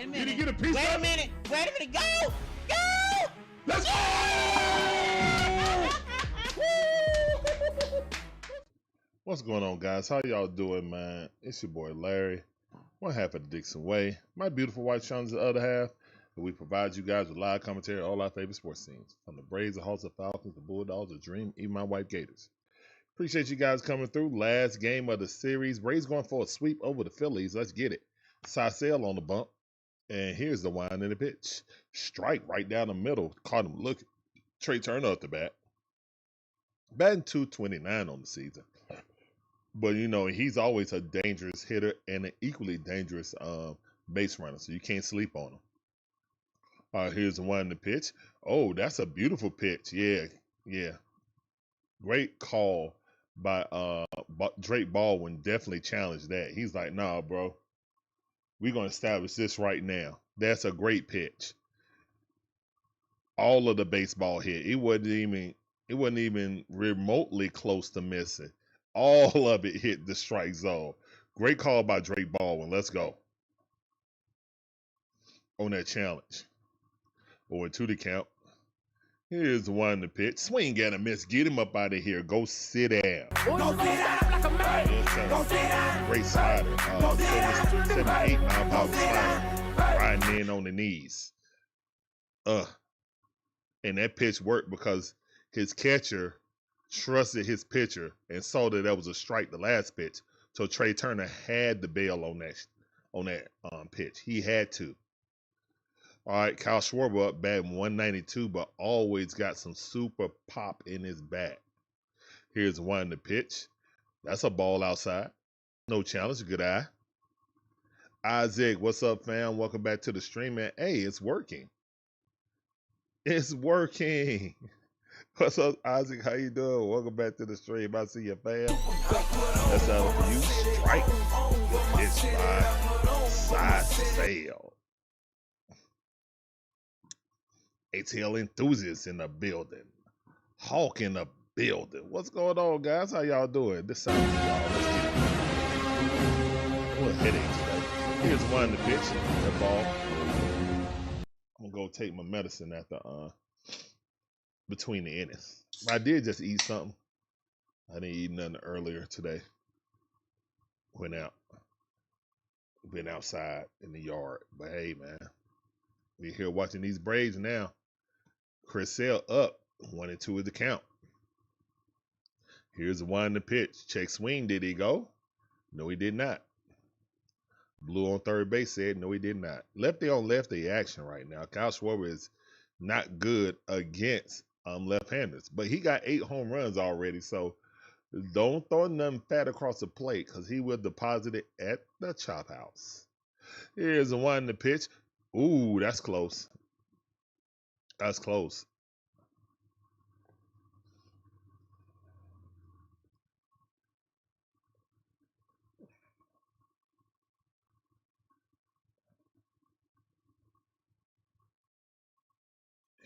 Wait a Did he minute. get a piece Wait of a it? minute. Wait a minute. Go! Go! Let's go! What's going on, guys? How y'all doing, man? It's your boy Larry, one half of the DIXON Way. My beautiful wife Sean's the other half. And we provide you guys with live commentary on all our favorite sports teams, from the Braves, the Hawks, the Falcons, the Bulldogs, the Dream, even my wife Gators. Appreciate you guys coming through. Last game of the series. Braves going for a sweep over the Phillies. Let's get it. Sisel on the bump. And here's the wind in the pitch. Strike right down the middle. Caught him looking. Trey Turner up the bat. Batting .229 on the season. But, you know, he's always a dangerous hitter and an equally dangerous base runner. So you can't sleep on him. All right, here's the wind in the pitch. Oh, that's a beautiful pitch. Yeah. Great call by Drake Baldwin. Definitely challenged that. He's like, nah, bro. We're going to establish this right now. That's a great pitch. All of the baseball hit. It wasn't even remotely close to missing. All of it hit the strike zone. Great call by Drake Baldwin. Let's go. On that challenge. 0-2 to count. Here's the one to pitch. Swing and a miss. Get him up out of here. Go sit down. Go sit down like a man. Go sit down. Great slider. 7-8 mile per hour slider. Riding in on the knees. And that pitch worked because his catcher trusted his pitcher and saw that was a strike the last pitch. So Trey Turner had the bail on that pitch. He had to. All right, Kyle Schwarber up batting 192, but always got some super pop in his bat. Here's one to pitch. That's a ball outside. No challenge. Good eye. Isaac, what's up, fam? Welcome back to the stream, man. Hey, it's working. It's working. What's up, Isaac? How you doing? Welcome back to the stream. I see you, fam. That's out for you. Strike. It's by side sale. ATL enthusiasts in the building. Hawk in the building. What's going on, guys? How y'all doing? This sounds good, y'all. Let's get it. A little headaches today. Here's one to pitch. That ball. I'm gonna go take my medicine after between the innings. I did just eat something. I didn't eat nothing earlier today. Went out. Been outside in the yard. But hey, man. We're here watching these Braves now. Chris Sale up. 1-2 is the count. Here's the one to pitch. Check swing. Did he go? No, he did not. Blue on third base said no, he did not. Lefty on lefty action right now. Kyle Schwarber is not good against left-handers, but he got 8 home runs already, so don't throw nothing fat across the plate because he will deposit it at the chop house. Here's the one to pitch. Ooh, that's close. That's close.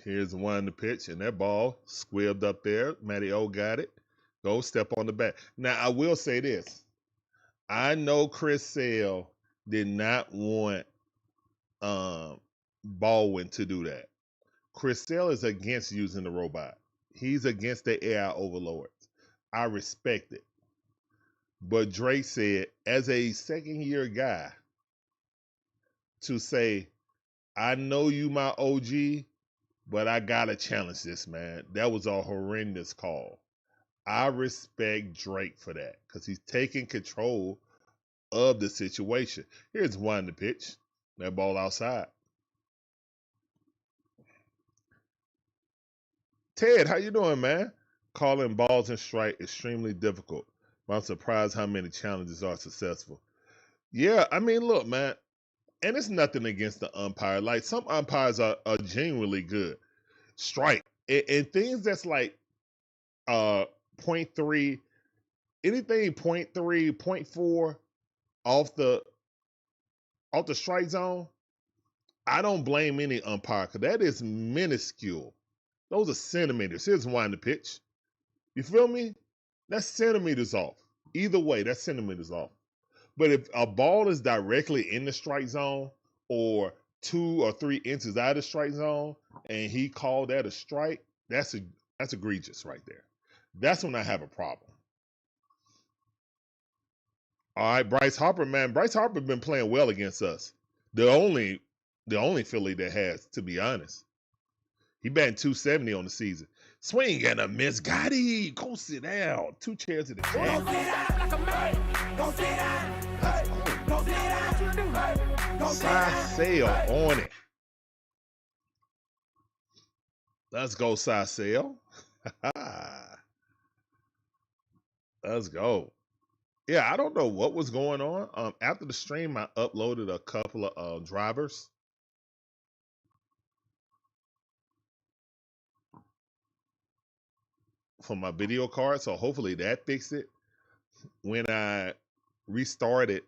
Here's the one to pitch, and that ball squibbed up there. Matty O got it. Go step on the bat. Now, I will say this. I know Chris Sale did not want Baldwin to do that. Chris Sale is against using the robot. He's against the AI overlords. I respect it. But Drake said, as a second-year guy, to say, I know you my OG, but I got to challenge this, man. That was a horrendous call. I respect Drake for that because he's taking control of the situation. Here's one to pitch. That ball outside. Ted, how you doing, man? Calling balls and strike extremely difficult. But I'm surprised how many challenges are successful. Yeah, I mean, look, man, and it's nothing against the umpire. Like, some umpires are genuinely good. Strike. And things that's like 0.3, anything 0.3, 0.4 off the strike zone, I don't blame any umpire because that is minuscule. Those are centimeters. Here's one to pitch. You feel me? That's centimeters off. Either way, that's centimeters off. But if a ball is directly in the strike zone or 2 or 3 inches out of the strike zone and he called that a strike, that's egregious right there. That's when I have a problem. All right, Bryce Harper, man. Bryce Harper been playing well against us. The only Philly that has, to be honest. He batting 270 on the season. Swing and a miss. Got it. Go sit down. 2 chairs in the chat. Go sit down like a man. Go sit down. Go sit down. Go sit down. Side sale on it. Let's go, side sale. Let's go. Yeah, I don't know what was going on. After the stream, I uploaded a couple of drivers. For my video card, so hopefully that fixed it. When I restarted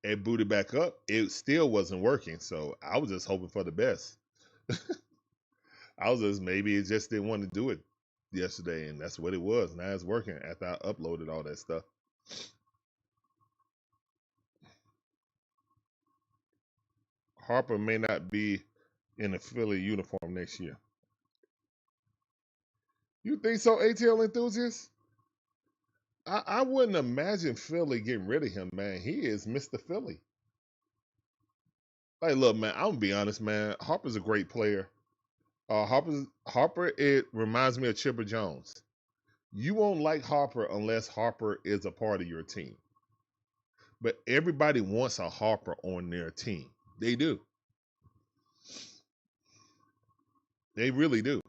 and booted back up, it still wasn't working. So I was just hoping for the best. I was just, maybe it just didn't want to do it yesterday, and that's what it was. Now it's working after I uploaded all that stuff. Harper may not be in a Philly uniform next year. You think so, ATL enthusiast? I wouldn't imagine Philly getting rid of him, man. He is Mr. Philly. Like, look, man, I'm gonna be honest, man. Harper's a great player. Harper, it reminds me of Chipper Jones. You won't like Harper unless Harper is a part of your team. But everybody wants a Harper on their team. They do. They really do.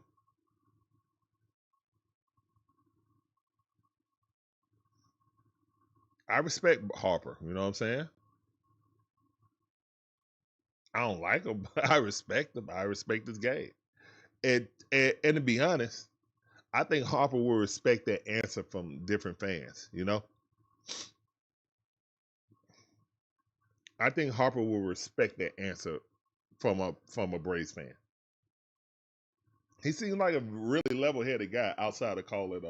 I respect Harper, you know what I'm saying? I don't like him, but I respect him. I respect his game. And to be honest, I think Harper will respect that answer from different fans, you know? I think Harper will respect that answer from a Braves fan. He seems like a really level-headed guy outside of calling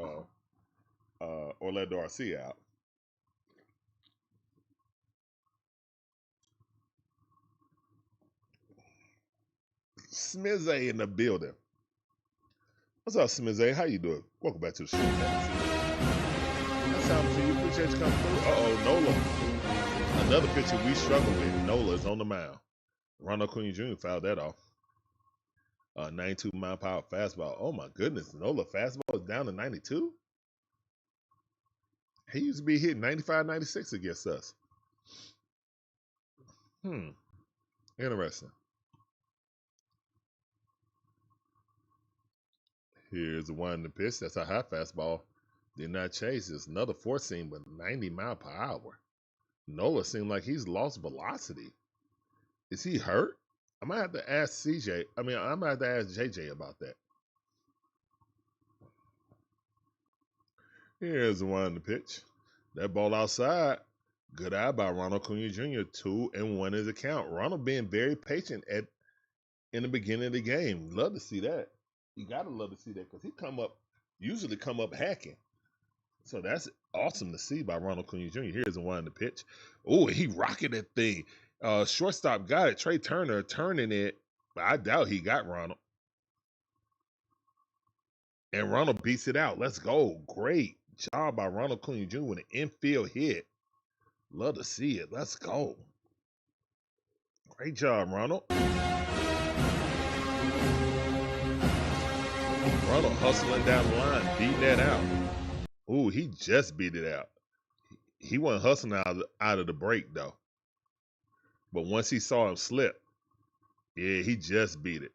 Orlando Arcia out. Smizzy in the building. What's up, Smizzy? How you doing? Welcome back to the show. That's how to you. Appreciate you coming through. Uh-oh, Nola. Another pitcher we struggle with. Nola is on the mound. Ronald Acuna Jr. fouled that off. 92 mile per hour fastball. Oh my goodness. Nola fastball is down to 92? He used to be hitting 95, 96 against us. Interesting. Here's the one in the pitch. That's a high fastball. Did not chase. It's another 4-seam, but 90 mile per hour. Nola seemed like he's lost velocity. Is he hurt? I might have to ask CJ. I might have to ask JJ about that. Here's the one in the pitch. That ball outside. Good eye by Ronald Acuna Jr. 2-1 is the count. Ronald being very patient in the beginning of the game. Love to see that. You gotta love to see that because he usually come up hacking. So that's awesome to see by Ronald Acuna Jr. Here's the one in the pitch. Oh, he rocketed that thing. Shortstop got it. Trey Turner turning it, but I doubt he got Ronald. And Ronald beats it out. Let's go. Great job by Ronald Acuna Jr. with an infield hit. Love to see it. Let's go. Great job, Ronald. Ronald hustling down the line, beating that out. Ooh, he just beat it out. He wasn't hustling out of the break, though. But once he saw him slip, yeah, he just beat it.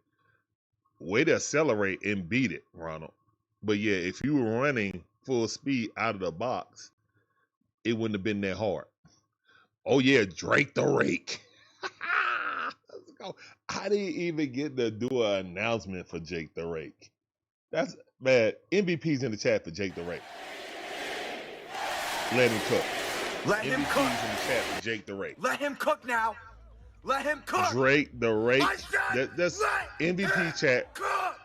Way to accelerate and beat it, Ronald. But yeah, if you were running full speed out of the box, it wouldn't have been that hard. Oh yeah, Drake the Rake. Let's go. I didn't even get to do an announcement for Jake the Rake. That's bad. MVP's in the chat for Jake the Rake. Let him cook. Let him cook. MVP's in the chat for Jake the Rake. Let him cook now. Let him cook. Drake the Rake. That's let MVP chat. Cook.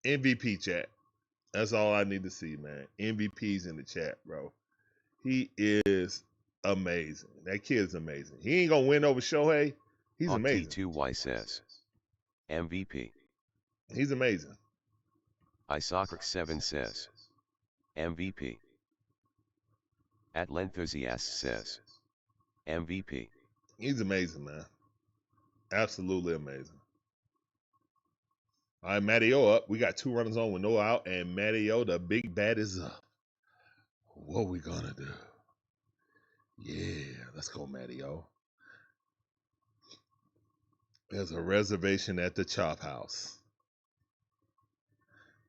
MVP chat. That's all I need to see, man. MVP's in the chat, bro. He is amazing. That kid's amazing. He ain't gonna win over Shohei. He's amazing. T2Y says. MVP. He's amazing. Isocrax7 says. MVP. Atlenthusiast says. MVP. He's amazing, man. Absolutely amazing. All right, Matty-O up. We got 2 runners on with no out, and Matty-O, the big bat, is up. What we gonna do? Yeah, let's go, Matty-O. There's a reservation at the Chop House.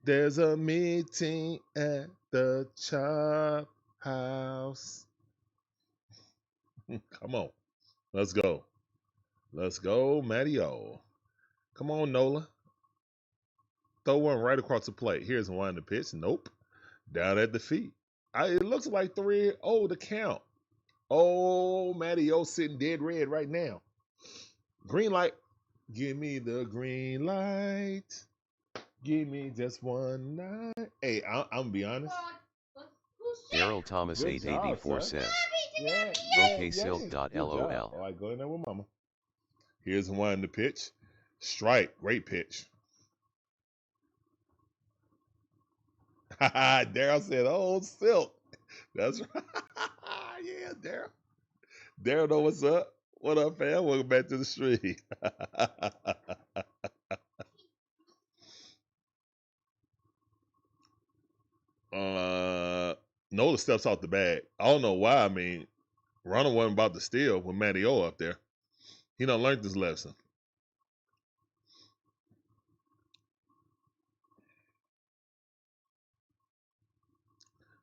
There's a meeting at the Chop House. Come on. Let's go. Let's go, Matty-O. Come on, Nola. Throw one right across the plate. Here's one in the pitch. Nope. Down at the feet. It looks like 3-0 to count. Oh, Matty-O sitting dead red right now. Green light. Give me the green light. Give me just one night. Hey, I'm going to be honest. Daryl Thomas Good job, 884 son. says. Yeah. OKSilk.lol. All right, go in there with mama. Here's one in the pitch. Strike. Great pitch. Daryl said, "Oh, Silk." That's right. Yeah, Daryl. Daryl know what's up. What up, fam? Welcome back to the stream. Nola steps off the bag. I don't know why. I mean, Ronald wasn't about to steal with Matty-O up there. He done learned this lesson.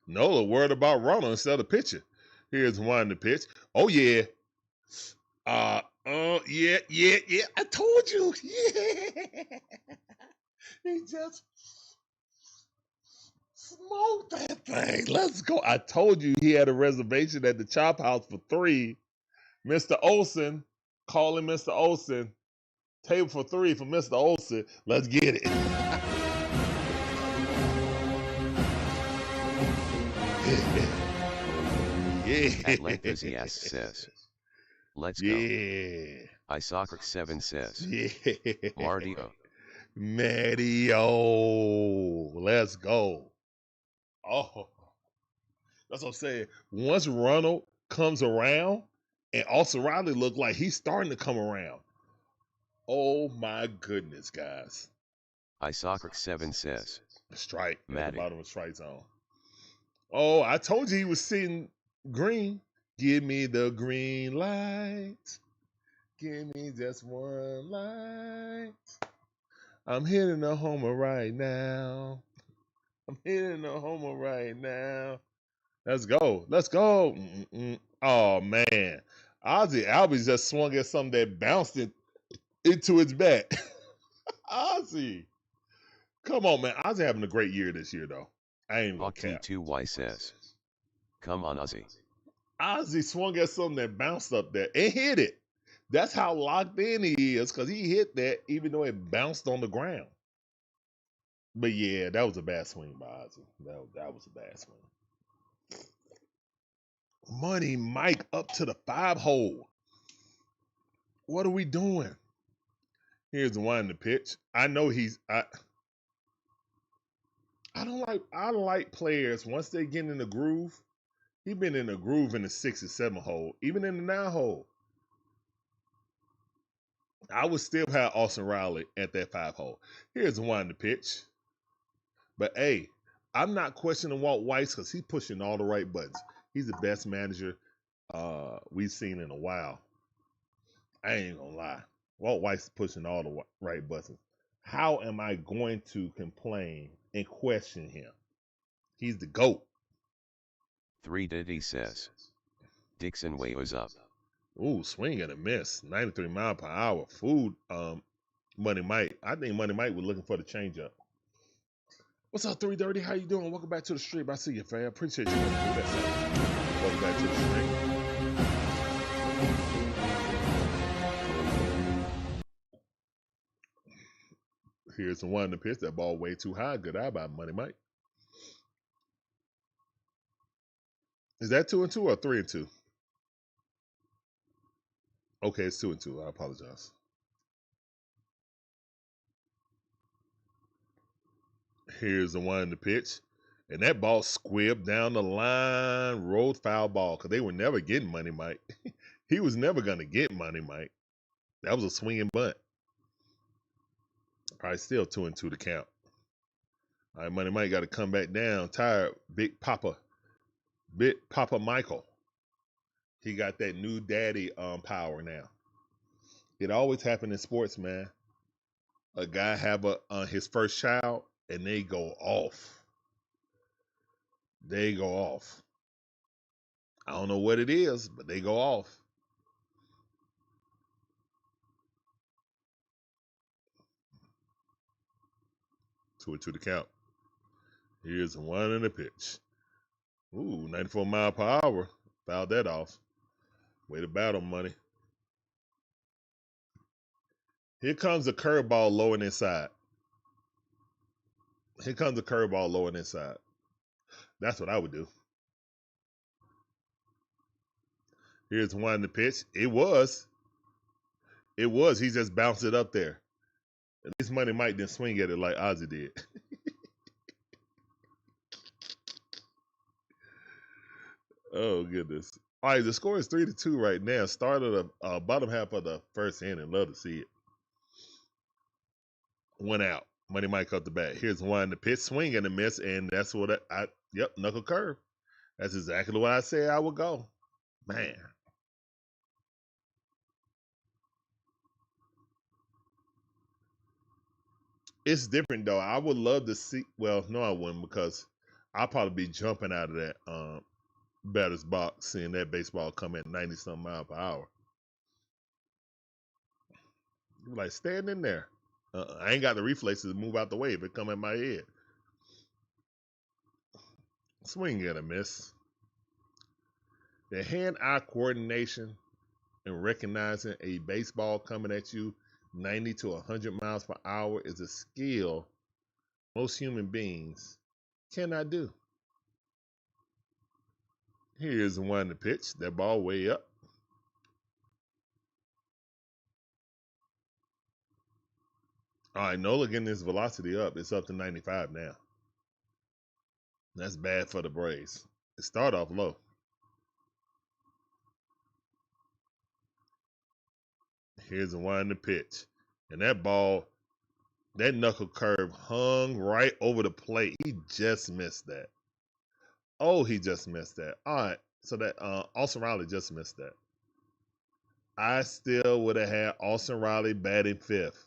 Nola worried about Ronald instead of pitching. Here's one in the pitch. Oh, yeah. Yeah. I told you. Yeah. He just smoked that thing. Let's go. I told you he had a reservation at the Chop House for 3. Mr. Olson, calling Mr. Olson. Table for 3 for Mr. Olson. Let's get it. Yeah. Atlenthusiast says. Let's go. Yeah. Isocrax7 says. Yeah. Mardio. Matty-O. Let's go. Oh. That's what I'm saying. Once Ronald comes around, and Austin Riley looked like he's starting to come around. Oh my goodness, guys. Isocrax7 says. Strike. At Matty. the bottom of strike zone. Oh, I told you he was sitting green. Give me the green light. Give me just one light. I'm hitting a homer right now. I'm hitting a homer right now. Let's go. Let's go. Oh, man. Ozzie Albies just swung at something that bounced it into his bat. Ozzie. Come on, man. Ozzie having a great year this year, though. I ain't even gonna cap. T2Y says. Come on, Ozzie. Ozzie swung at something that bounced up there and hit it. That's how locked in he is, because he hit that even though it bounced on the ground. But yeah, that was a bad swing by Ozzie. That was a bad swing. Money Mike up to the 5-hole. What are we doing? Here's the one in the pitch. I know I like players once they get in the groove. He been in the groove in the 6 and 7 hole, even in the 9 hole. I would still have Austin Riley at that 5 hole. Here's the one in the pitch. But hey, I'm not questioning Walt Weiss because he's pushing all the right buttons. He's the best manager we've seen in a while. I ain't gonna lie. Walt Weiss is pushing all the right buttons. How am I going to complain and question him? He's the GOAT. 3 Diddy says. DIXON WAY was up. Ooh, swing and a miss. 93 mile per hour. Food, Money Mike. I think Money Mike was looking for the changeup. What's up, 330? How you doing? Welcome back to the stream. I see you, fam. Appreciate you. Welcome back to the stream. Here's the one in the pitch. That ball way too high. Good eye by Money Mike. Is that 2-2 or 3-2? Okay, it's 2-2. I apologize. Here's the one in the pitch. And that ball squibbed down the line, rolled foul ball, because they were never getting Money Mike. He was never going to get Money Mike. That was a swinging bunt. All right, still 2-2 to count. All right, Money Mike got to come back down. Tired, Big Papa Michael. He got that new daddy power now. It always happened in sports, man. A guy have his first child, and they go off. They go off. I don't know what it is, but they go off. Two to the count. Here's one in the pitch. Ooh, 94 mile per hour. Fouled that off. Way to battle, Money. Here comes the curveball low and inside. Here comes the curveball low and inside. That's what I would do. Here's one in the pitch. It was. He just bounced it up there. At least Money Mike didn't swing at it like Ozzie did. Oh, goodness. All right, the score is 3-2 right now. Start of the bottom half of the first inning. Love to see it. One out. Money Mike up the bat. Here's one in the pitch. Swing and a miss, and that's what yep, knuckle curve. That's exactly what I said I would go. Man. It's different, though. I would love to see, well, no, I wouldn't, because I'll probably be jumping out of that batter's box, seeing that baseball come at 90-something mile per hour. You're like, stand in there. I ain't got the reflexes to move out the way if it come at my head. Swing and a miss. The hand-eye coordination and recognizing a baseball coming at you 90 to 100 miles per hour is a skill most human beings cannot do. Here's the one to pitch. That ball way up. All right, Nola getting his velocity up. It's up to 95 now. That's bad for the Braves. It started off low. Here's the one to pitch. And that ball, that knuckle curve hung right over the plate. He just missed that. Oh, he just missed that. All right, so that Olson Riley just missed that. I still would have had Olson Riley batting fifth.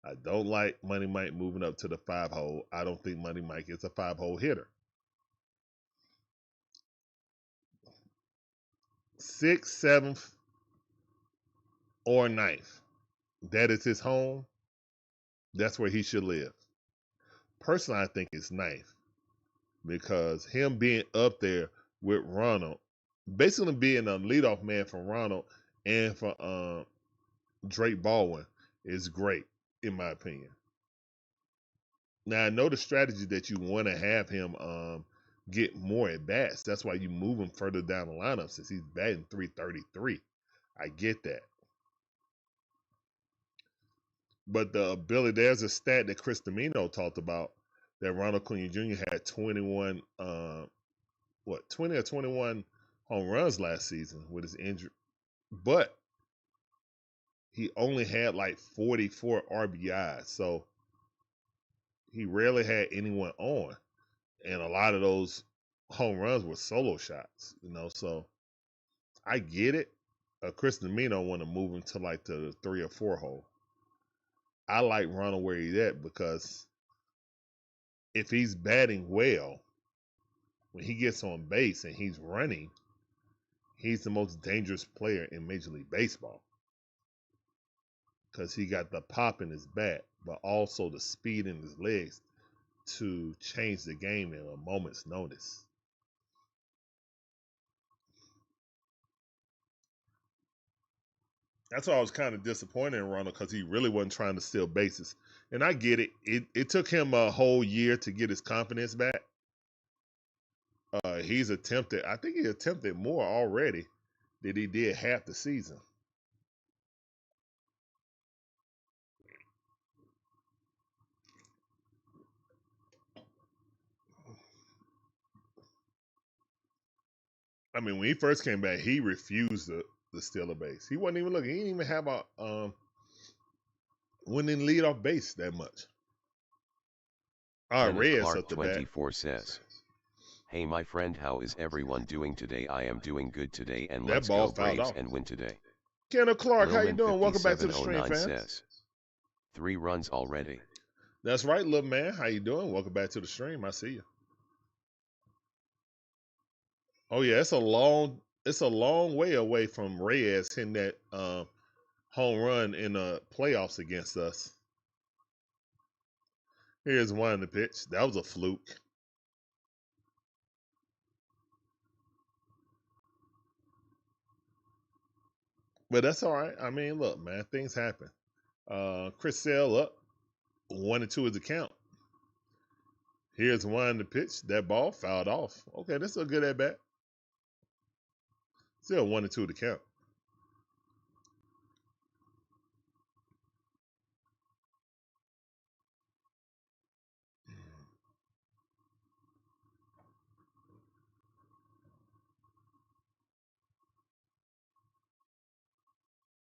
I don't like Money Mike moving up to the 5-hole. I don't think Money Mike is a 5-hole hitter. 6th, 7th, or 9th. That is his home. That's where he should live. Personally, I think it's 9th. Because him being up there with Ronald, basically being a leadoff man for Ronald and for Drake Baldwin is great, in my opinion. Now, I know the strategy that you want to have him get more at bats. That's why you move him further down the lineup since he's batting .333. I get that. But the ability, there's a stat that Chris Domino talked about that Ronald Acuna Jr. had 20 or 21 home runs last season with his injury. But he only had like 44 RBIs. So he rarely had anyone on. And a lot of those home runs were solo shots, so I get it. Chris Domino want to move him to like the 3 or 4 hole. I like Ronald where he's at because if he's batting well, when he gets on base and he's running, he's the most dangerous player in Major League Baseball because he got the pop in his bat, but also the speed in his legs to change the game in a moment's notice. That's why I was kind of disappointed in Ronald because he really wasn't trying to steal bases. And I get it. It took him a whole year to get his confidence back. I think he attempted more already that he did half the season. I mean, when he first came back, he refused to steal a base. He wasn't even looking. He didn't even have a wouldn't even lead off base that much. All right, Reyes Clark up the bat. 24 says, "Hey my friend, how is everyone doing today? I am doing good today, and That let's ball go fouled Braves off. and win today." Kenneth Clark, how you Lilman doing? Welcome back to the stream, 5709 fans. says, 3 runs already. That's right, little man. How you doing? Welcome back to the stream. I see you. Oh yeah, it's a long way away from Reyes hitting that home run in the playoffs against us. Here's one in the pitch. That was a fluke. But that's all right. I mean, look, man, things happen. Chris Sale up. 1-2 is the count. Here's one in the pitch. That ball fouled off. Okay, that's a good at bat. Still 1-2 to count.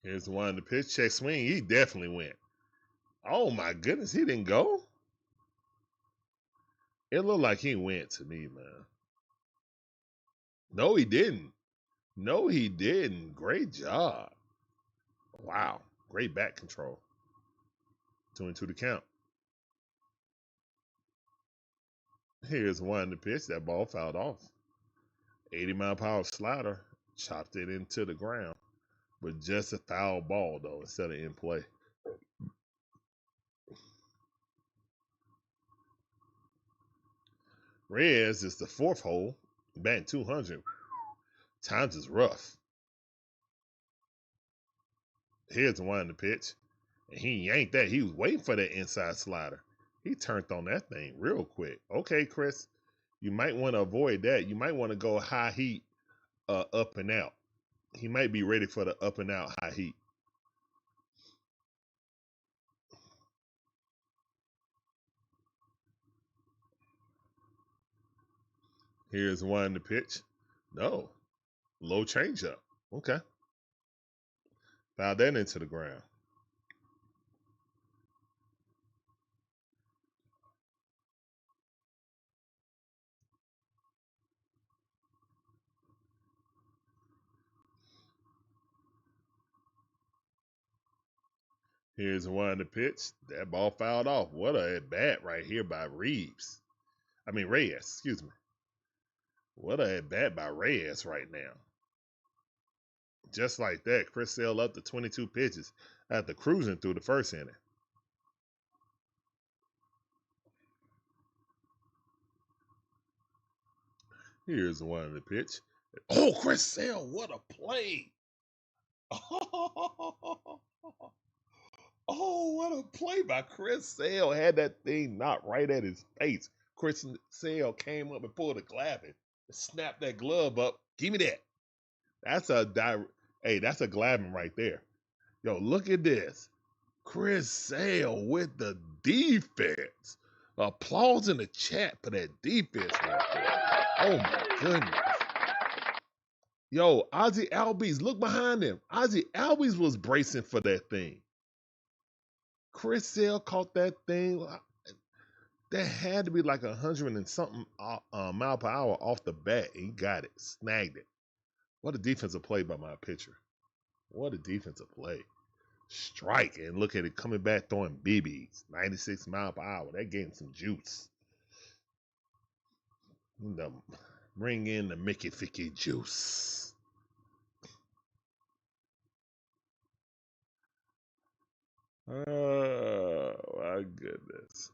Here's one in the pitch. Check swing. He definitely went. Oh my goodness, he didn't go? It looked like he went to me, man. No, he didn't. No, he didn't. Great job. Wow. Great bat control. 2-2 to count. Here's one in the pitch. That ball fouled off. 80-mile-per-hour slider. Chopped it into the ground. But just a foul ball, though, instead of in play. Reyes is the fourth hole. Batting 200. Times is rough. Here's the one in the pitch. And he yanked that. He was waiting for that inside slider. He turned on that thing real quick. Okay, Chris, you might want to avoid that. You might want to go high heat up and out. He might be ready for the up and out high heat. Here's one in the pitch. No. Low changeup. Okay. Fouled that into the ground. Here's one in the pitch. That ball fouled off. What a at bat right here by Reyes. Excuse me. What a at bat by Reyes right now. Just like that, Chris Sale up to 22 pitches after cruising through the first inning. Here's one in the pitch. Oh, Chris Sale, what a play. Oh, what a play by Chris Sale. Had that thing knocked right at his face. Chris Sale came up and pulled a glove and snapped that glove up. Give me that. That's a glabbing right there. Yo, look at this. Chris Sale with the defense. Applause in the chat for that defense right there. Oh my goodness. Yo, Ozzie Albies, look behind him. Ozzie Albies was bracing for that thing. Chris Sale caught that thing. That had to be like 100 and something mile per hour off the bat. And he got it, snagged it. What a defensive play by my pitcher. What a defensive play. Strike, and look at it coming back throwing BBs. 96 mile per hour. That gave him some juice. Bring in the Mickey Ficky juice. Oh, my goodness.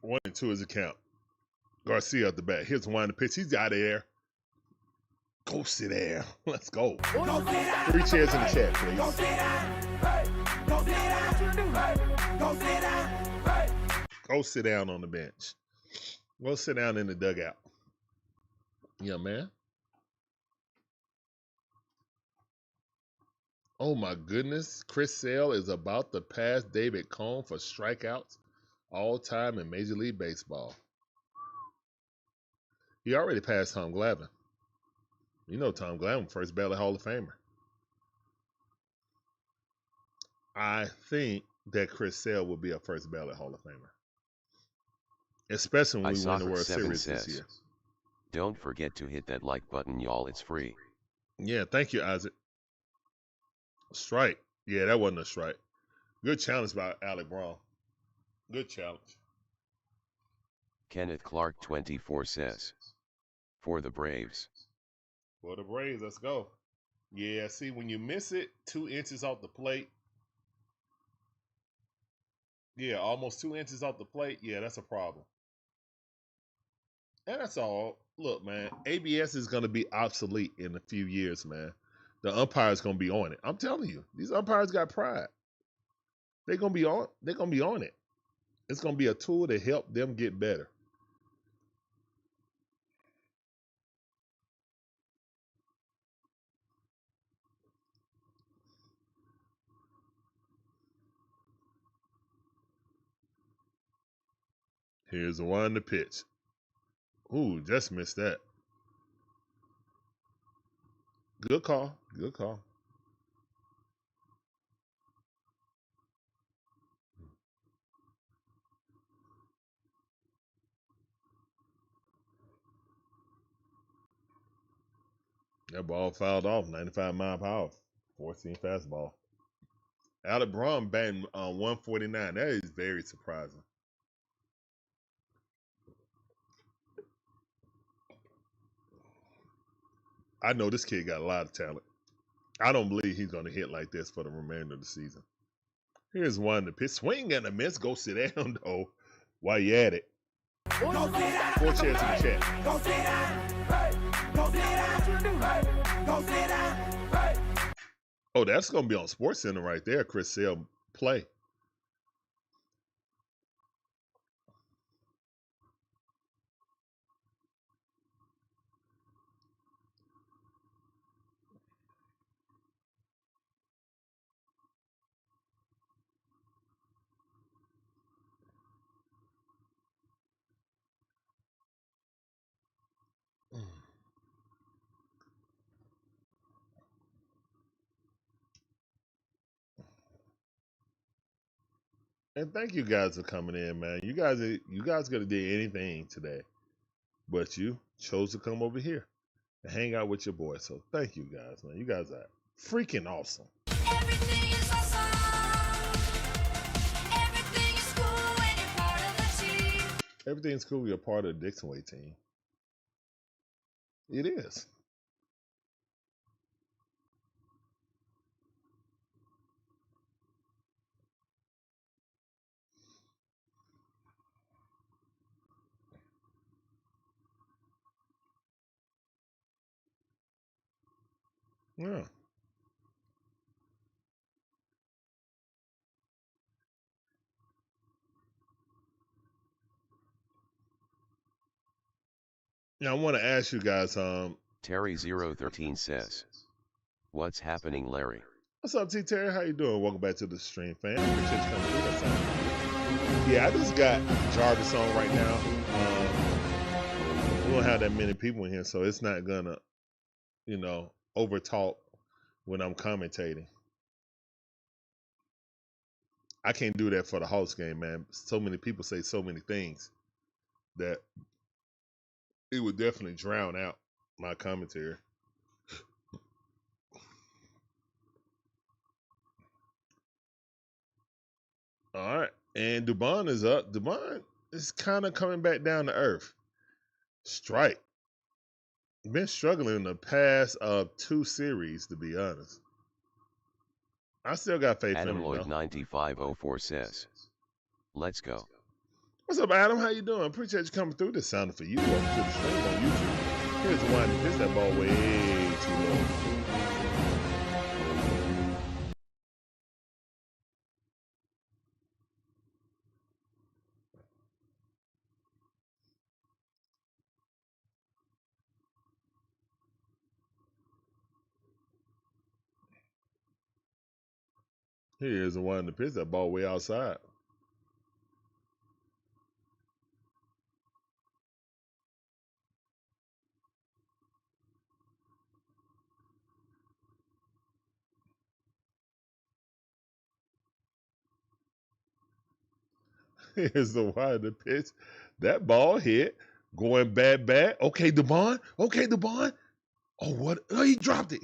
1-2 is the count. Garcia at the bat. Here's one the pitch. He's out of there. Go sit down. Let's go. 3 chairs in the chat, please. Go sit down. Hey, go sit down. Hey, go sit down. Hey. Go sit down on the bench. Go sit down in the dugout. Yeah, man. Oh my goodness. Chris Sale is about to pass David Cone for strikeouts all time in Major League Baseball. He already passed Tom Glavine. You know Tom Glavine, first ballot Hall of Famer. I think that Chris Sale will be a first ballot Hall of Famer. Especially when we win the World Series this year. Don't forget to hit that like button, y'all. It's free. Yeah, thank you, Isaac. Strike. Yeah, that wasn't a strike. Good challenge by Alec Braun. Good challenge. Kenneth Clark 24 says, for the Braves. For the Braves, let's go. Yeah, see, when you miss it 2 inches off the plate. Yeah, almost 2 inches off the plate. Yeah, that's a problem. And that's all. Look, man, ABS is going to be obsolete in a few years, man. The umpire's going to be on it. I'm telling you, these umpires got pride. They're going to be on. They're going to be on it. It's going to be a tool to help them get better. Here's the one to pitch. Ooh, just missed that. Good call. Good call. That ball fouled off, 95 mile per hour, 14 fastball. Alec Braun batting 149. That is very surprising. I know this kid got a lot of talent. I don't believe he's going to hit like this for the remainder of the season. Here's one to pitch. Swing and a miss. Go sit down, though. While you at it. Go sit down. 4 chairs in the chat. Go sit down. Hey, go sit down. Hey, go sit down. Hey. Oh, that's going to be on SportsCenter right there. Chris Sale play. And thank you guys for coming in, man. You guys could have did anything today, but you chose to come over here and hang out with your boy. So thank you guys, man. You guys are freaking awesome. Everything is awesome. Everything is cool when you're part of the team. Everything's cool. You're part of the DIXON WAY team. It is. Yeah. Now I want to ask you guys, Terry013 says, what's happening, Larry? what's up, T Terry? How you doing? Welcome back to the stream, fam. Appreciate you coming through. That's all. Yeah, I just got Jarvis on right now. We don't have that many people in here, so it's not gonna, over talk when I'm commentating. I can't do that for the Hawks game, man. So many people say so many things that it would definitely drown out my commentary. All right. And Dubon is up. Dubon is kind of coming back down to earth. Strike. Been struggling in the past 2 series, to be honest. I still got faith in him. Adam Lloyd 9504 says, let's go. What's up, Adam? How you doing? Appreciate you coming through. This sounded for you. Welcome to the stream on YouTube. Here's the one that pitched that ball way too low. Here's the one that pitched that ball way outside. Here's the one that pitched. That ball hit. Going bad. Okay, Devon. Oh, what? Oh, he dropped it.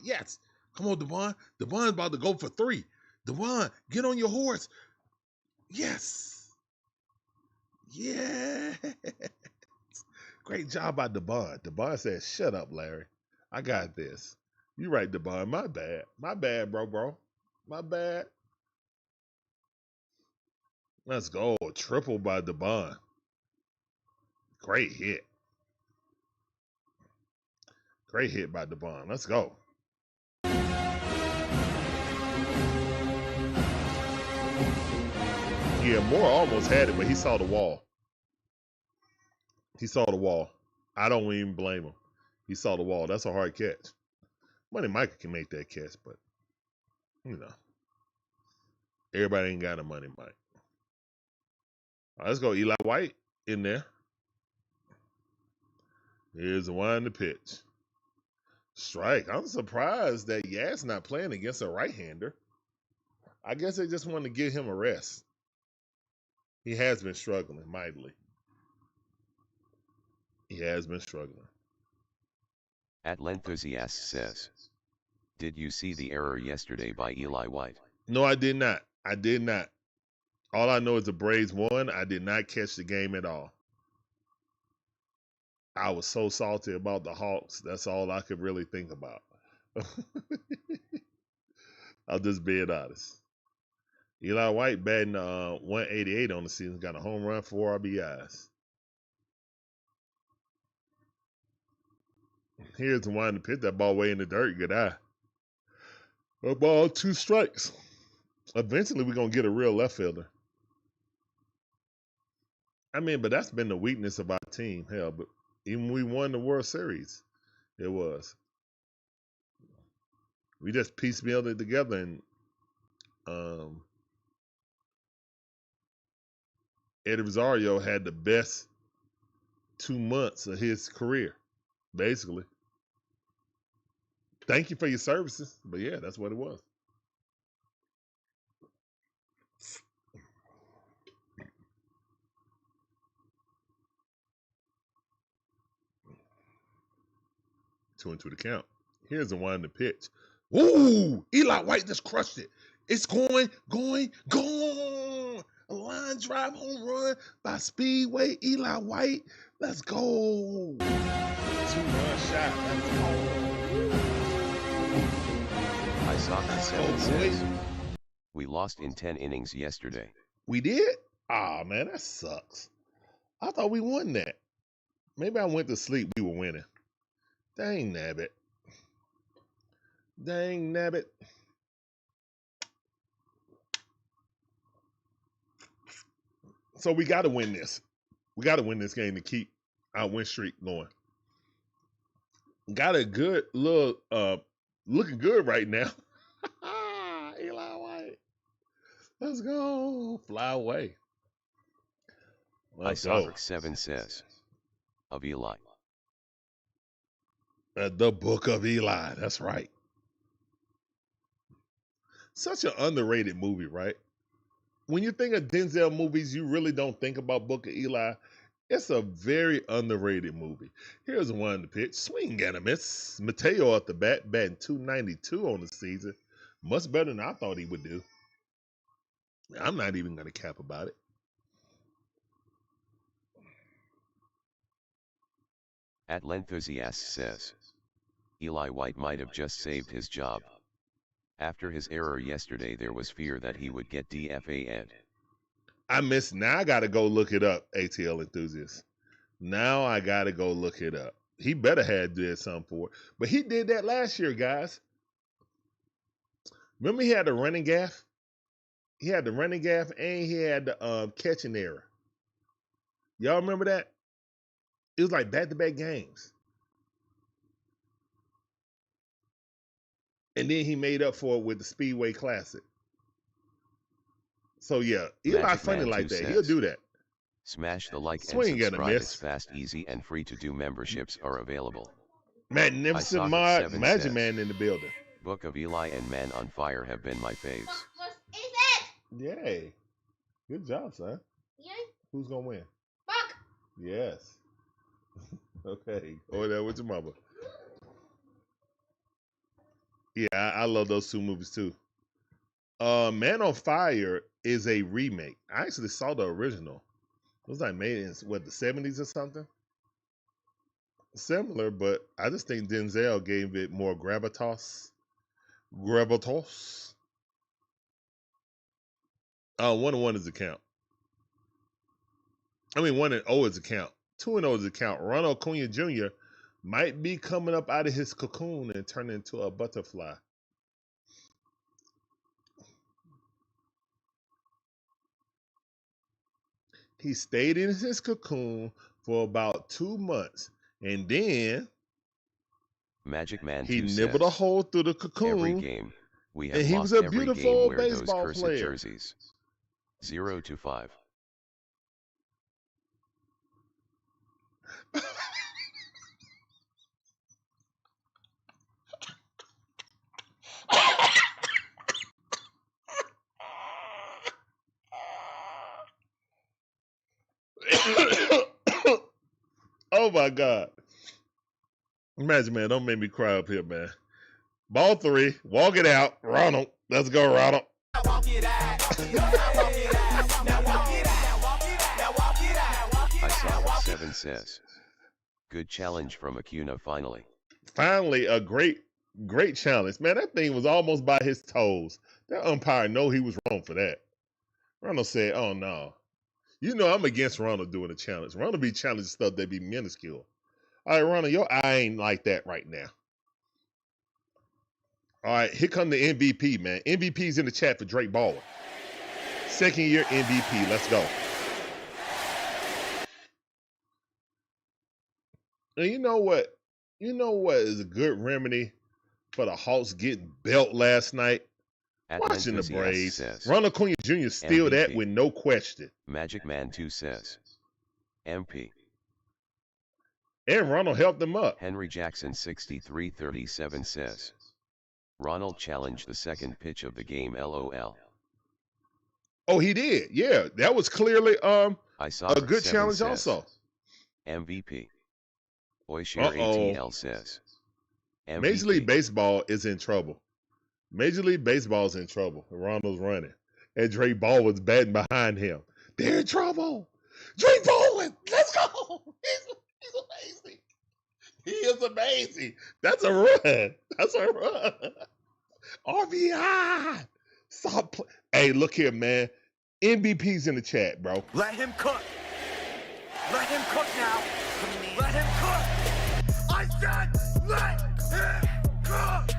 Yes. Come on, Devon. Devon's about to go for 3. Devon, get on your horse. Yes. Yeah. Great job by Devon. Devon said, shut up, Larry. I got this. You right, Devon. My bad. My bad, bro. My bad. Let's go. Triple by Devon. Great hit. Great hit by Devon. Let's go. Yeah, Moore almost had it, but he saw the wall. I don't even blame him. He saw the wall. That's a hard catch. Money Micah can make that catch, but, you know, everybody ain't got a Money Mike. All right, let's go. Eli White in there. Here's the one to pitch. Strike. I'm surprised that Yas not playing against a right-hander. I guess they just wanted to give him a rest. He has been struggling mightily. Atlanthosiast says, did you see the error yesterday by Eli White? No, I did not. All I know is the Braves won. I did not catch the game at all. I was so salty about the Hawks. That's all I could really think about. I'll just be honest. Eli White batting 188 on the season. Got a home run, 4 RBIs. Here's the one to pitch that ball way in the dirt. Good eye. A ball, 2 strikes. Eventually, we're going to get a real left fielder. I mean, but that's been the weakness of our team. Hell, but even we won the World Series, it was. We just piecemealed it together, and Eddie Rosario had the best 2 months of his career, basically. Thank you for your services, but yeah, that's what it was. Two into the count. Here's the one to pitch. Ooh, Eli White just crushed it. It's going. A line drive home run by Speedway Eli White. Let's go. 2-run shot. Let's go. I saw the 7 says, we lost in 10 innings yesterday. We did? Ah, man, that sucks. I thought we won that. Maybe I went to sleep. We were winning. Dang nabbit. So we got to win this. We got to win this game to keep our win streak going. Got a good little, looking good right now. Eli White. Let's go. Fly away. I saw 7 says, of Eli. The Book of Eli. That's right. Such an underrated movie, right? When you think of Denzel movies, you really don't think about Book of Eli. It's a very underrated movie. Here's one to pitch. Swing and a miss. Mateo at the bat, batting .292 on the season. Much better than I thought he would do. I'm not even going to cap about it. Atlanthosiast says, Eli White might have just saved his job. After his error yesterday, there was fear that he would get DFA'd. I missed. Now I got to go look it up, ATL enthusiast. Now I got to go look it up. He better have did something for it. But he did that last year, guys. Remember he had the running gaff? He had the running gaff and he had the catching error. Y'all remember that? It was like back-to-back games. And then he made up for it with the Speedway Classic. So yeah, Eli Magic funny Man like 2 that. says, He'll do that. Smash the like Swing and and a subscribe. miss. It's fast, easy, and free to do. Memberships are available. Magnificent Isaac Mod, 7 Magic says, Man in the building. Book of Eli and Man on Fire have been my faves. What is it? Yay. Good job, son. Yeah. Who's gonna win? Buck. Yes. Okay. Over there with your mama. Yeah, I love those two movies too. Man on Fire is a remake. I actually saw the original. It was like made in what, the 70s or something? Similar, but I just think Denzel gave it more gravitas. Gravitas. 1-1 is a count. I mean, 1-0 is a count. 2-0 is a count. Ronald Acuna Jr. might be coming up out of his cocoon and turning into a butterfly. He stayed in his cocoon for about 2 months, and then Magic Man he 2 nibbled a says, hole through the every cocoon, game, we have and he lost was a every beautiful game. Wear those baseball cursed player. jerseys. 0-5. Oh my God. Imagine, man, don't make me cry up here, man. Ball 3, walk it out. Ronald. Let's go, Ronald. Walk it out. Walk it out. Now walk it out. Walk it out. Now walk it out. Walk it out. Isaac 7 says, good challenge from Acuna finally. Finally, a great challenge. Man, that thing was almost by his toes. That umpire know he was wrong for that. Ronald said, oh no. You know I'm against Ronald doing a challenge. Ronald be challenging stuff that be minuscule. All right, Ronald, your eye ain't like that right now. All right, here come the MVP, man. MVP's in the chat for Drake Baldwin. Second year MVP. Let's go. And you know what? You know what is a good remedy for the Hawks getting belt last night? Watching the Braves. Says, Ronald Acuna Jr. steal that MVP. with no question. Magic Man 2 says, MP. And Ronald helped them up. Henry Jackson 6337 says, Ronald challenged the second pitch of the game. LOL. Oh, he did. Yeah, that was clearly a good challenge says, also. MVP. Oishir Uh-oh. ATL says, MVP. Major League Baseball is in trouble. Major League Baseball is in trouble. Ronald's running. And Drake Baldwin's batting behind him. They're in trouble. Drake Baldwin, let's go. He's amazing. He is amazing. That's a run. That's a run. RBI. Stop. Hey, look here, man. MVP's in the chat, bro. Let him cook. Let him cook now. Let him cook. I said let him cook.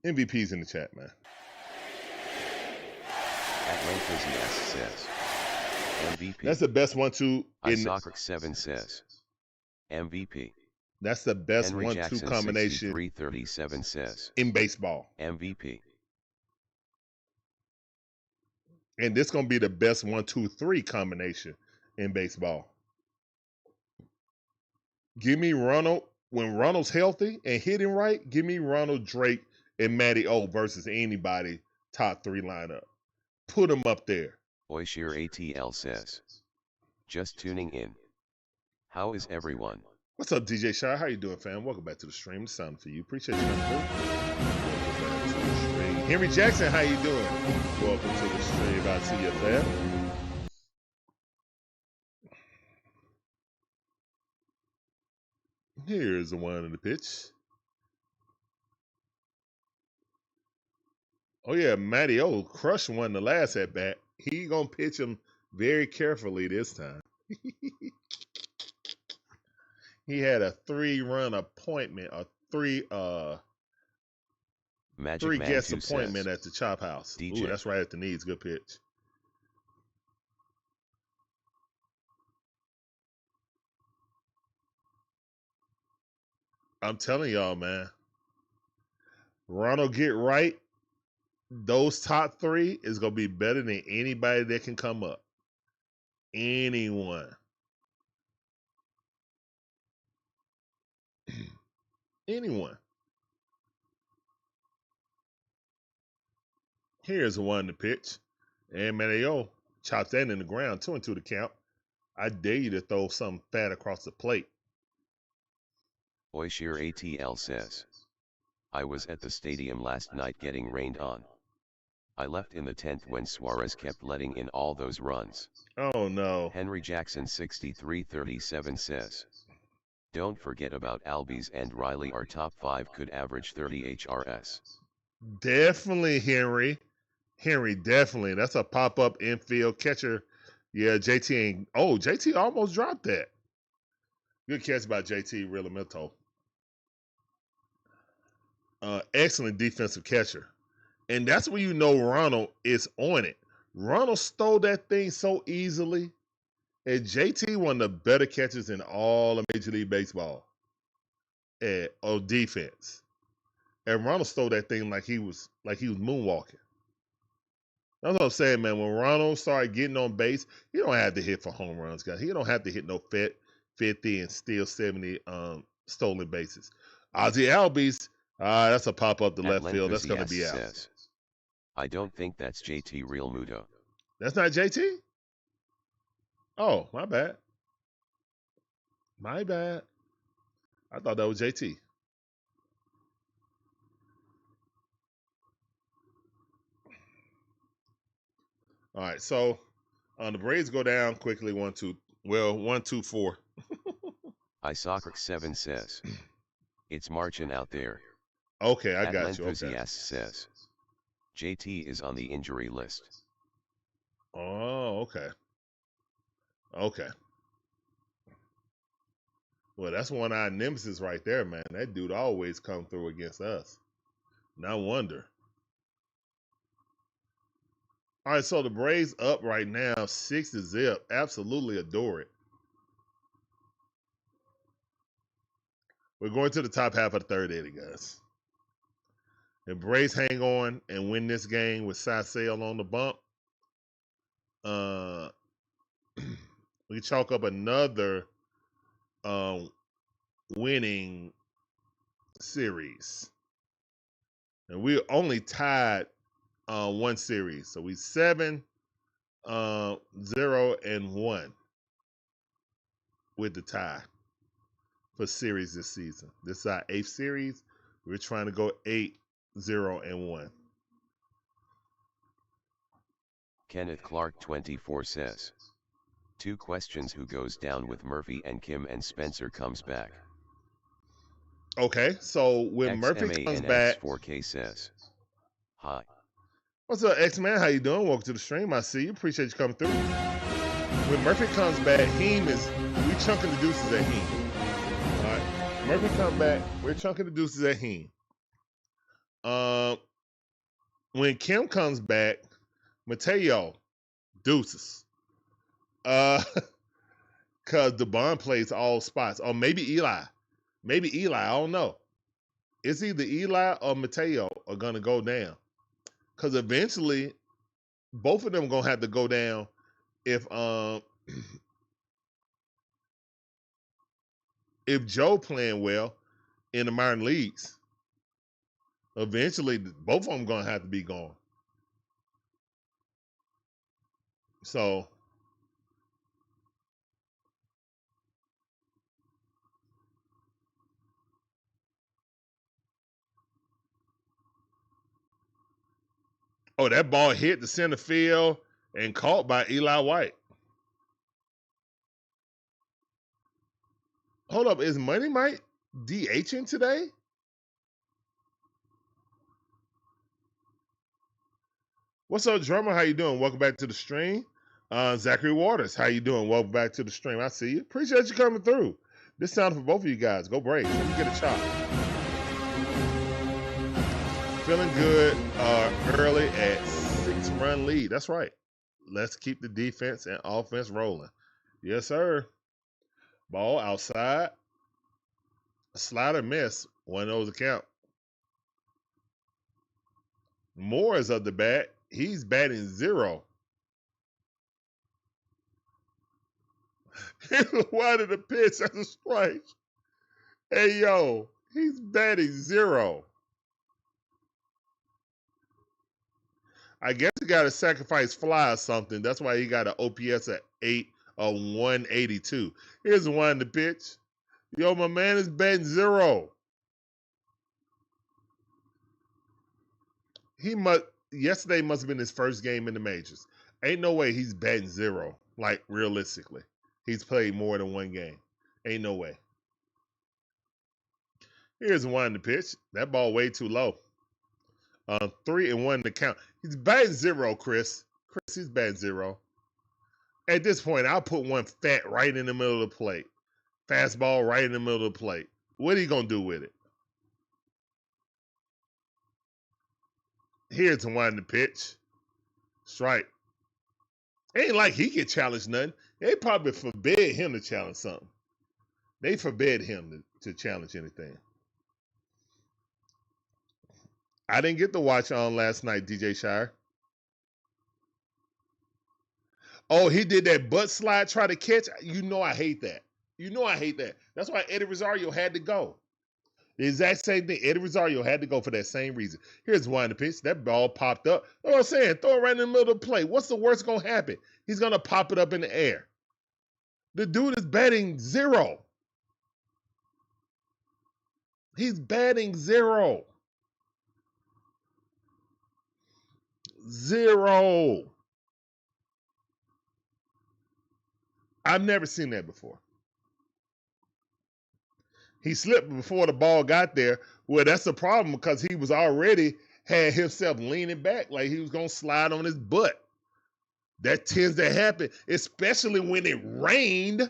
MVP's in the chat, man. Atlantis says, MVP. That's the best 1-2 in Isaac 7 says, MVP. That's the best Henry 1-2 Jackson combination 6337 says, in baseball. MVP. And this gonna be the best 1-2-3 combination in baseball. Give me Ronald when Ronald's healthy and hitting right. Give me Ronald, Drake, and Matty O versus anybody top 3 lineup. Put them up there. Oishir ATL says, just tuning in. How is everyone? What's up, DJ Shy? How you doing, fam? Welcome back to the stream. It's sound for you. Appreciate you coming through. Welcome back to the stream. Henry Jackson, how you doing? Welcome to the stream. I see you, fam. Here's the one in the pitch. Oh yeah, Matty O crushed one the last at bat. he gonna pitch him very carefully this time. He had a 3-run appointment, a three Magic Man guest 2 appointment says, at the Chop House. DJ. Ooh, that's right at the knees. Good pitch. I'm telling y'all, man. Ronald get right. Those top 3 is gonna be better than anybody that can come up. Anyone. Anyone. Here's one to pitch. And Mateo chops that in the ground. 2-2 to count. I dare you to throw something fat across the plate. Oishir ATL says, I was at the stadium last night getting rained on. I left in the 10th when Suarez kept letting in all those runs. Oh no. Henry Jackson 6337 says, don't forget about Albies and Riley. Our top 5 could average 30 HRS. Definitely Henry. Henry, definitely. That's a pop-up infield catcher. Yeah, JT ain't. Oh, JT almost dropped that. Good catch by JT Realimento. Excellent defensive catcher. And that's when you know Ronald is on it. Ronald stole that thing so easily. And JT one of the better catchers in all of Major League Baseball. On defense. And Ronald stole that thing like he was moonwalking. That's what I'm saying, man. When Ronald started getting on base, he don't have to hit for home runs, guys. He don't have to hit no 50 and steal 70 stolen bases. Ozzie Albies, that's a pop-up to left field. That's going to be out. Says, I don't think that's JT Real Muto. That's not JT? Oh, my bad. My bad. I thought that was JT. All right, so the Braves go down quickly. 1-2. Well, 1-2-4. Isocrax7 says, it's marching out there. Okay, I got you. Okay. Enthusiast says, JT is on the injury list. Oh, okay. Okay. Well, that's one of our nemesis right there, man. That dude always come through against us. No wonder. All right, so the Braves up right now, 6-0. Absolutely adore it. We're going to the top half of the third inning, guys. If Braves hang on and win this game with Sasale on the bump, we chalk up another winning series. And we're only tied one series. So we 7-0-1 with the tie for series this season. This is our 8th series. We're trying to go 8-0-1. Kenneth Clark 24 says, 2 questions: who goes down with Murphy and Kim, and Spencer comes back? Okay, so when Murphy comes back, 4K says, hi. What's up, X-Man? How you doing? Welcome to the stream. I see you. Appreciate you coming through. When Murphy comes back, we chunking the deuces at Heem. All right. Murphy comes back, we're chunking the deuces at Heem. When Kim comes back, Mateo, deuces. Cause DeBon plays all spots. Or maybe Eli. I don't know. It's either Eli or Mateo are gonna go down. Because eventually, both of them gonna have to go down if Joe playing well in the minor leagues. Eventually, both of them gonna have to be gone. So, oh, that ball hit the center field and caught by Eli White. Hold up, is Money Mike DHing today? What's up, drummer? How you doing? Welcome back to the stream. Zachary Waters, how you doing? Welcome back to the stream. I see you. Appreciate you coming through. This sound for both of you guys. Go Braves. Let me get a chop. Feeling good early at 6-run lead. That's right. Let's keep the defense and offense rolling. Yes, sir. Ball outside. Slider miss. One of those account. Moore is up the bat. He's batting 0. Why did the pitch as a strike? Hey, yo, he's batting 0. I guess he got to sacrifice fly or something. That's why he got an OPS at 182. Here's one to pitch. Yo, my man is batting 0. Yesterday must have been his first game in the majors. Ain't no way he's batting 0. Like, realistically. He's played more than one game. Ain't no way. Here's one to pitch. That ball way too low. 3-1 to count. He's batting 0, Chris. Chris, he's batting 0. At this point, I'll put one fat right in the middle of the plate. Fastball right in the middle of the plate. What are you going to do with it? Here's one to pitch. Strike. Ain't like he can challenge nothing. They probably forbid him to challenge something. They forbid him to challenge anything. I didn't get to watch on last night, DJ Shire. Oh, he did that butt slide, try to catch. You know I hate that. You know I hate that. That's why Eddie Rosario had to go. The exact same thing. Eddie Rosario had to go for that same reason. Here's one to pitch. That ball popped up. That's what I'm saying. Throw it right in the middle of the plate. What's the worst going to happen? He's going to pop it up in the air. The dude is batting 0. He's batting 0. 0. I've never seen that before. He slipped before the ball got there. Well, that's the problem because he was already had himself leaning back like he was going to slide on his butt. That tends to happen, especially when it rained.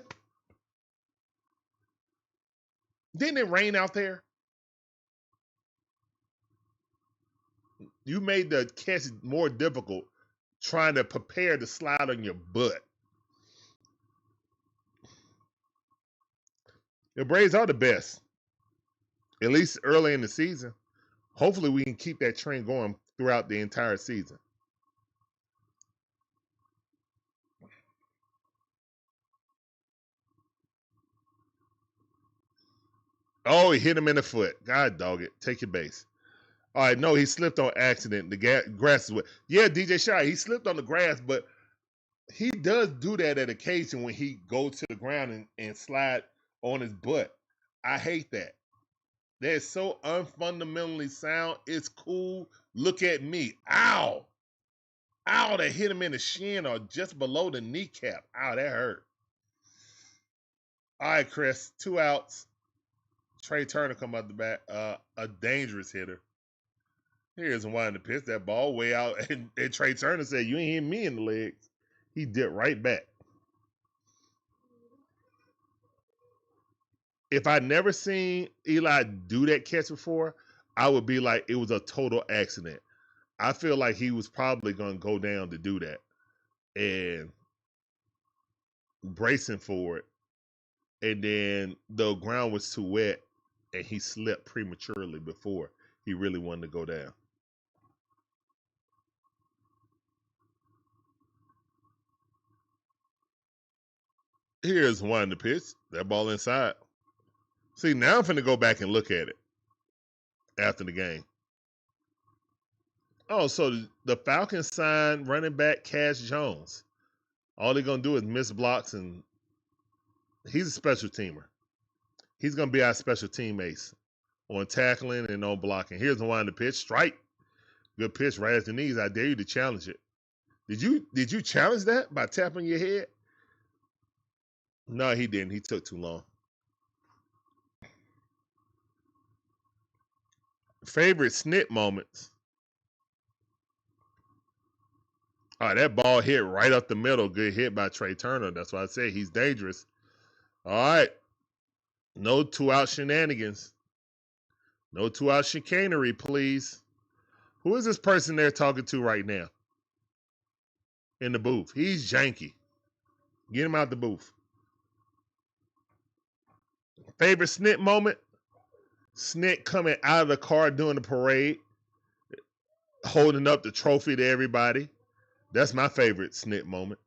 Didn't it rain out there? You made the catch more difficult trying to prepare to slide on your butt. The Braves are the best, at least early in the season. Hopefully we can keep that trend going throughout the entire season. Oh, he hit him in the foot. God dog it. Take your base. All right, no, he slipped on accident. The grass is wet. Yeah, DJ Shy, he slipped on the grass, but he does do that at occasion when he goes to the ground and slide on his butt. I hate that. That's so unfundamentally sound. It's cool. Look at me. Ow. Ow, that hit him in the shin or just below the kneecap. Ow, that hurt. All right, Chris, 2 outs. Trey Turner come out the bat. A dangerous hitter. Here's one to pitch that ball way out. And Trey Turner said, you ain't hitting me in the legs. He dipped right back. If I'd never seen Eli do that catch before, I would be like, it was a total accident. I feel like he was probably going to go down to do that and bracing for it. And then the ground was too wet and he slipped prematurely before he really wanted to go down. Here's one to pitch. That ball inside. See, now I'm finna go back and look at it after the game. Oh, so the Falcons signed running back Cash Jones. All they're going to do is miss blocks, and he's a special teamer. He's going to be our special team ace on tackling and on blocking. Here's the one to pitch. Strike. Good pitch right at the knees. I dare you to challenge it. Did you challenge that by tapping your head? No, he didn't. He took too long. Favorite snit moments. All right, that ball hit right up the middle. Good hit by Trey Turner. That's why I say he's dangerous. All right. No 2-out shenanigans. No 2-out chicanery, please. Who is this person they're talking to right now? In the booth. He's janky. Get him out the booth. Favorite Snit moment? Snit coming out of the car during the parade, holding up the trophy to everybody. That's my favorite Snit moment.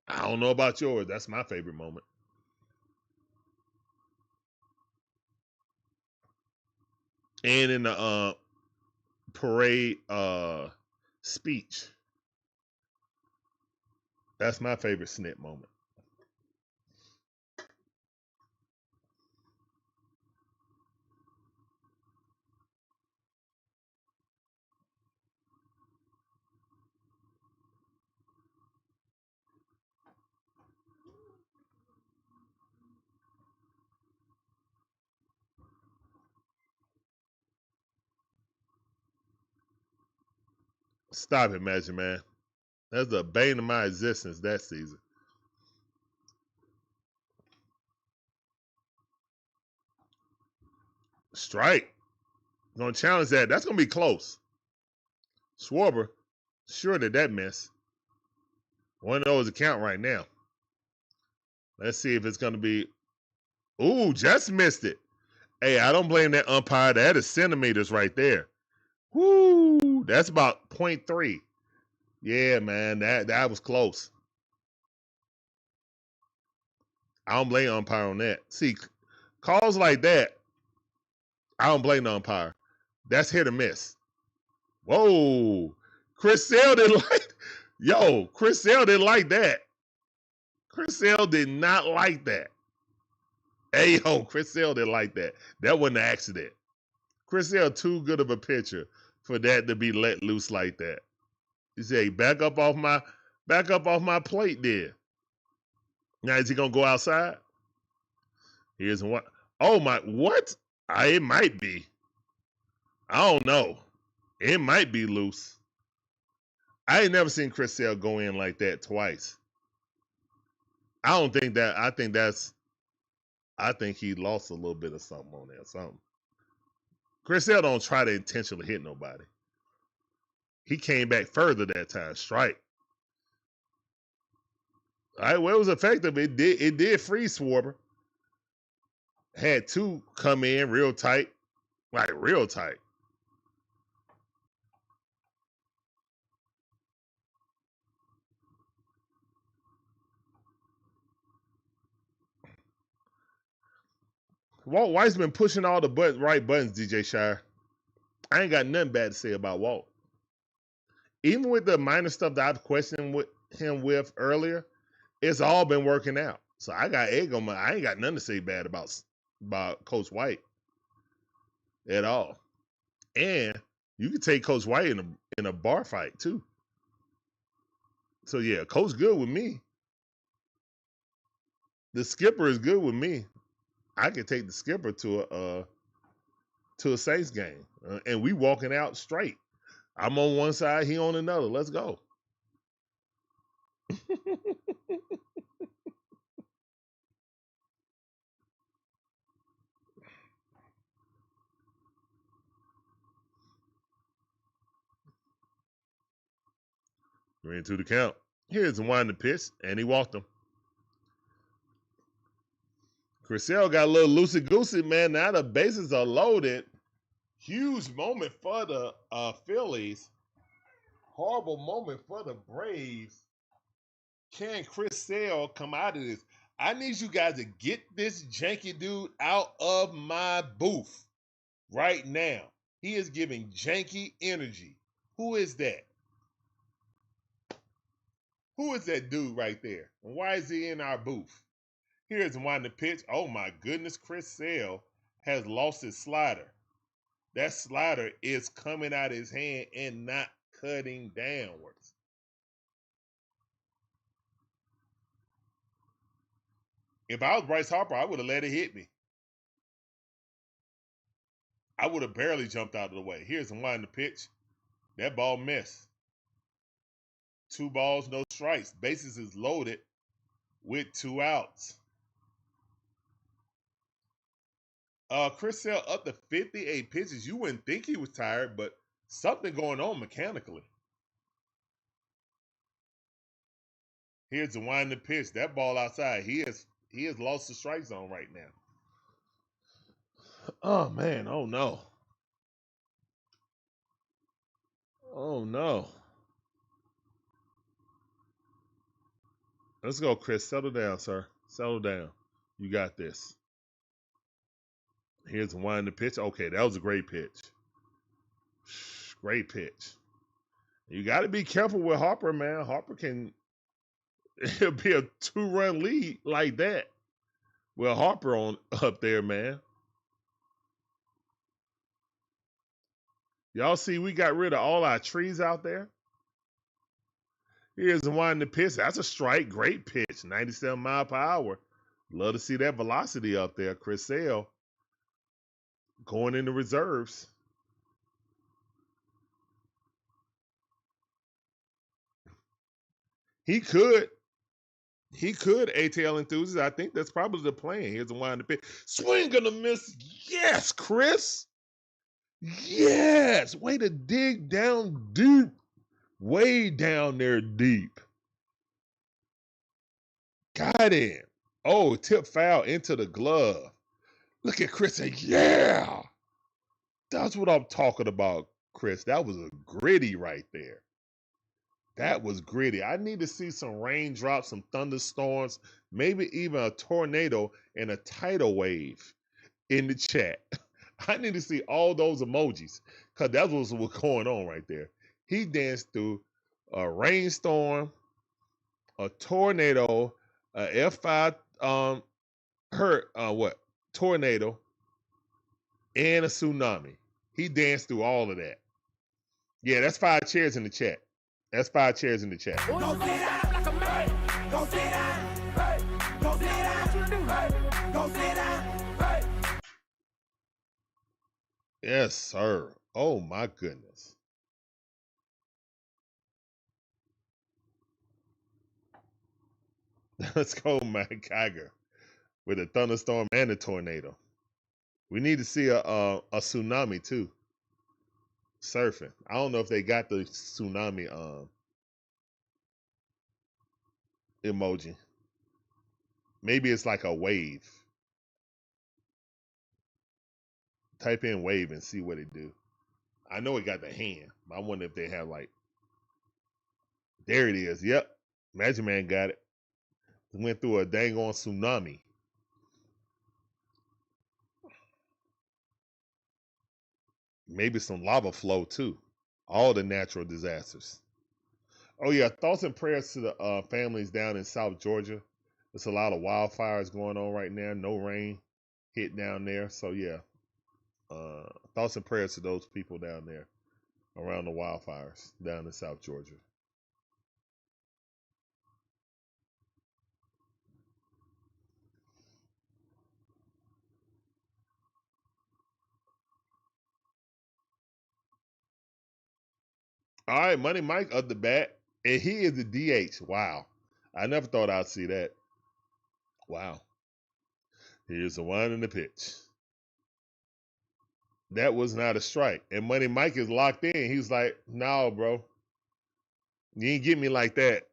I don't know about yours. That's my favorite moment. And in the parade speech. That's my favorite Snit moment. Stop it, Magic Man. That's the bane of my existence that season. Strike. Gonna challenge that. That's gonna be close. Schwarber, sure that miss. One of those account right now. Let's see if it's gonna be. Ooh, just missed it. Hey, I don't blame that umpire. That is centimeters right there. Woo, that's about 0.3. Yeah, man, that was close. I don't blame umpire on that. See, calls like that, I don't blame the umpire. That's hit or miss. Whoa, Chris Sale didn't like. Yo, Chris Sale didn't like that. Chris Sale did not like that. Hey, yo, Chris Sale didn't like that. That wasn't an accident. Chris Sale too good of a pitcher for that to be let loose like that. He said, back up off my plate there. Now is he gonna go outside? Here's one. Oh my, what? It might be. I don't know. It might be loose. I ain't never seen Chris Sale go in like that twice. I don't think that. I think he lost a little bit of something on there. Something. Chris Sale don't try to intentionally hit nobody. He came back further that time. Strike. All right, well, it was effective. It did freeze Schwarber. Had two come in real tight. Like real tight. Walt White's been pushing all the right buttons, DJ Shire. I ain't got nothing bad to say about Walt. Even with the minor stuff that I've questioned with him with earlier, it's all been working out. So I got egg on my. I ain't got nothing to say bad about Coach White at all. And you can take Coach White in a bar fight too. So yeah, Coach good with me. The skipper is good with me. I can take the skipper to a Saints game, and we walking out straight. I'm on one side, he on another. Let's go. We're into the count. Here's the wind the pitch, and he walked him. Crisell got a little loosey-goosey, man. Now the bases are loaded. Huge moment for the Phillies. Horrible moment for the Braves. Can Chris Sale come out of this? I need you guys to get this janky dude out of my booth right now. He is giving janky energy. Who is that? Who is that dude right there? And why is he in our booth? Here's one the pitch. Oh my goodness, Chris Sale has lost his slider. That slider is coming out of his hand and not cutting downwards. If I was Bryce Harper, I would have let it hit me. I would have barely jumped out of the way. Here's the one the pitch. That ball missed. 2 balls, no strikes. Bases is loaded with 2 outs. Chris Sale up to 58 pitches. You wouldn't think he was tired, but something going on mechanically. Here's the winding pitch. That ball outside. He has lost the strike zone right now. Oh man, oh no. Oh no. Let's go, Chris. Settle down, sir. Settle down. You got this. Here's the winding pitch. Okay, that was a great pitch. Great pitch. You got to be careful with Harper, man. Harper can it'll be a 2-run lead like that with Harper on up there, man. Y'all see we got rid of all our trees out there? Here's the winding pitch. That's a strike. Great pitch. 97 mile per hour. Love to see that velocity up there. Chris Sale going into reserves. He could ATL enthusiast. I think that's probably the plan. Here's the winding pitch. Swing gonna miss. Yes, Chris. Yes. Way to dig down deep. Way down there deep. Got him. Oh, tip foul into the glove. Look at Chris say, yeah. That's what I'm talking about, Chris. That was a gritty right there. That was gritty. I need to see some raindrops, some thunderstorms, maybe even a tornado and a tidal wave in the chat. I need to see all those emojis because that was what's going on right there. He danced through a rainstorm, a tornado, a F5 tornado, and a tsunami. He danced through all of that. Yeah, that's 5 chairs in the chat. That's 5 chairs in the chat. Go sit down like a man. Go sit down. Hey. Go sit down. Hey. Go sit down. Hey. Yes, sir. Oh my goodness. Let's go, Mike Kiger, with a thunderstorm and a tornado. We need to see a tsunami too. Surfing. I don't know if they got the tsunami emoji. Maybe it's like a wave. Type in wave and see what it do. I know it got the hand. I wonder if they have like. There it is. Yep. Magic Man got it. Went through a dang on tsunami. Maybe some lava flow too. All the natural disasters. Oh yeah, thoughts and prayers to the families down in South Georgia. There's a lot of wildfires going on right now. No rain hit down there. So yeah, thoughts and prayers to those people down there around the wildfires down in South Georgia. All right, Money Mike up the bat, and he is the DH. Wow. I never thought I'd see that. Wow. Here's the one in the pitch. That was not a strike. And Money Mike is locked in. He's like, no, bro. You ain't get me like that.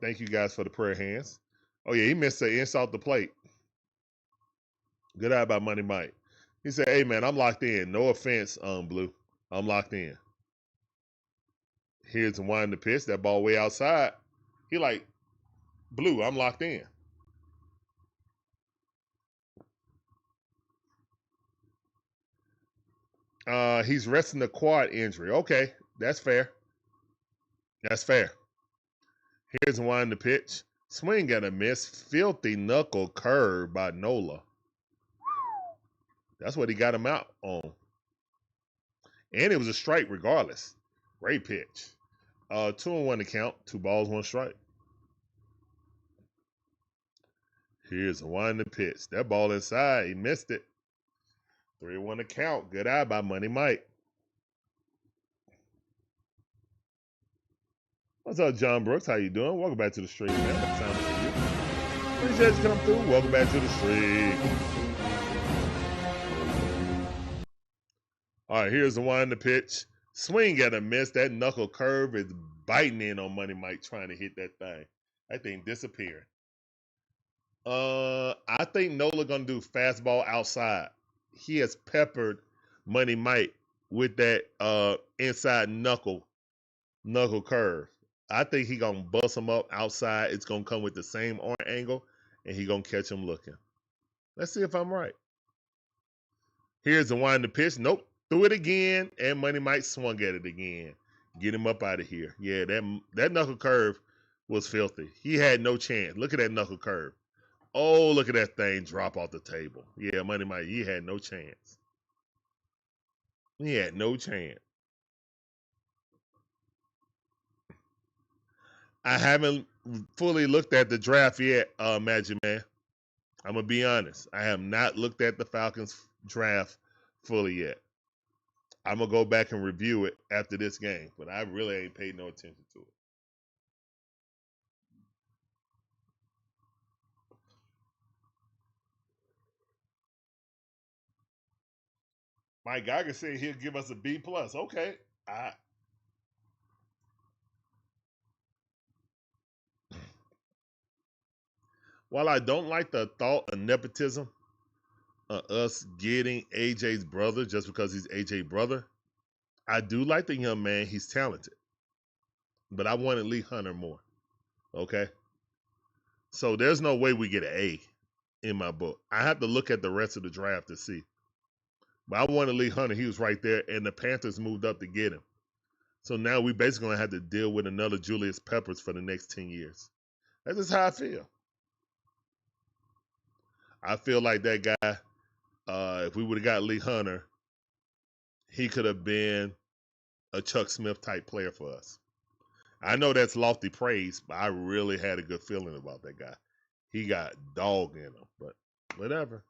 Thank you guys for the prayer hands. Oh, yeah, he missed the insult the plate. Good eye by Money Mike. He said, hey, man, I'm locked in. No offense, Blue. I'm locked in. Here's the one in the pitch. That ball way outside. He like, Blue, I'm locked in. He's resting the quad injury. Okay, that's fair. That's fair. Here's the one in the pitch. Swing and a miss. Filthy knuckle curve by Nola. That's what he got him out on. And it was a strike regardless. Great pitch. 2-1 to count. 2 balls, 1 strike. Here's a winding pitch. That ball inside. He missed it. 3-1 to count. Good eye by Money Mike. What's up, John Brooks? How you doing? Welcome back to the stream, man. What time is it for you? Appreciate you coming through. Welcome back to the stream. All right, here's the winding pitch. Swing at a miss. That knuckle curve is biting in on Money Mike trying to hit that thing. That thing disappeared. I think Nola gonna do fastball outside. He has peppered Money Mike with that inside knuckle curve. I think he gonna bust him up outside. It's gonna come with the same arm angle, and he gonna catch him looking. Let's see if I'm right. Here's the winding pitch. Nope. Threw it again, and Money Mike swung at it again. Get him up out of here. Yeah, that knuckle curve was filthy. He had no chance. Look at that knuckle curve. Oh, look at that thing drop off the table. Yeah, Money Mike, he had no chance. He had no chance. I haven't fully looked at the draft yet, Magic Man. I'm going to be honest. I have not looked at the Falcons draft fully yet. I'm going to go back and review it after this game, but I really ain't paid no attention to it. Mike Geiger said he'll give us a B+. Okay. While I don't like the thought of nepotism, us getting AJ's brother just because he's AJ's brother, I do like the young man. He's talented. But I wanted Lee Hunter more. Okay? So there's no way we get an A in my book. I have to look at the rest of the draft to see. But I wanted Lee Hunter. He was right there, and the Panthers moved up to get him. So now we basically going to have to deal with another Julius Peppers for the next 10 years. That's just how I feel. I feel like that guy, if we would have got Lee Hunter, he could have been a Chuck Smith type player for us. I know that's lofty praise, but I really had a good feeling about that guy. He got dog in him, but whatever.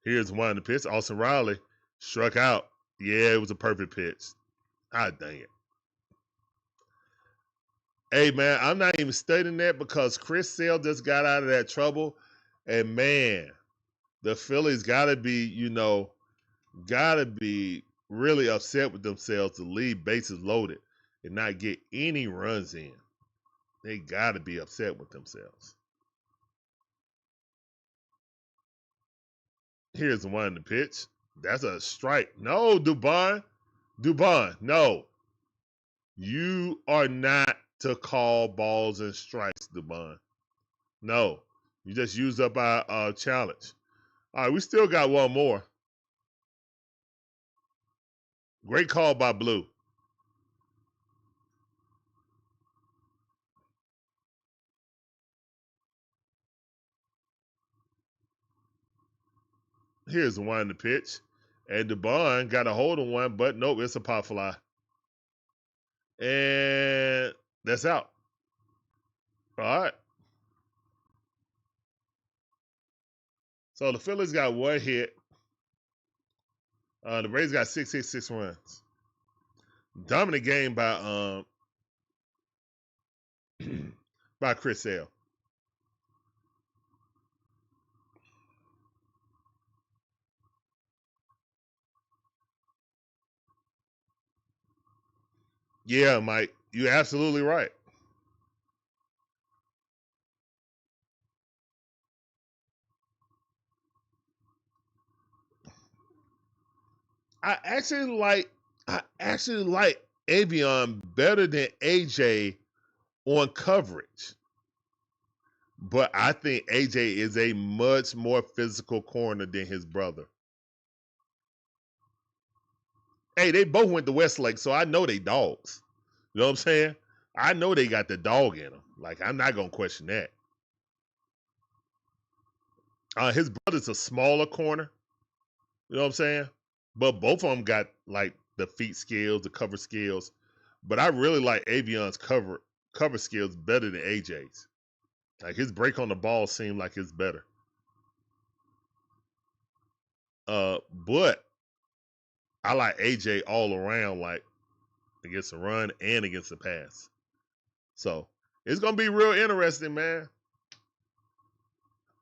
Here's one of the pitch. Austin Riley struck out. Yeah, it was a perfect pitch. Ah, dang it. Hey, man, I'm not even studying that because Chris Sale just got out of that trouble. And, man, the Phillies got to be, really upset with themselves to leave bases loaded and not get any runs in. They got to be upset with themselves. Here's the one in the pitch. That's a strike. No, Dubon. No. You are not to call balls and strikes, Dubon. No. You just used up our challenge. All right, we still got one more. Great call by Blue. Here's the one in the pitch. And Dubon got a hold of one, but nope, it's a pop fly. And that's out. All right. So the Phillies got one hit. The Rays got 6 hits, 6 runs. Dominant game by by Chris Sale. Yeah, Mike, you're absolutely right. I actually like Avion better than AJ on coverage. But I think AJ is a much more physical corner than his brother. Hey, they both went to Westlake, so I know they dogs. You know what I'm saying? I know they got the dog in them. Like, I'm not going to question that. His brother's a smaller corner. You know what I'm saying? But both of them got, like, the feet skills, the cover skills. But I really like Avion's cover skills better than AJ's. Like his break on the ball seemed like it's better. But I like AJ all around, like against the run and against the pass. So it's gonna be real interesting, man.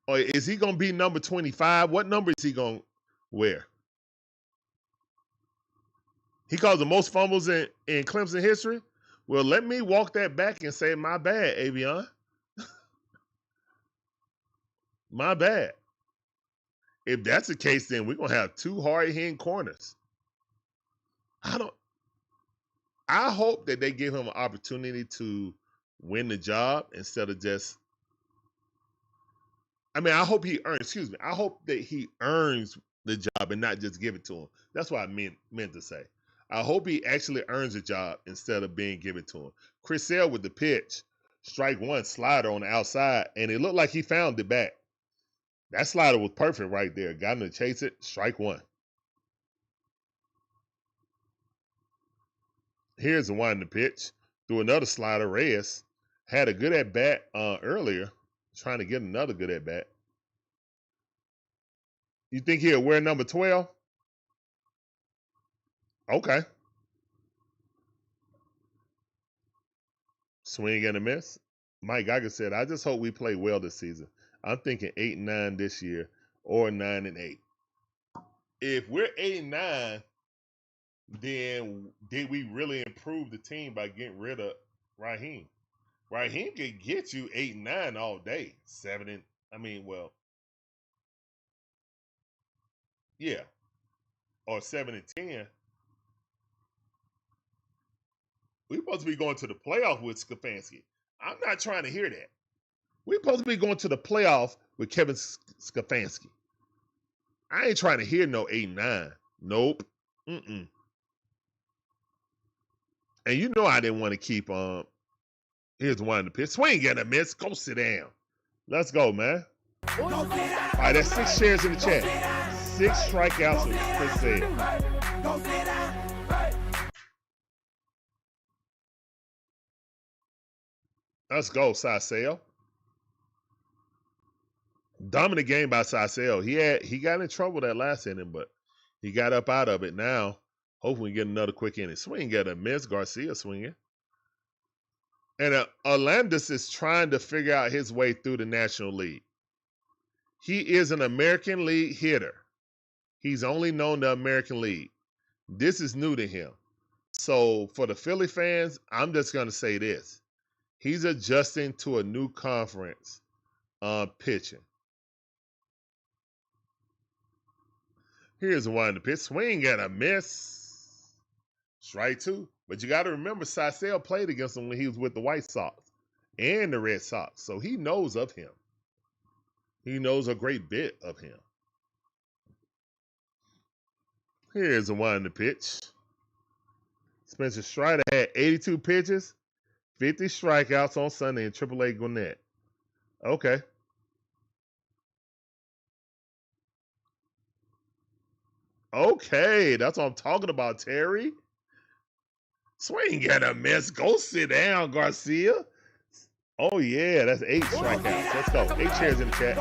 Or is he gonna be number 25? What number is he gonna wear? He caused the most fumbles in Clemson history. Well, let me walk that back and say, my bad, Avion. My bad. If that's the case, then we're gonna have two hard-hitting corners. I hope that they give him an opportunity to win the job instead of just. I hope he earns. I hope that he earns the job and not just give it to him. That's what I meant to say. I hope he actually earns a job instead of being given to him. Chris Sale with the pitch, strike one, slider on the outside, and it looked like he found it back. That slider was perfect right there. Got him to chase it, strike one. Here's the one in the pitch. Threw another slider. Reyes had a good at bat earlier, trying to get another good at bat. You think he'll wear number 12? Okay. Swing and a miss. Mike Geiger said, I just hope we play well this season. I'm thinking 8-9 this year or 9-8. If we're 8-9, then did we really improve the team by getting rid of Raheem? Raheem could get you 8-9 all day. Yeah. Or 7-10. We're supposed to be going to the playoff with Stefanski. I'm not trying to hear that. We're supposed to be going to the playoff with Kevin Stefanski. I ain't trying to hear no 8-9. Nope. Mm-mm. And you know I didn't want to keep here's one in the pitch. Swing and a miss. Go sit down. Let's go, man. All right, that's 6 shares in the chat. 6 strikeouts with Chris Sale. Let's go, Saseo. Dominant game by Saseo. He got in trouble that last inning, but he got up out of it now. Hopefully we get another quick inning. Swing at a miss. Garcia swinging. And Orlandis is trying to figure out his way through the National League. He is an American League hitter. He's only known the American League. This is new to him. So for the Philly fans, I'm just going to say this. He's adjusting to a new conference pitching. Here's one in the pitch. Swing and a miss. Strike two. But you got to remember, Saseo played against him when he was with the White Sox and the Red Sox. So he knows of him. He knows a great bit of him. Here's the one in the pitch. Spencer Strider had 82 pitches, 50 strikeouts on Sunday in AAA Gwinnett. Okay. Okay, that's what I'm talking about, Terry. Swing and a miss. Go sit down, Garcia. Oh, yeah, that's 8 strikeouts. Let's go. 8 chairs in the chat.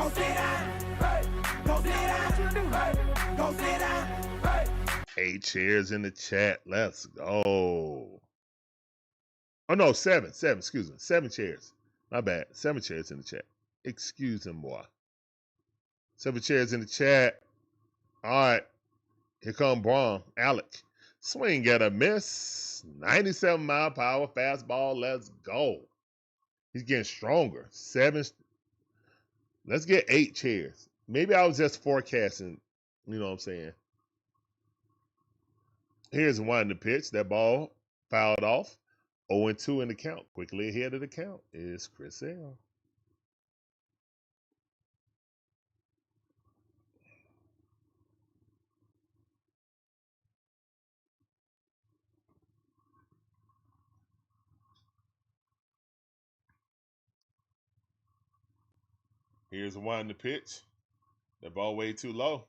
8 chairs in the chat. Let's go. Oh, no, 7. Excuse me. 7 chairs. My bad. 7 chairs in the chat. Excuse me, boy. 7 chairs in the chat. All right. Here come Braun. Alec. Swing at a miss. 97 mile per hour fastball. Let's go. He's getting stronger. 7. Let's get 8 chairs. Maybe I was just forecasting. You know what I'm saying? Here's one in the pitch. That ball fouled off. 0-2 in the count. Quickly ahead of the count is Chris Sale. Here's one in the pitch. That ball way too low.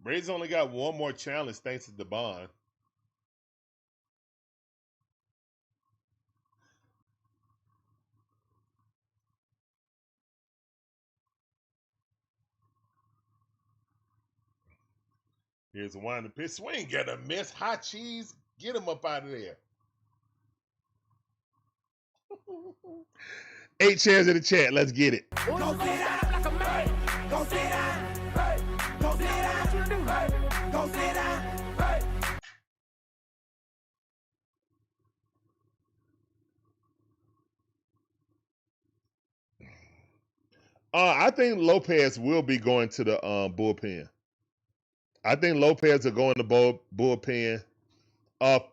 Braves only got one more challenge thanks to DeBond. Here's a winding pitch. Swing, get a miss. Hot cheese. Get him up out of there. 8 chairs in the chat. Let's get it. Go sit down like a man. Go sit down. Hey. Go sit down. What you do? Hey. Go sit down. Hey. I think Lopez will be going to the bullpen. I think Lopez will go in the bullpen.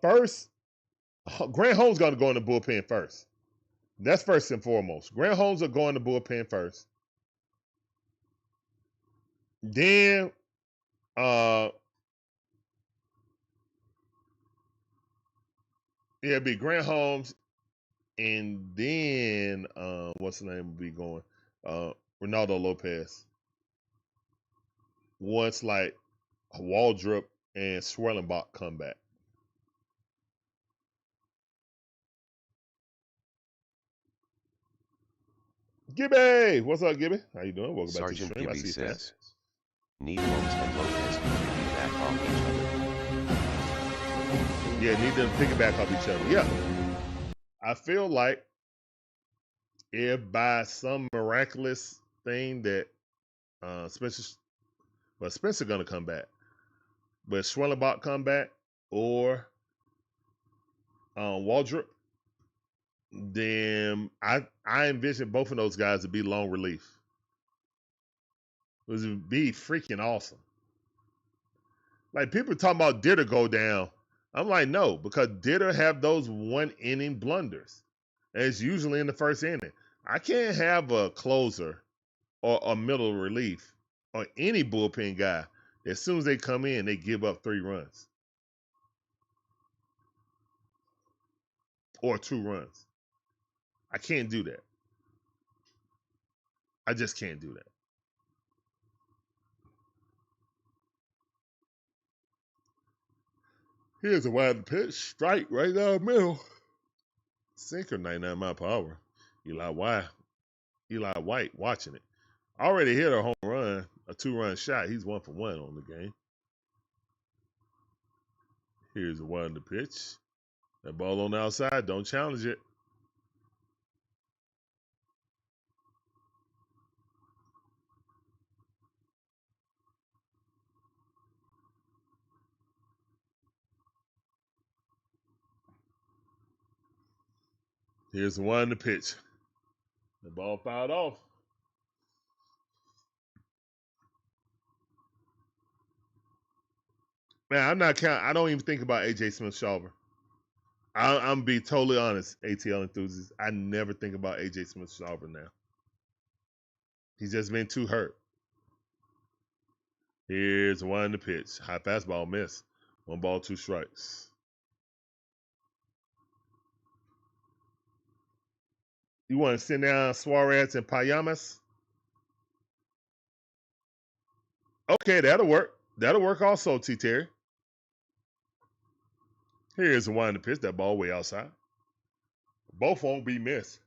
First, Grant Holmes going to go in the bullpen first. That's first and foremost. Grant Holmes will go in the bullpen first. Then, it'll be Grant Holmes, and then what's the name will be going? Ronaldo Lopez. Once like Waldrop and Swirlenbach come back. Gibby, what's up, Gibby? How you doing? Welcome Sergeant back to the Gibby stream. says, need Holmes and Lopez to piggyback off each other. Yeah, need them to piggyback off each other. Yeah. I feel like if by some miraculous thing that Spencer gonna come back, but Schwellenbach come back or Waldrop, then I envision both of those guys to be long relief. It would be freaking awesome. Like people talking about Ditter go down. I'm like, no, because Ditter have those 1 inning blunders. And it's usually in the first inning. I can't have a closer or a middle relief or any bullpen guy. As soon as they come in, they give up 3 runs. Or 2 runs. I can't do that. I just can't do that. Here's a wide pitch. Strike right down the middle. Sinker, 99 mile per hour. Eli White watching it. Already hit a home run, a 2-run shot. He's 1 for 1 on the game. Here's a wide pitch. That ball on the outside. Don't challenge it. Here's the one to pitch. The ball fouled off. Man, I'm not counting. I don't even think about AJ Smith-Shawver. I'm be totally honest, ATL enthusiast. I never think about AJ Smith-Shawver now. He's just been too hurt. Here's one to pitch. High fastball miss. 1 ball, 2 strikes. You want to send down Suarez and Payamas? Okay, that'll work. That'll work also, T. Terry. Here's the one to pitch. That ball way outside. Both won't be missed.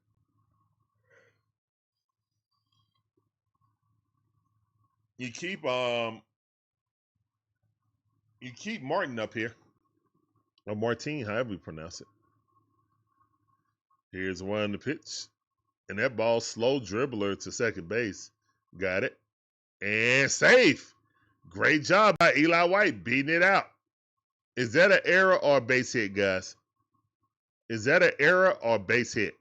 You keep Martin up here. Or Martin, however you pronounce it. Here's one to pitch. And that ball, slow dribbler to second base. Got it. And safe. Great job by Eli White beating it out. Is that an error or a base hit, guys? Is that an error or a base hit?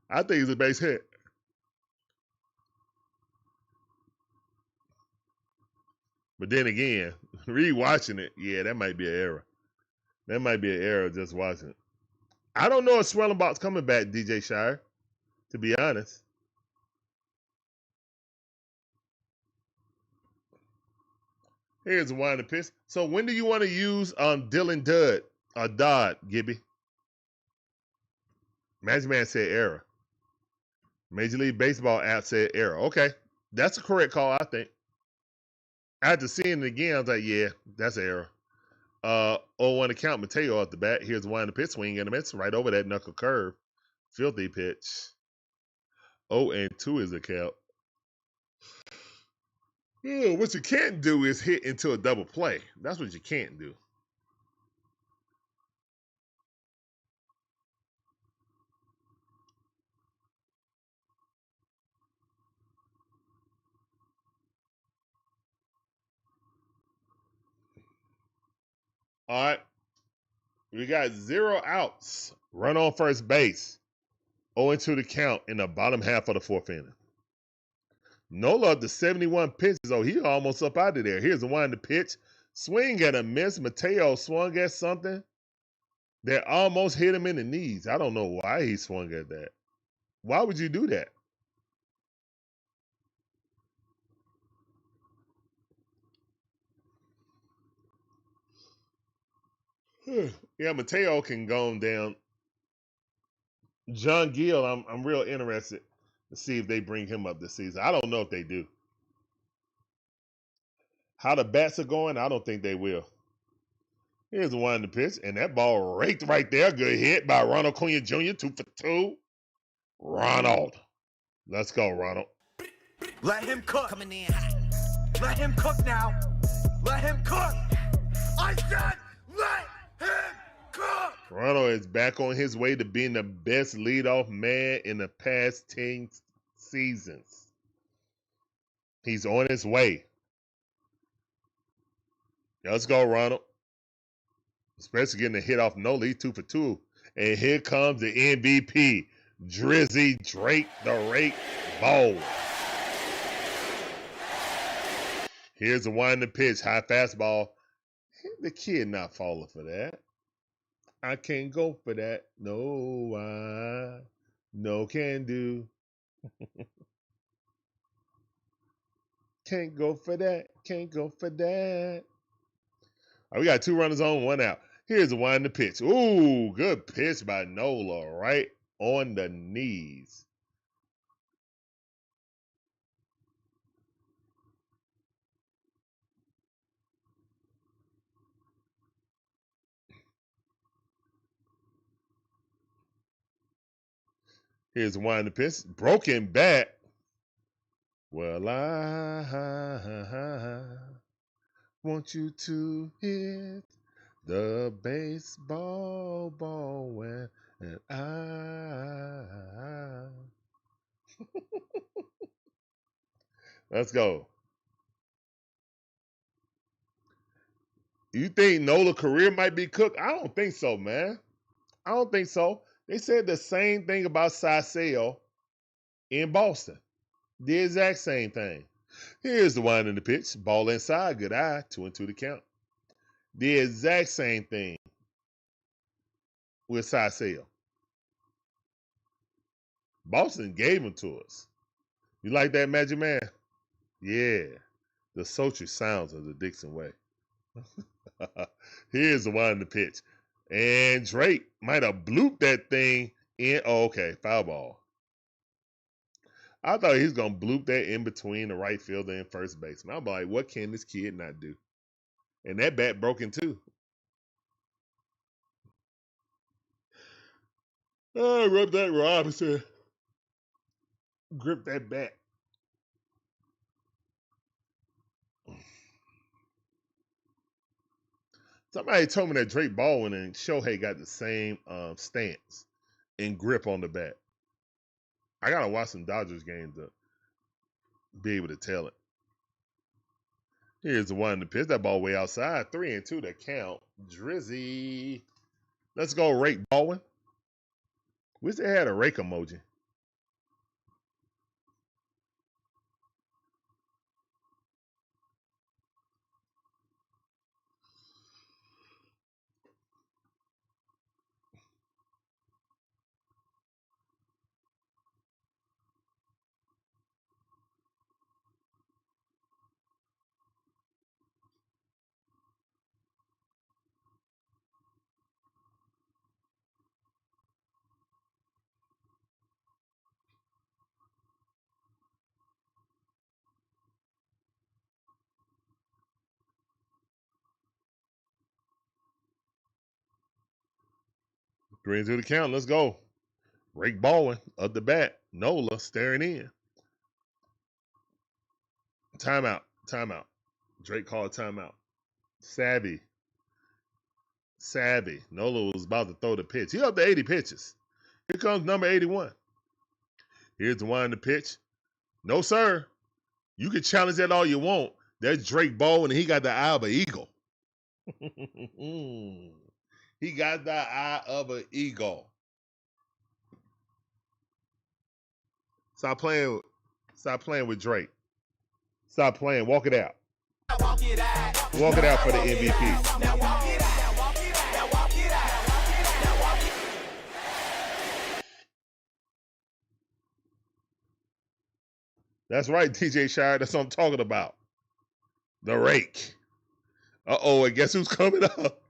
I think it's a base hit. But then again, re-watching it, yeah, that might be an error. That might be an error just watching it. I don't know if Swellenbach's coming back, DJ Shire, to be honest. Here's one to pitch. So when do you want to use Dylan Dodd, Gibby? Magic Man said error. Major League Baseball app said error. Okay, that's a correct call, I think. After seeing it again, I was like, yeah, that's an error. 0-1 to count. Mateo at the bat. Here's one to pitch. Swing and a miss right over that knuckle curve. Filthy pitch. 0-2 is the count. Yeah, what you can't do is hit into a double play. That's what you can't do. All right. We got 0 outs. Run on first base. 0-2 the count in the bottom half of the 4th inning. Nola up to 71 pitches. Oh, he almost up out of there. Here's the one to pitch. Swing at a miss. Mateo swung at something that almost hit him in the knees. I don't know why he swung at that. Why would you do that? Yeah, Mateo can go down. John Gill, I'm real interested to see if they bring him up this season. I don't know if they do. How the bats are going, I don't think they will. Here's the one in the pitch, and that ball raked right there. Good hit by Ronald Acuna Jr. 2 for 2. Ronald. Let's go, Ronald. Let him cook. Coming in hot. Let him cook now. Let him cook. I said let him cook. Ronald is back on his way to being the best leadoff man in the past 10 seasons. He's on his way. Let's go, Ronald. Especially getting a hit off Nola. He's 2 for 2. And here comes the MVP, Drizzy Drake the Rake Baldwin. Here's the one in the pitch. High fastball. The kid not falling for that. I can't go for that. No, I no can do. Can't go for that. Can't go for that. All right, we got 2 runners on, 1 out. Here's the one in the pitch. Ooh, good pitch by Nola, right on the knees. Here's the one in the pitch. Broken bat. Well, I want you to hit the baseball ball and I. Let's go. You think Nola's career might be cooked? I don't think so, man. I don't think so. They said the same thing about Siseo in Boston. The exact same thing. Here's the one in the pitch. Ball inside. Good eye. 2-2 the count. The exact same thing with Siseo. Boston gave him to us. You like that, Magic Man? Yeah. The sultry sounds of the DIXON Way. Here's the one in the pitch. And Drake might have blooped that thing in. Oh, okay. Foul ball. I thought he was going to bloop that in between the right fielder and first baseman. I'm like, what can this kid not do? And that bat broken too. Oh, rub that Robinson. Grip that bat. Somebody told me that Drake Baldwin and Shohei got the same stance and grip on the bat. I got to watch some Dodgers games to be able to tell it. Here's the one to pitch. That ball way outside. 3-2 to count. Drizzy. Let's go, Rake Baldwin. Wish they had a rake emoji. Three to the count. Let's go. Rake Baldwin up the bat. Nola staring in. Timeout. Timeout. Drake called timeout. Savvy. Nola was about to throw the pitch. He up to 80 pitches. Here comes number 81. Here's the one in the pitch. No, sir. You can challenge that all you want. That's Drake Baldwin, and he got the eye of an eagle. He got the eye of an eagle. Stop playing with Drake. Stop playing. Walk it out. Walk it out for the MVP. That's right, DJ Shire. That's what I'm talking about. The rake. Uh-oh, and guess who's coming up?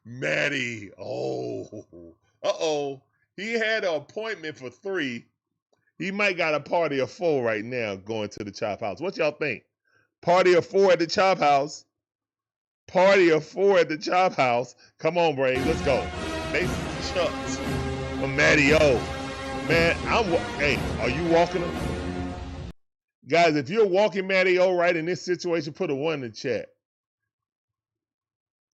Matty. Oh. Uh-oh. He had an appointment for 3. He might got a party of 4 right now going to the Chop House. What y'all think? Party of 4 at the Chop House. Party of 4 at the Chop House. Come on, Brave. Let's go. Make chucks for Matty O. Man, hey, are you walking him? Guys, if you're walking Matty O right in this situation, put a 1 in the chat.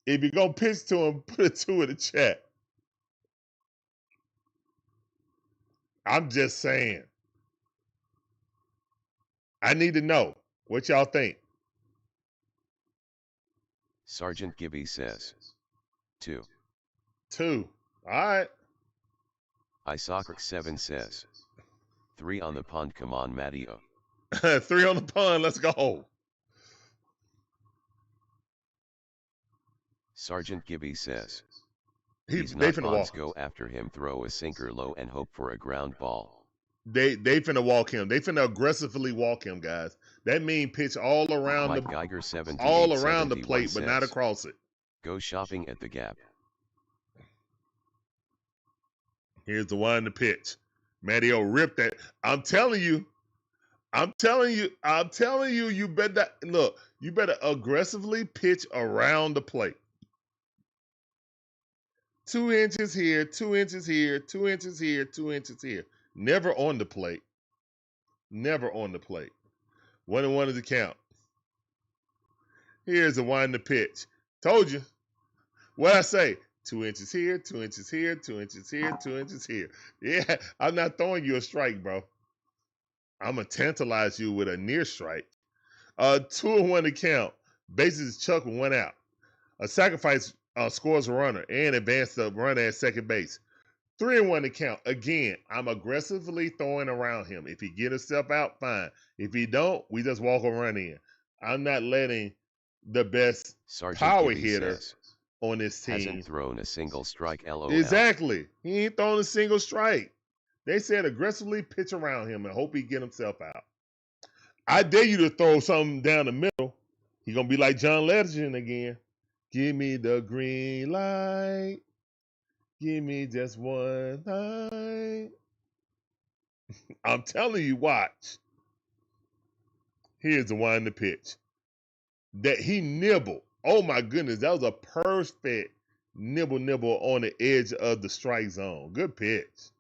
If you're going to pitch to him, put a 2 in the chat. I'm just saying. I need to know what y'all think. Sergeant Gibby says 2. 2. All right. Isocrack7 says 3 on the pond. Come on, Matteo. 3 on the pond. Let's go. Sergeant Gibby says They not finna bonds. walk. Go after him, throw a sinker low and hope for a ground ball. They finna walk him. They finna aggressively walk him, guys. That mean pitch all around Mike Geiger 78, all around the 71 plate, but not says, across it. Go shopping at the Gap. Here's the one to pitch. Matteo ripped that. I'm telling you, you better look, you better aggressively pitch around the plate. 2 inches here, 2 inches here, 2 inches here, 2 inches here. Never on the plate. Never on the plate. 1-1 is the count. Here's the one to pitch. Told you. What I say? 2 inches here, 2 inches here, 2 inches here, 2 inches here. Yeah, I'm not throwing you a strike, bro. I'm going to tantalize you with a near strike. 2-1 to count. Bases Chuck with 1 out. A sacrifice scores a runner and advance the runner at second base. 3-1 to count. Again, I'm aggressively throwing around him. If he get himself out, fine. If he don't, we just walk a run in. I'm not letting the best Sergeant power Gibby hitter says, on this team. hasn't thrown a single strike. LOL. Exactly. He ain't throwing a single strike. They said aggressively pitch around him and hope he get himself out. I dare you to throw something down the middle. He gonna be like John Legend again. Give me the green light. Give me just one night. I'm telling you, watch. Here's the one to pitch. That he nibbled. Oh my goodness, that was a perfect nibble on the edge of the strike zone. Good pitch.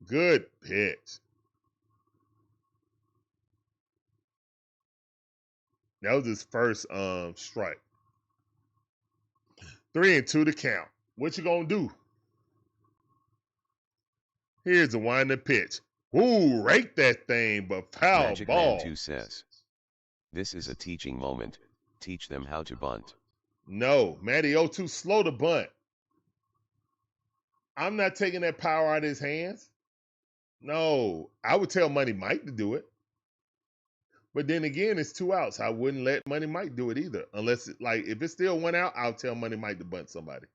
Good pitch. That was his first strike. 3-2 to count. What you gonna do? Here's the one to pitch. Ooh, rake that thing, but foul Magic ball. Man 2 says, this is a teaching moment. Teach them how to bunt. No, Matty O2 slow to bunt. I'm not taking that power out of his hands. No, I would tell Money Mike to do it. But then again, it's 2 outs. I wouldn't let Money Mike do it either. Unless, if it's still 1 out, I'll tell Money Mike to bunt somebody.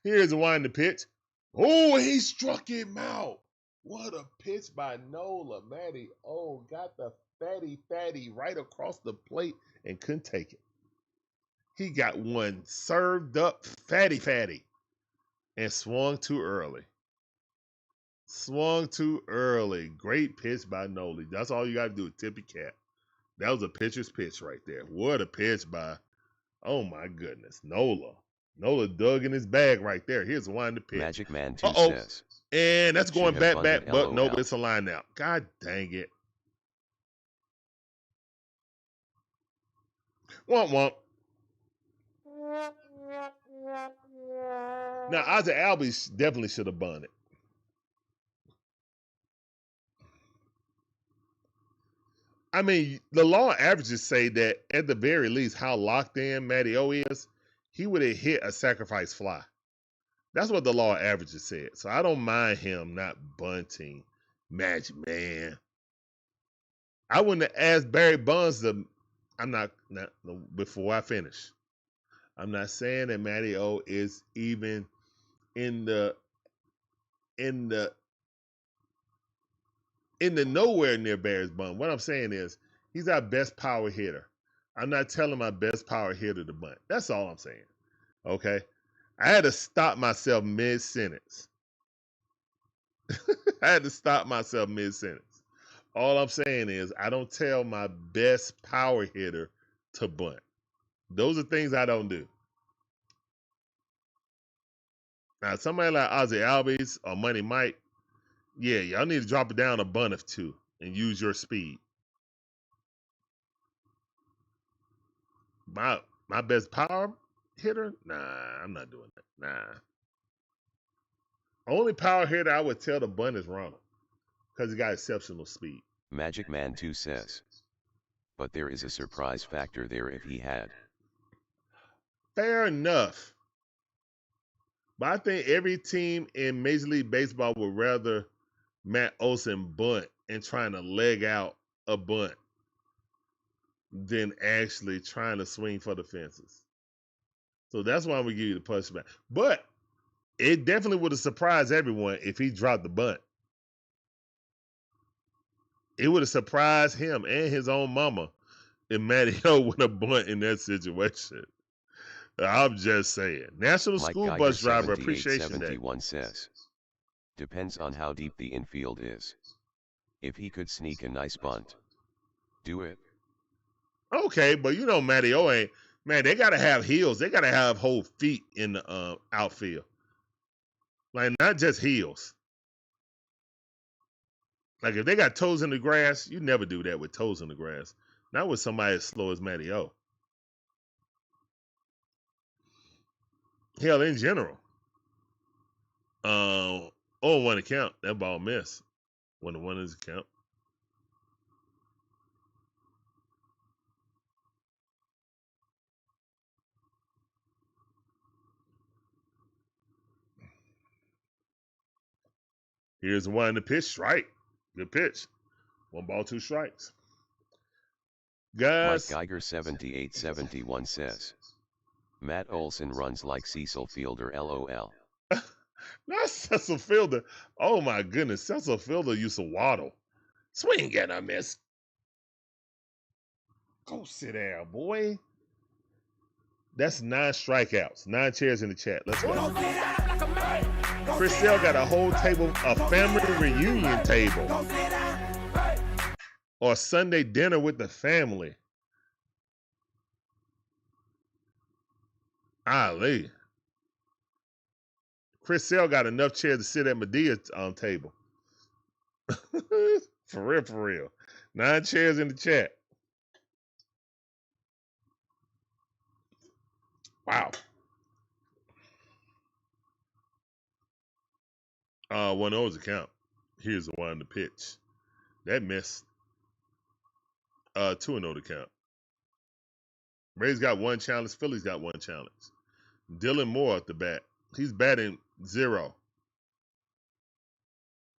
Here's the one to pitch. Oh, he struck him out. What a pitch by Nola. Matty O got the fatty right across the plate and couldn't take it. He got one served up fatty and swung too early. Swung too early. Great pitch by Nola. That's all you got to do is tip your cap. That was a pitcher's pitch right there. What a pitch by, oh my goodness, Nola. Nola dug in his bag right there. Here's the one to pitch. Magic Man 2 Uh-oh. says, And that's going Should have back, bunted but LOL. no, it's a line out. God dang it. Womp womp. Now, Ozzie Albies definitely should have bunted. I mean, the law averages say that at the very least, how locked in Matty O is, he would have hit a sacrifice fly. That's what the law averages said. So I don't mind him not bunting. Magic Man. I wouldn't have asked Barry Bonds to. I'm not before I finish. I'm not saying that Matty O is even in the nowhere near Barry's bunt. What I'm saying is he's our best power hitter. I'm not telling my best power hitter to bunt. That's all I'm saying. Okay? I had to stop myself mid-sentence. I had to stop myself mid-sentence. All I'm saying is I don't tell my best power hitter to bunt. Those are things I don't do. Now, somebody like Ozzie Albies or Money Mike, yeah, y'all need to drop it down a bunt of 2 and use your speed. My best power hitter? Nah, I'm not doing that. Nah. Only power hitter I would tell to bunt is Ronald because he got exceptional speed. Magic Man 2 says. But there is a surprise factor there if he had. Fair enough. But I think every team in Major League Baseball would rather Matt Olson bunt and trying to leg out a bunt than actually trying to swing for the fences. So that's why I'm going to give you the punchback. But it definitely would have surprised everyone if he dropped the bunt. It would have surprised him and his own mama if Matty O would have bunt in that situation. I'm just saying. National Mike School Geiger Bus Driver Appreciation Day. 7871 says. Depends on how deep the infield is. If he could sneak a nice bunt, do it. Okay, but you know Matty O ain't. Man, they got to have heels. They got to have whole feet in the outfield. Like, not just heels. Like, if they got toes in the grass, you never do that with toes in the grass. Not with somebody as slow as Matty O. Hell, in general. On one account, that ball missed. When the one is account. Here's the one in the pitch. Strike. Good pitch. 1 ball, 2 strikes. Guys. Mike Geiger 7871 says. Matt Olson runs like Cecil Fielder LOL. Not Cecil Fielder. Oh my goodness. Cecil Fielder used to waddle. Swing and a miss. Go sit down, boy. That's 9 strikeouts. 9 chairs in the chat. Let's go. Chris Sale got a whole table, a family reunion table. Or Sunday dinner with the family. Ali. Chris Sale got enough chairs to sit at Medea's table. For real, for real. 9 chairs in the chat. Wow. One of those account. Here's the one in the pitch. That missed. 2 in those account. Rays got 1 challenge. Phillies got 1 challenge. Dylan Moore at the bat. He's batting 0.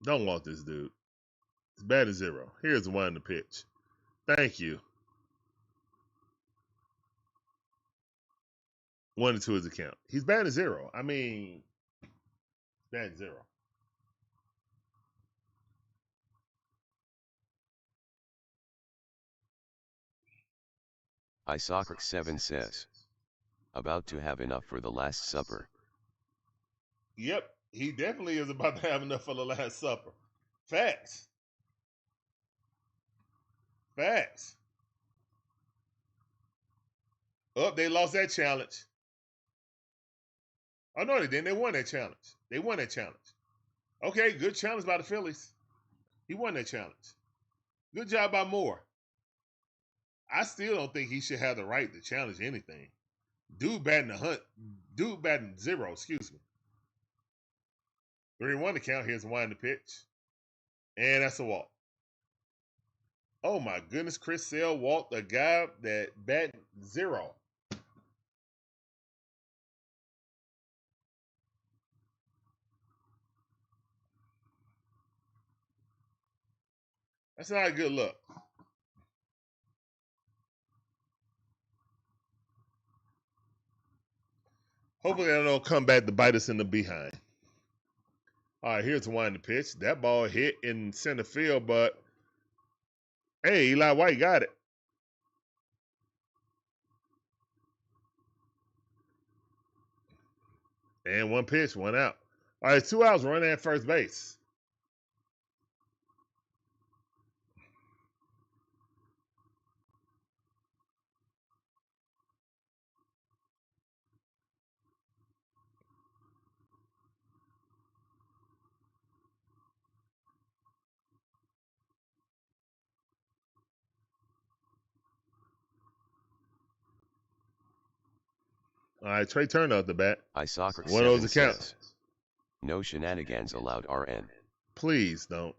Don't want this dude. He's batting 0. Here's the one in the pitch. Thank you. 1 and 2 his account. He's batting 0. I mean, batting 0. Isocrax7 says. About to have enough for the Last Supper. Yep, he definitely is about to have enough for the Last Supper. Facts. Facts. Oh, they lost that challenge. Oh, no, they didn't. They won that challenge. They won that challenge. Okay, good challenge by the Phillies. He won that challenge. Good job by Moore. I still don't think he should have the right to challenge anything. Dude batting 0, excuse me. 3-1 to count. Here's one the pitch. And that's a walk. Oh my goodness, Chris Sale walked a guy that batted 0. That's not a good look. Hopefully that don't come back to bite us in the behind. All right, here's one the pitch. That ball hit in center field, but hey, Eli White got it. And one pitch, one out. All right, 2 outs, running at first base. All right, Trey Turner at the bat. Soccer One of those accounts. says, no shenanigans allowed RN. Please don't.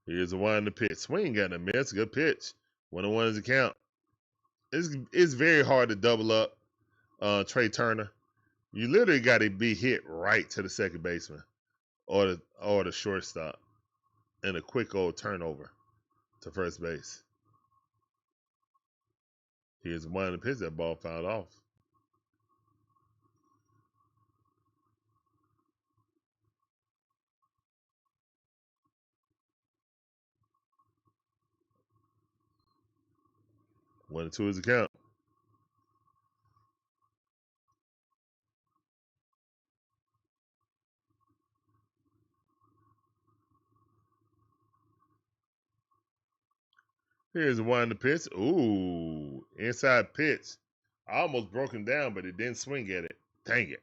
Here's the one in the pitch. Swing got a miss. Good pitch. 1-1 is the count. It's very hard to double up Trey Turner. You literally got to be hit right to the second baseman or the shortstop and a quick old turnover to first base. Here's one in the pitch. That ball fouled off. One and 2 is the count. Here's the one in the pitch. Ooh, inside pitch. I almost broke him down, but it didn't swing at it. Dang it.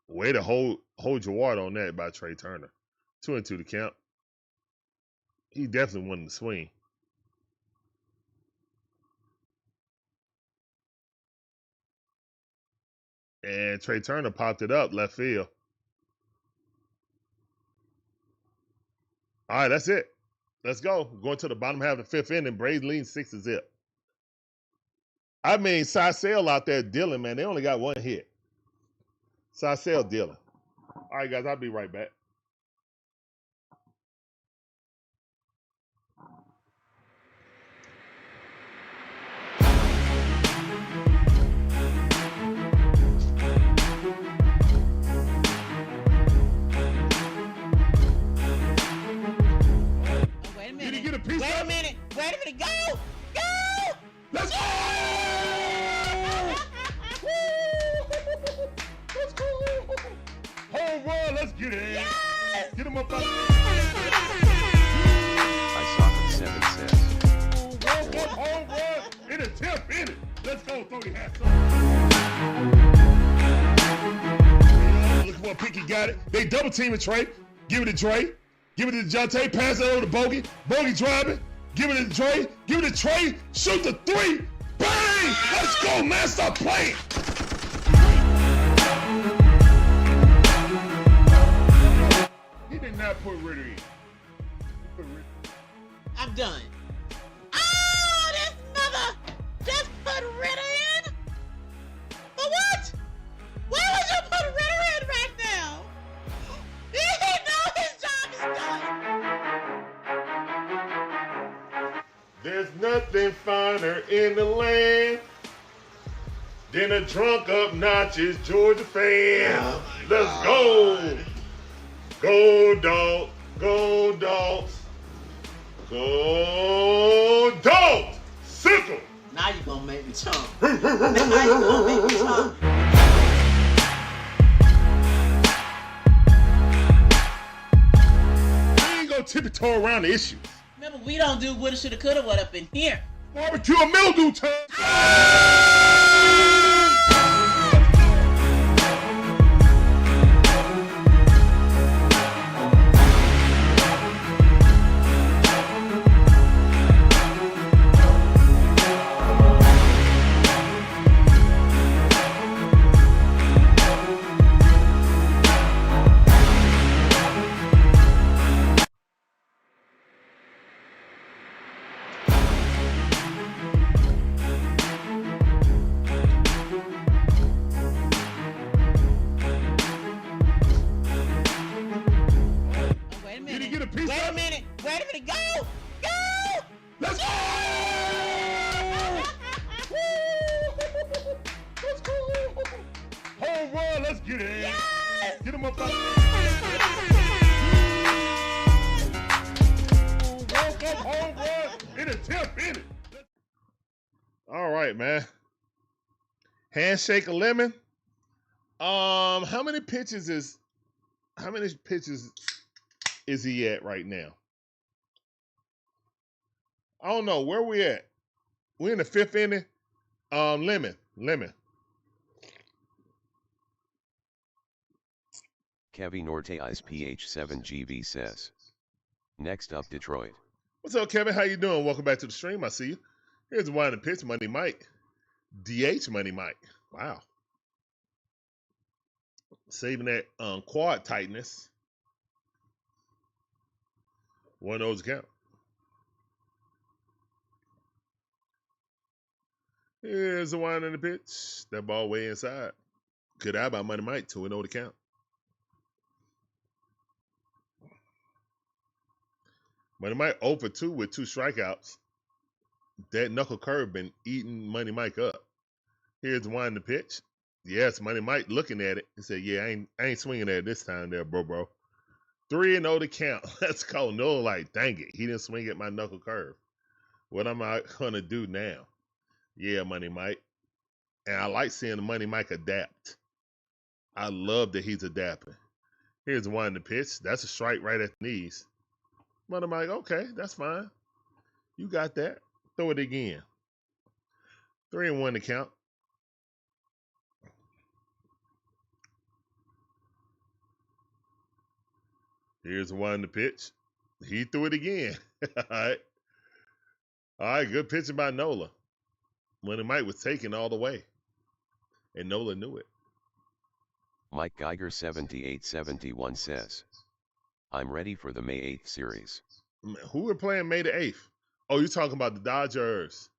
Way to hold your water on that by Trey Turner. 2 and 2 to count. He definitely wanted to swing. And Trey Turner popped it up left field. All right, that's it. Let's go. Going to the bottom half of the fifth inning. Braves leading 6-0. I mean, Sisel out there dealing, man. They only got one hit. Sisel dealing. All right, guys, I'll be right back. Wait a minute. Go! Go! Let's go! Let's go! Home run, let's get it. Yes! Get him up out Soccer 7 says, there. Home run in a 10th inning. Let's go, throw your hats up. Look what Picky got it. They double teaming Trey. Give it to Trey. Give it to Jonte. Pass it over to Bogey. Bogey driving. Give it to Trey. Give it to Trey. Shoot the 3. Bang! Let's go, man. Stop playing. He did not put Ritter in. I'm done. Oh, this mother just put Ritter in? For what? Why would you put Ritter in right now? He knows his job is done. There's nothing finer in the land than a drunk, obnoxious Georgia fan. Oh Let's go. Go, dog. Go, dogs. Go, dogs. Sickle. Now you're going to make me chump. Now you're going to make me chump. We ain't gonna tiptoe around the issues. Remember, we don't do woulda, shoulda, coulda, what up in here. Barbecue and mildew time. Get in. Yes! Get him up out Walk up home run in a 10th inning. All right, man. Handshake a lemon. How many pitches is he at right now? I don't know. Where we at? We're in the 5th inning. Lemon. Kevin Ortiz PH7GB says. Next up, Detroit. What's up, Kevin? How you doing? Welcome back to the stream. I see you. Here's one in the pitch. Money Mike. DH Money Mike. Wow. Saving that quad tightness. One of those count. Here's the one in the pitch. That ball way inside. Good eye by Money Mike. 2-0 to count. Money Mike 0 for 2 with 2 strikeouts. That knuckle curve been eating Money Mike up. Here's the one in the pitch. Yes, Money Mike looking at it. He said, yeah, I ain't swinging at it this time there, bro. 3-0 to count. Let's go. No, like, dang it. He didn't swing at my knuckle curve. What am I going to do now? Yeah, Money Mike. And I like seeing the Money Mike adapt. I love that he's adapting. Here's one in the pitch. That's a strike right at the knees. Money Mike, okay, that's fine. You got that. Throw it again. 3-1 to count. Here's one in the pitch. He threw it again. All right, good pitching by Nola. Money Mike was taking all the way. And Nola knew it. Mike Geiger 7871 says. I'm ready for the May 8th series. Who are playing May the 8th? Oh, you're talking about the Dodgers.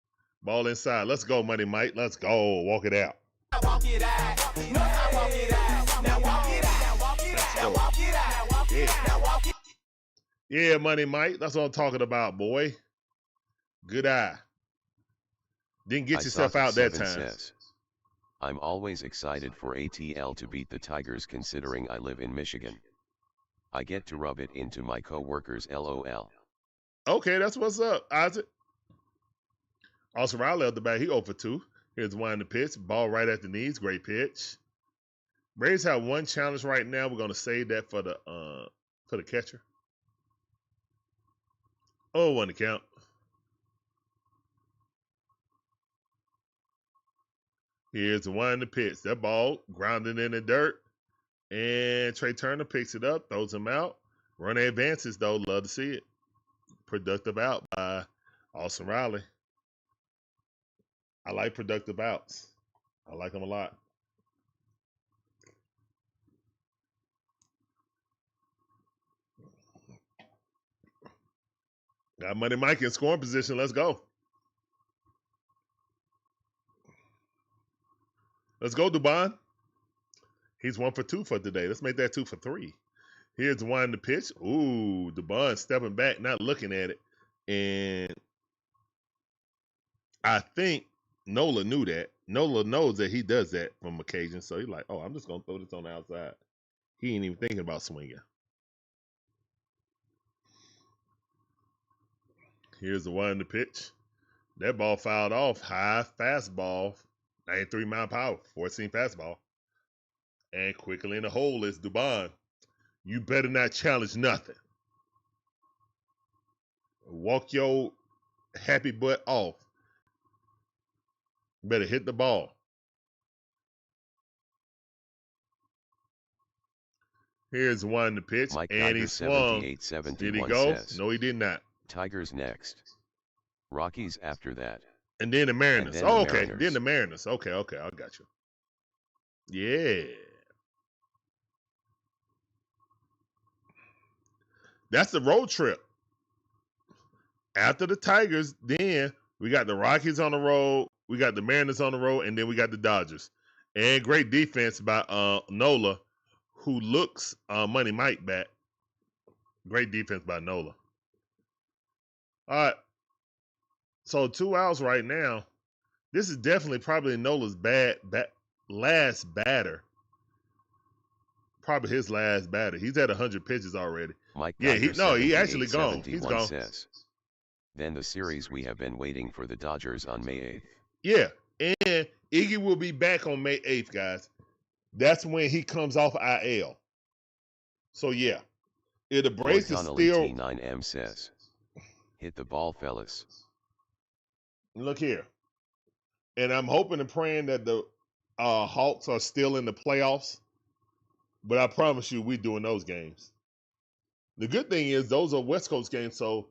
Ball inside. Let's go, Money Mike. Let's go. Walk it out. Walk it out. No, I walk it out. Now walk it out. Walk it out. Now walk it out. Walk it out. Now walk it out. Yeah, Money Mike. That's what I'm talking about, boy. Good eye. Didn't get yourself out that time. Says, I'm always excited for ATL to beat the Tigers considering I live in Michigan. I get to rub it into my co-workers, LOL. Okay, that's what's up, Isaac. Also, Riley at the back, he 0 for 2. Here's one in the pitch. Ball right at the knees. Great pitch. Braves have one challenge right now. We're going to save that for the catcher. 0-1 to count. Here's the one in the pitch. That ball grounded in the dirt. And Trey Turner picks it up, throws him out. Run advances, though. Love to see it. Productive out by Austin Riley. I like productive outs. I like them a lot. Got Money Mike in scoring position. Let's go. Let's go, Dubon. He's 1 for 2 for today. Let's make that 2 for 3. Here's one in the pitch. Ooh, Dubon stepping back, not looking at it. And I think Nola knew that. Nola knows that he does that from occasion. So he's like, oh, I'm just going to throw this on the outside. He ain't even thinking about swinging. Here's the one in the pitch. That ball fouled off. High fastball. 93 mile per hour. 14 fastball. And quickly in the hole is Dubon. You better not challenge nothing. Walk your happy butt off. Better hit the ball. Here's one in the pitch. Mike and Geiger he swung. 7871 Did he go? says, No, he did not. Tigers next. Rockies after that. And then the Mariners. Then Oh, the okay. Mariners. Then the Mariners. Okay, I got you. Yeah. That's the road trip. After the Tigers, then we got the Rockies on the road, we got the Mariners on the road, and then we got the Dodgers. And great defense by Nola, who looks Money Mike back. Great defense by Nola. All right. So 2 outs right now. This is definitely probably Nola's last batter. probably his last batter. He's at 100 pitches already. Mike Yeah, Geiger he actually gone. 7871 He's gone. says. Then the series we have been waiting for the Dodgers on May 8th. Yeah, and Iggy will be back on May 8th, guys. That's when he comes off IL. So yeah, if the Braves is Connolly still T9M says. Hit the ball, fellas. look here, and I'm hoping and praying that the Hawks are still in the playoffs. But I promise you, we're doing those games. The good thing is those are West Coast games, so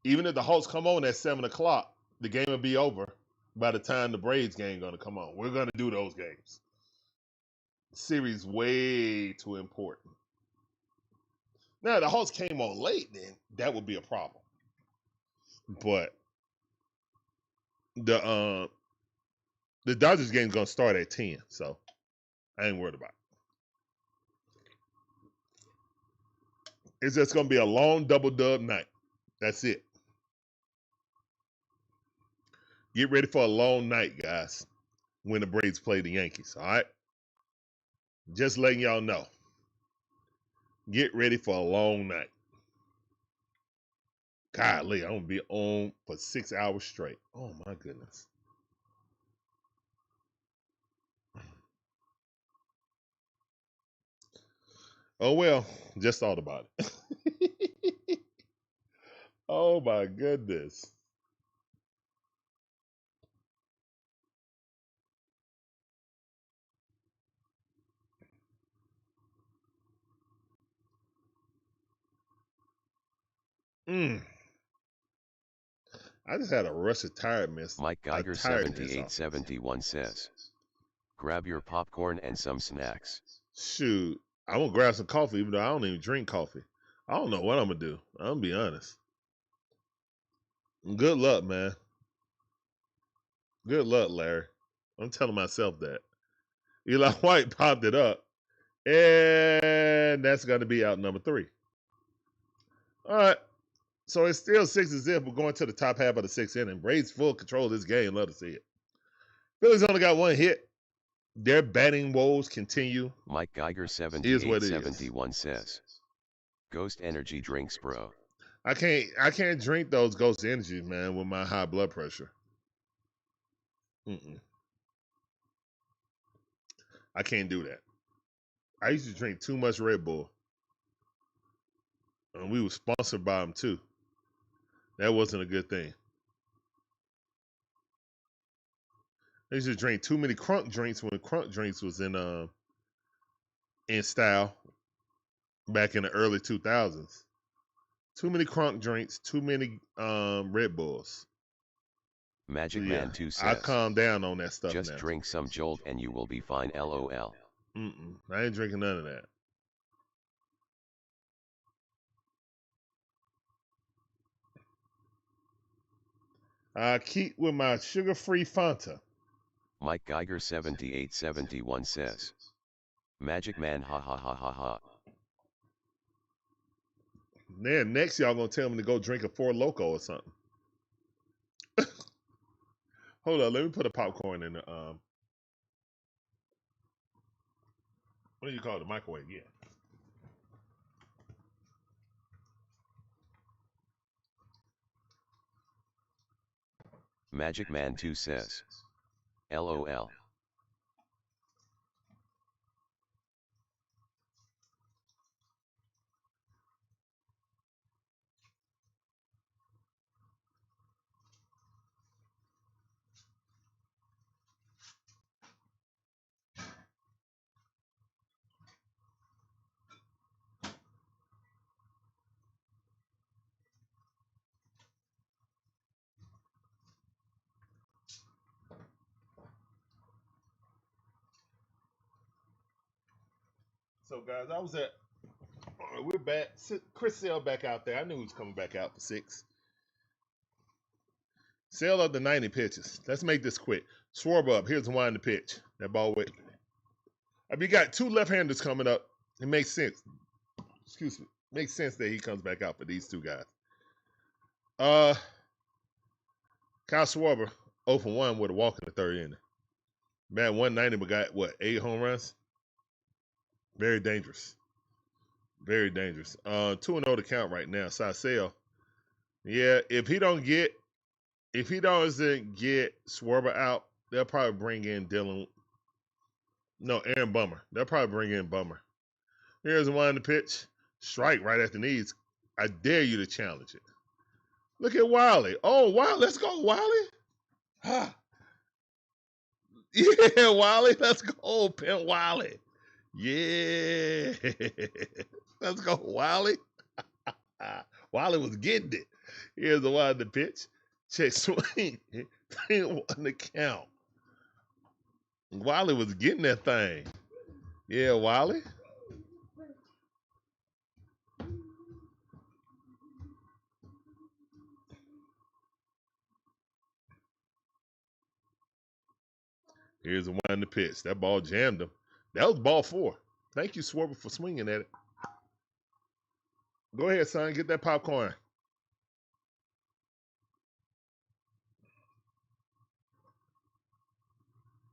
even if the Hawks come on at 7 o'clock, the game will be over by the time the Braves game going to come on. We're going to do those games. Series way too important. Now, if the Hawks came on late, then that would be a problem. But the Dodgers game is going to start at 10, so I ain't worried about it. It's just going to be a long double-dub night. That's it. Get ready for a long night, guys, when the Braves play the Yankees, all right? Just letting y'all know. Get ready for a long night. Golly, I'm going to be on for 6 hours straight. Oh, my goodness. Oh, well, just thought about it. Oh, my goodness. I just had a rush of tiredness. Mike Geiger 7871 says. Grab your popcorn and some snacks. Shoot, I'm going to grab some coffee, even though I don't even drink coffee. I don't know what I'm going to do. I'm going to be honest. Good luck, man. Good luck, Larry. I'm telling myself that. Eli White popped it up. And that's going to be out number 3. All right. So it's still 6-0. We're going to the top half of the 6th inning. Braves full control of this game. Love to see it. Phillies only got 1 hit. Their batting woes continue. Mike Geiger Is what it is. 7871 says. Ghost energy drinks, bro. I can't drink those Ghost Energies, man, with my high blood pressure. I can't do that. I used to drink too much Red Bull. And we were sponsored by them too. That wasn't a good thing. I used to drink too many Crunk drinks when Crunk drinks was in style back in the early 2000s. Too many Crunk drinks, too many Red Bulls. Magic So, Man 2 says. I calm down on that stuff Just now. drink some Jolt and you will be fine, LOL. I ain't drinking none of that. I keep with my sugar-free Fanta. Mike Geiger 7871 says. Magic Man ha ha ha ha ha. Then next y'all gonna tell me to go drink a Four Loko or something. Hold on, let me put a popcorn in the what do you call it? The microwave, yeah. Magic Man 2 says. LOL. So guys, I was at we're back. Chris Sale back out there. I knew he was coming back out for 6. Sale up to 90 pitches. Let's make this quick. Schwarber up. Here's one to pitch. That ball went. If you got 2 left-handers coming up, it makes sense. Excuse me. Makes sense that he comes back out for these 2 guys. Kyle Schwarber 0 for 1 with a walk in the 3rd inning. Man, 190, but got what, 8 home runs? Very dangerous. Very dangerous. 2-0 to count right now. Sisell. Yeah, if he doesn't get Schwarber out, they'll probably bring in Dylan. No, Aaron Bummer. They'll probably bring in Bummer. Here's one on the pitch. Strike right at the knees. I dare you to challenge it. Look at Wiley. Oh, wow. Let's go, Wiley. Ah. Yeah, Wiley. Let's go, Pimp Wiley. Yeah. Let's go, Wiley. Wiley was getting it. Here's the one on the pitch. Check swing. 3-1 to count. Wiley was getting that thing. Yeah, Wiley. Here's the one in the pitch. That ball jammed him. That was ball 4. Thank you, Schwarber, for swinging at it. Go ahead, son. Get that popcorn.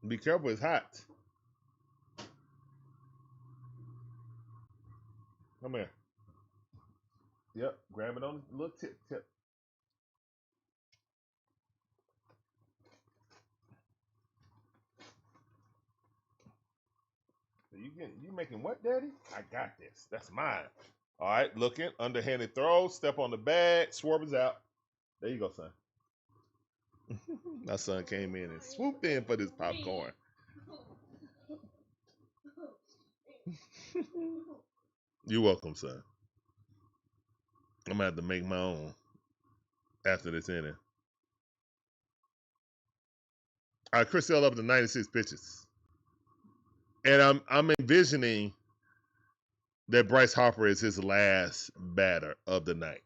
Be careful. It's hot. Come here. Yep. Grab it on the little tip. You making what, Daddy? I got this. That's mine. All right, looking, underhanded throw, step on the bag, Schwarber's out. There you go, son. My son came in and swooped in for this popcorn. You're welcome, son. I'm gonna have to make my own after this inning. All right, Chris Sale up to 96 pitches. And I'm envisioning that Bryce Harper is his last batter of the night.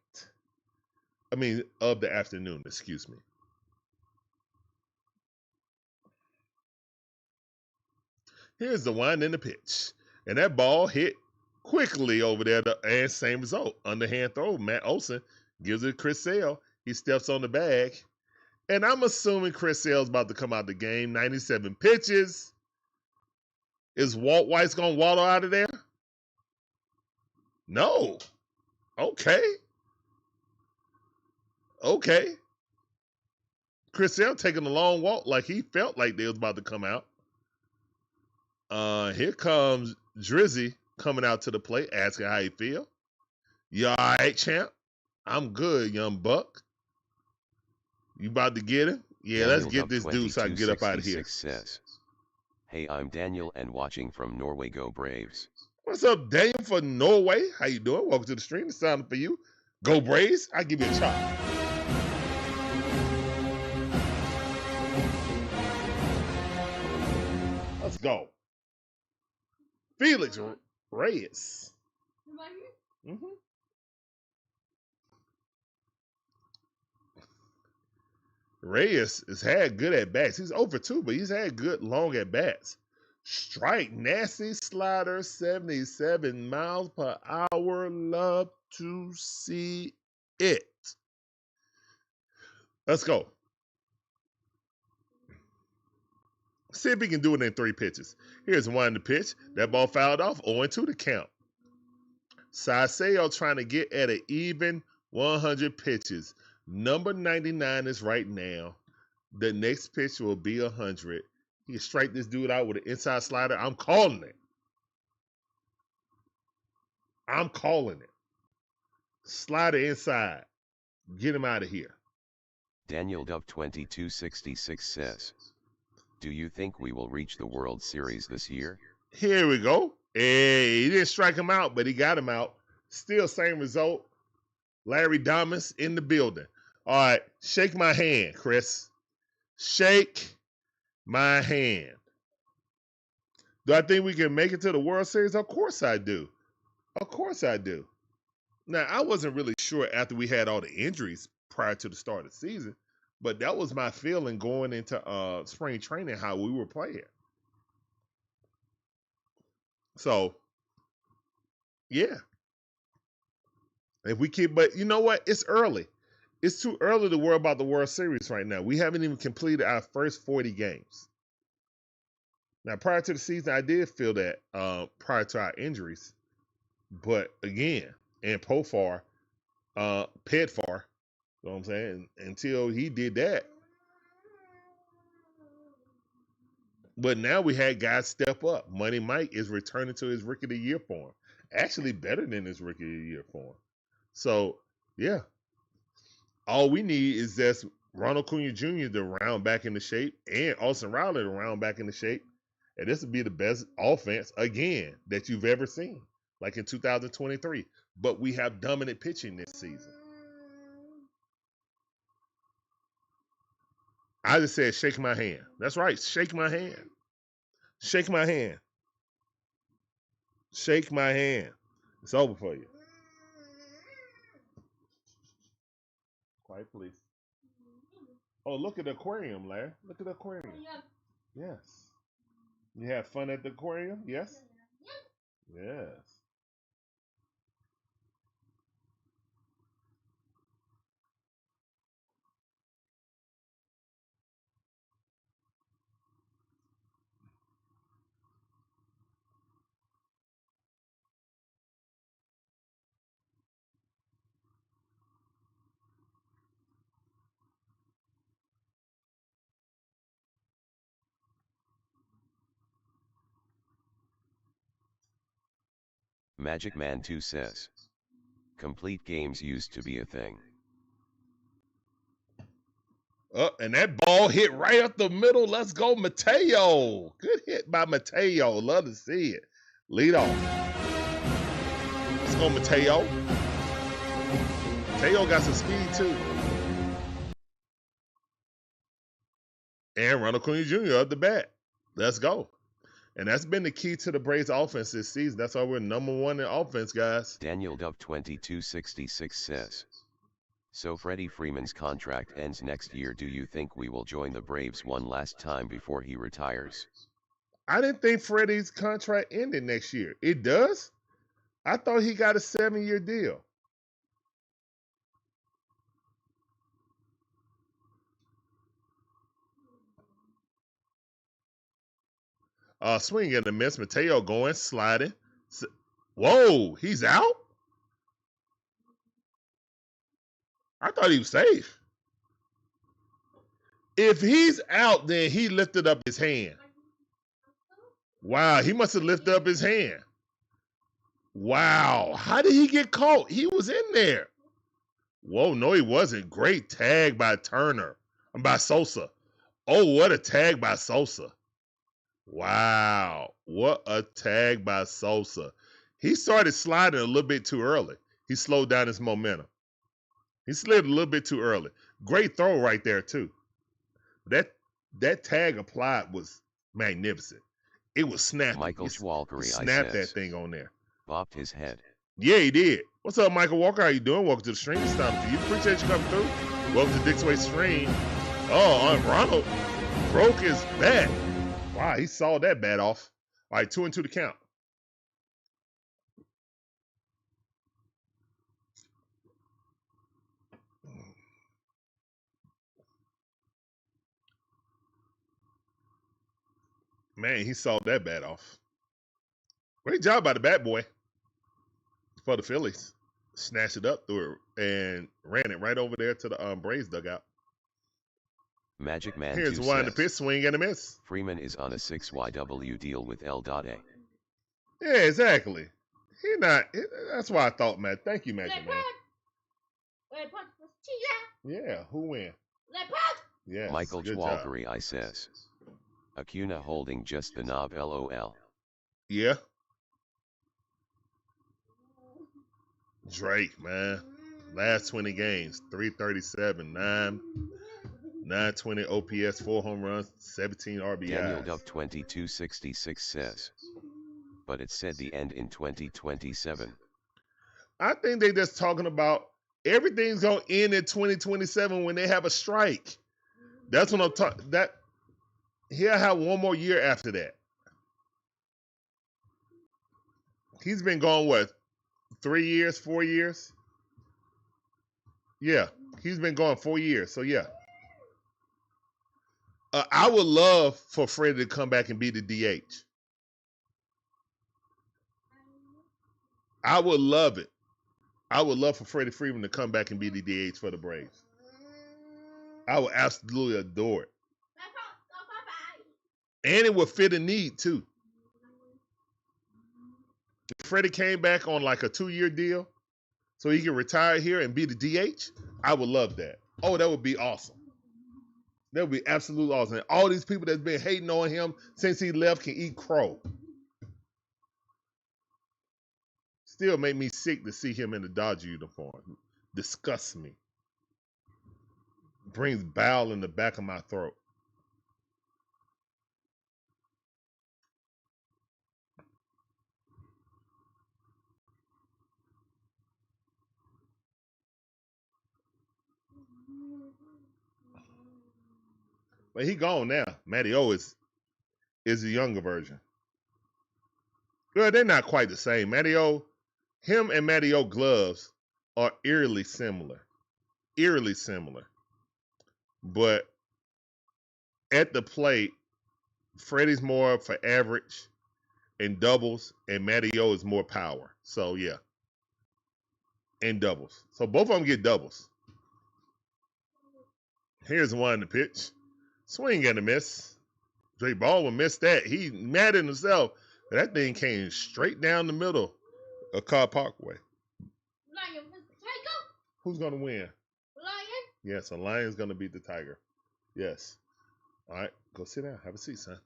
I mean, of the afternoon, excuse me. Here's the wind and the pitch. And that ball hit quickly over there, and same result. Underhand throw. Matt Olson gives it to Chris Sale. He steps on the bag. And I'm assuming Chris Sale's about to come out the game. 97 pitches. Is Walt White's going to waddle out of there? No. Okay. Chris Sale taking a long walk like he felt like they was about to come out. Here comes Drizzy coming out to the plate, asking how he feel. You all right, champ? I'm good, young buck. You about to get him? Yeah, let's get this dude so I can get up out of here. Says, hey, I'm Daniel and watching from Norway. Go Braves. What's up, Daniel from Norway? How you doing? Welcome to the stream. It's time for you. Go Braves. I'll give you a chop. Let's go. Felix Reyes. Mm-hmm. Reyes has had good at bats. He's over 2, but he's had good long at bats. Strike, nasty slider, 77 miles per hour. Love to see it. Let's go. See if he can do it in 3 pitches. Here's one to pitch. That ball fouled off. 0-2 to count. Sisell trying to get at an even 100 pitches. Number 99 is right now. The next pitch will be 100. He can strike this dude out with an inside slider. I'm calling it. Slider inside. Get him out of here. Daniel Dove 2266 says, do you think we will reach the World Series this year? Here we go. Hey, he didn't strike him out, but he got him out. Still same result. Larry Damas in the building. All right, shake my hand, Chris. Shake my hand. Do I think we can make it to the World Series? Of course I do. Now, I wasn't really sure after we had all the injuries prior to the start of the season, but that was my feeling going into spring training, how we were playing. So, yeah. If we keep, but you know what? It's early. It's too early to worry about the World Series right now. We haven't even completed our first 40 games. Now, prior to the season, I did feel that prior to our injuries. But again, and Pofar, Pedfar, you know what I'm saying? Until he did that. But now we had guys step up. Money Mike is returning to his Rookie of the Year form. Actually better than his Rookie of the Year form. So, yeah. All we need is just Ronald Acuna Jr. to round back into shape and Austin Riley to round back into shape. And this would be the best offense, again, that you've ever seen, like in 2023. But we have dominant pitching this season. I just said, shake my hand. That's right. Shake my hand. Shake my hand. Shake my hand. It's over for you. Quiet, please. Oh, look at the aquarium, Larry. Look at the aquarium. Yes. You have fun at the aquarium? Yes? Yes. Magic Man 2 says, complete games used to be a thing. And that ball hit right up the middle. Let's go, Mateo. Good hit by Mateo. Love to see it. Lead off. Let's go, Mateo. Mateo got some speed, too. And Ronald Acuna Jr. up the bat. Let's go. And that's been the key to the Braves offense this season. That's why we're #1 in offense, guys. Daniel Dove 2266 says, so Freddie Freeman's contract ends next year. Do you think we will join the Braves one last time before he retires? I didn't think Freddie's contract ended next year. It does? I thought he got a 7-year deal. Swing and a miss. Mateo going, sliding. Whoa, he's out? I thought he was safe. If he's out, then he lifted up his hand. Wow, he must have lifted up his hand. Wow, how did he get caught? He was in there. Whoa, no, he wasn't. Great tag by Turner. By Sosa. Oh, what a tag by Sosa. Wow, what a tag by Sosa. He started sliding a little bit too early. He slowed down his momentum. He slid a little bit too early. Great throw right there, too. That tag applied was magnificent. It was snappy. Michael Schwalkery, he snapped that thing on there. Bopped his head. Yeah, he did. What's up, Michael Walker? How you doing? Welcome to the stream. It's time for you. Appreciate you coming through. Welcome to DIXON WAY stream. Oh, Ronald broke his bat. Wow, he saw that bat off. All right, 2-2 to count. Man, he saw that bat off. Great job by the bat boy for the Phillies. Snatched it up through it and ran it right over there to the Braves dugout. Magic Man Here's 2 one says, to pitch, swing and a miss. Freeman is on a 6YW deal with L.A. Yeah, exactly. That's why I thought, man. Thank you, Magic Man. Yeah, who win? Yes, Michael good Schwalkery job. says, Acuna holding just the knob LOL. Yeah. Drake, man. Last 20 games, 337, 920 OPS, 4 home runs, 17 RBIs. Daniel Dove 2266 says, but it said the end in 2027. I think they just talking about everything's going to end in 2027 when they have a strike. That's what I'm talking. He'll have one more year after that. He's been gone, what, 3 years, 4 years? Yeah, he's been gone 4 years, so yeah. I would love for Freddie to come back and be the DH. I would love it. I would love for Freddie Freeman to come back and be the DH for the Braves. I would absolutely adore it. And it would fit a need, too. If Freddie came back on like a 2-year deal so he can retire here and be the DH, I would love that. Oh, that would be awesome. That would be absolutely awesome. And all these people that's been hating on him since he left can eat crow. Still make me sick to see him in the Dodger uniform. Disgusts me. Brings bile in the back of my throat. But he gone now. Matty O is the younger version. Well, they're not quite the same. Matty O, him and Matty O gloves are eerily similar. Eerily similar. But at the plate, Freddie's more for average and doubles, and Matty O is more power. So, yeah. And doubles. So, both of them get doubles. Here's one to pitch. Swing and a miss. Drake Baldwin missed that. He mad at himself. But that thing came straight down the middle of Carr Parkway. Who's going to win? Lion. Yes, a lion's going to beat the tiger. Yes. All right, go sit down. Have a seat, son.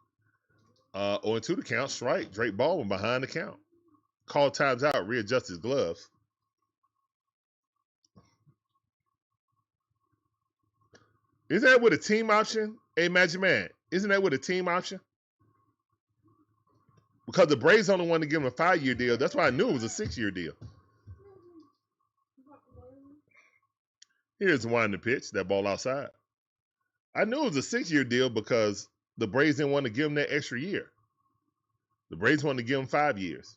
0-2 the count. Strike. Drake Baldwin behind the count. Call times out. Readjust his gloves. Isn't that with a team option? Hey, Magic Man, isn't that with a team option? Because the Braves only wanted to give him a 5-year deal. That's why I knew it was a 6-year deal. Here's one to pitch. That ball outside. I knew it was a 6-year deal because the Braves didn't want to give him that extra year. The Braves wanted to give him 5 years.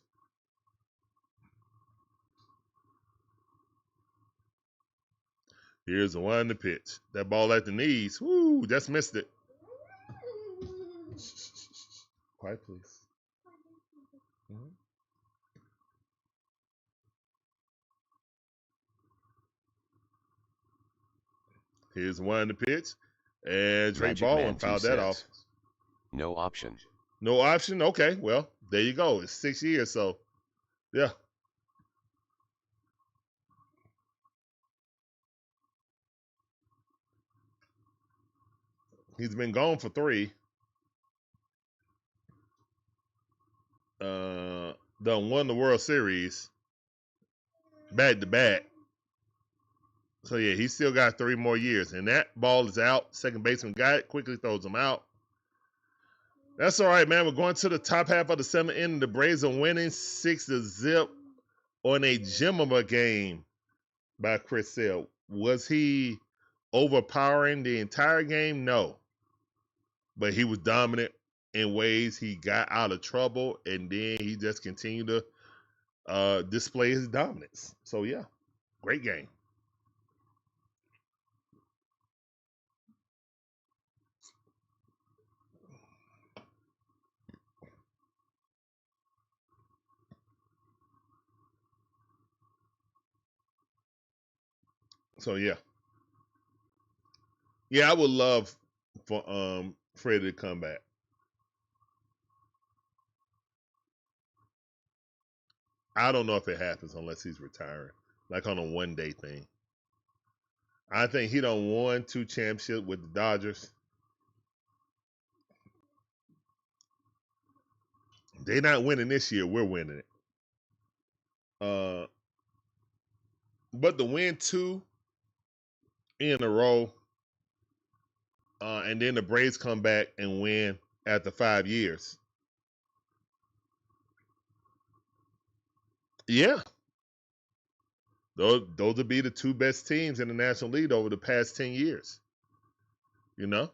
Here's the one to pitch. That ball at the knees. Woo, just missed it. Quiet, please. Mm-hmm. Here's one to pitch. And Drake Magic Baldwin Man fouled 2 that says, off. No option. No option? Okay, well, there you go. It's 6 years, so, yeah. He's been gone for 3. Done won the World Series back to back. So yeah, he still got 3 more years. And that ball is out. Second baseman got it, quickly throws him out. That's all right, man. We're going to the top half of the 7th inning. The Braves are winning 6-0 on a gem of a game by Chris Sale. Was he overpowering the entire game? No. But he was dominant in ways he got out of trouble, and then he just continued to display his dominance. So, yeah, great game. So, yeah. Yeah, I would love for Freddie to come back. I don't know if it happens unless he's retiring, like on a one-day thing. I think he done won 2 championships with the Dodgers. They're not winning this year. We're winning it. But to win 2 in a row, and then the Braves come back and win after 5 years. Yeah. Those would be the 2 best teams in the National League over the past 10 years. You know?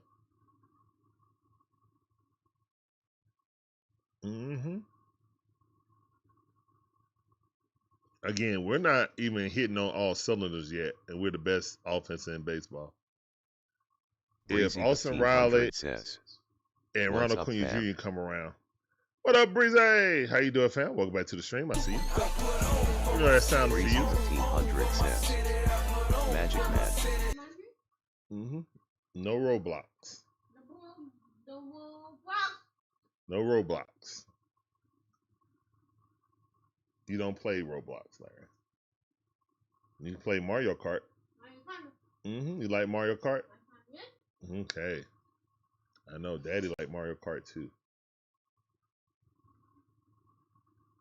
Mm-hmm. Again, we're not even hitting on all cylinders yet, and we're the best offense in baseball. if Breezy Olson Riley 1500 says, and "What's Ronald up, Acuna fam?" Jr. come around. What up, Breezy? How you doing, fam? Welcome back to the stream. I see you. You know that sound for Breezy you. 1500 says, "Magic Man." No roadblocks. No Roblox. You don't play Roblox, Larry. You play Mario Kart. You like Mario Kart? Okay. I know Daddy like Mario Kart too.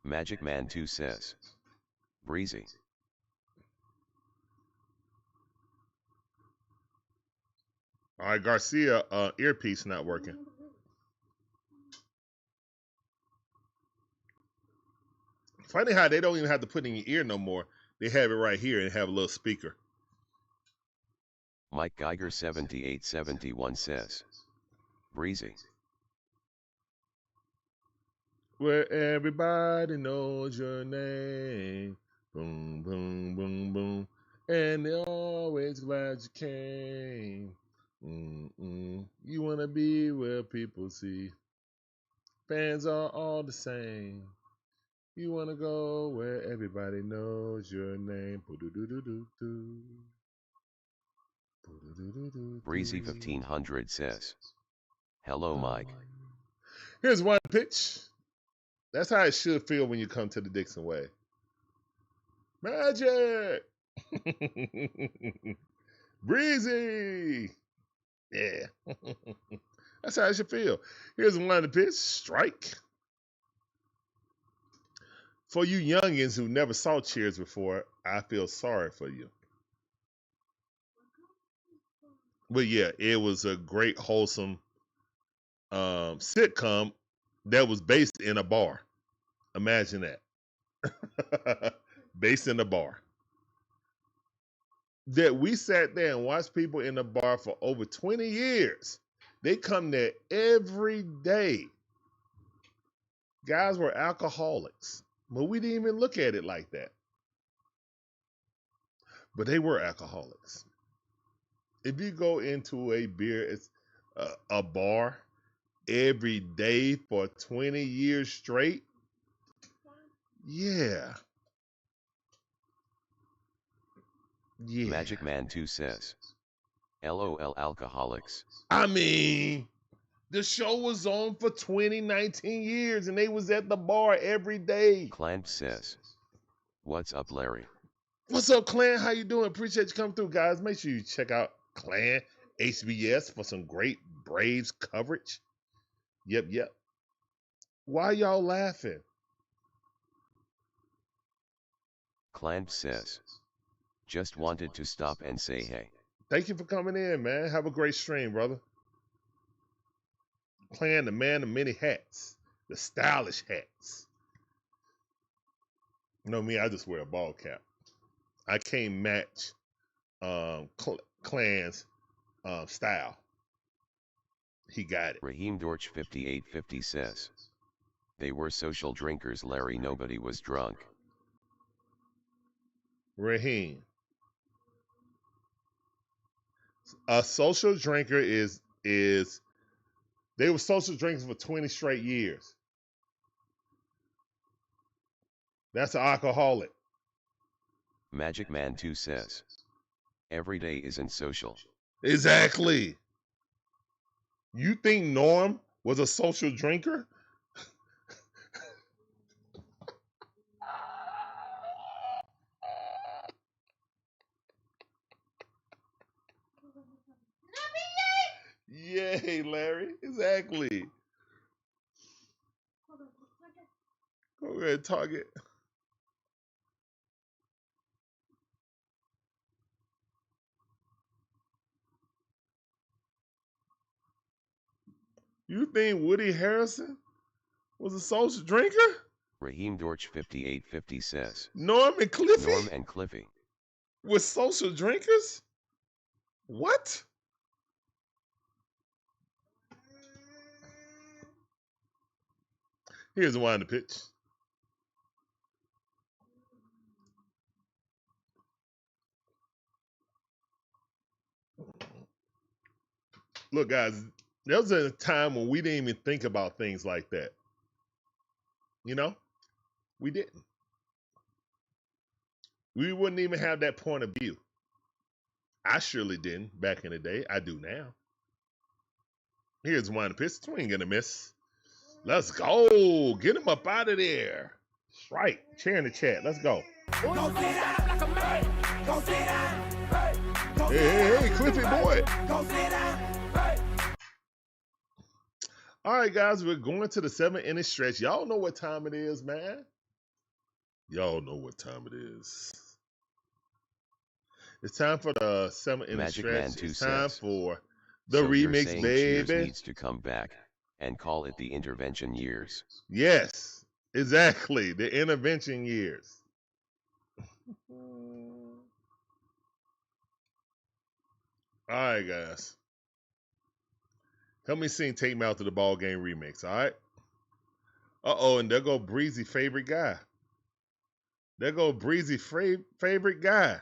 Magic Man 2 says, "Breezy." All right, Garcia, earpiece not working. Funny how they don't even have to put it in your ear no more. They have it right here and have a little speaker. Mike Geiger 7871 says, "Breezy." Where everybody knows your name. Boom, boom, boom, boom. And they're always glad you came. You want to be where people see. Fans are all the same. You want to go where everybody knows your name. Boo-doo-doo-doo-doo-doo. Boo-doo-doo-doo-doo-doo. Breezy 1500 says, "Hello, Mike." Here's one pitch. That's how it should feel when you come to the DIXON Way. Magic! Breezy! Yeah. That's how it should feel. Here's one pitch. Strike. For you youngins who never saw Cheers before, I feel sorry for you. But yeah, it was a great, wholesome sitcom that was based in a bar. Imagine that. Based in a bar. That we sat there and watched people in the bar for over 20 years. They come there every day. Guys were alcoholics, but we didn't even look at it like that. But they were alcoholics. If you go into a a bar every day for 20 years straight, yeah. Magic Man 2 says, "LOL alcoholics." I mean, the show was on for 20, 19 years and they was at the bar every day. Clamp says, "What's up, Larry?" What's up, Clan? How you doing? Appreciate you coming through, guys. Make sure you check out Clan HBS for some great Braves coverage. Yep. Why y'all laughing? Clamp says, "Just wanted to stop and say hey." Thank you for coming in, man. Have a great stream, brother. Clan, the man of many hats, the stylish hats. You know me, I just wear a ball cap. I can't match Clan's style. He got it. Raheem Dorch 5850 says, "They were social drinkers, Larry. Nobody was drunk." Raheem. A social drinker is they were social drinkers for 20 straight years. That's an alcoholic. Magic Man 2 says, "Every day isn't social." Exactly. You think Norm was a social drinker? Yay, Larry. Exactly. Go ahead, Target. You think Woody Harrelson was a social drinker? Raheem Dorch 5850 says, Norm and Cliffy "Norm and Cliffy." were social drinkers? What? Here's the wind of pitch. Look, guys, there was a time when we didn't even think about things like that. You know, we didn't. We wouldn't even have that point of view. I surely didn't back in the day. I do now. Here's one pitch. Swing and a miss. Let's go. Get him up out of there. That's right. Chair in the chat. Let's go. Go sit down like a man. Go sit down. Hey. Go sit Hey, down. Cliffy boy. Go sit down. Hey. All right, guys, we're going to the 7-inning stretch. Y'all know what time it is, man. Y'all know what time it is. It's time for the 7-inning Magic Man stretch. 2 It's time says, for the so you're remix, saying Cheers baby. needs to come back and call it the intervention years. Yes, exactly. The intervention years. All right, guys. Help me sing Take Me Out to the Ball Game remix, all right? Uh-oh, and there go Breezy favorite guy. There go Breezy favorite guy.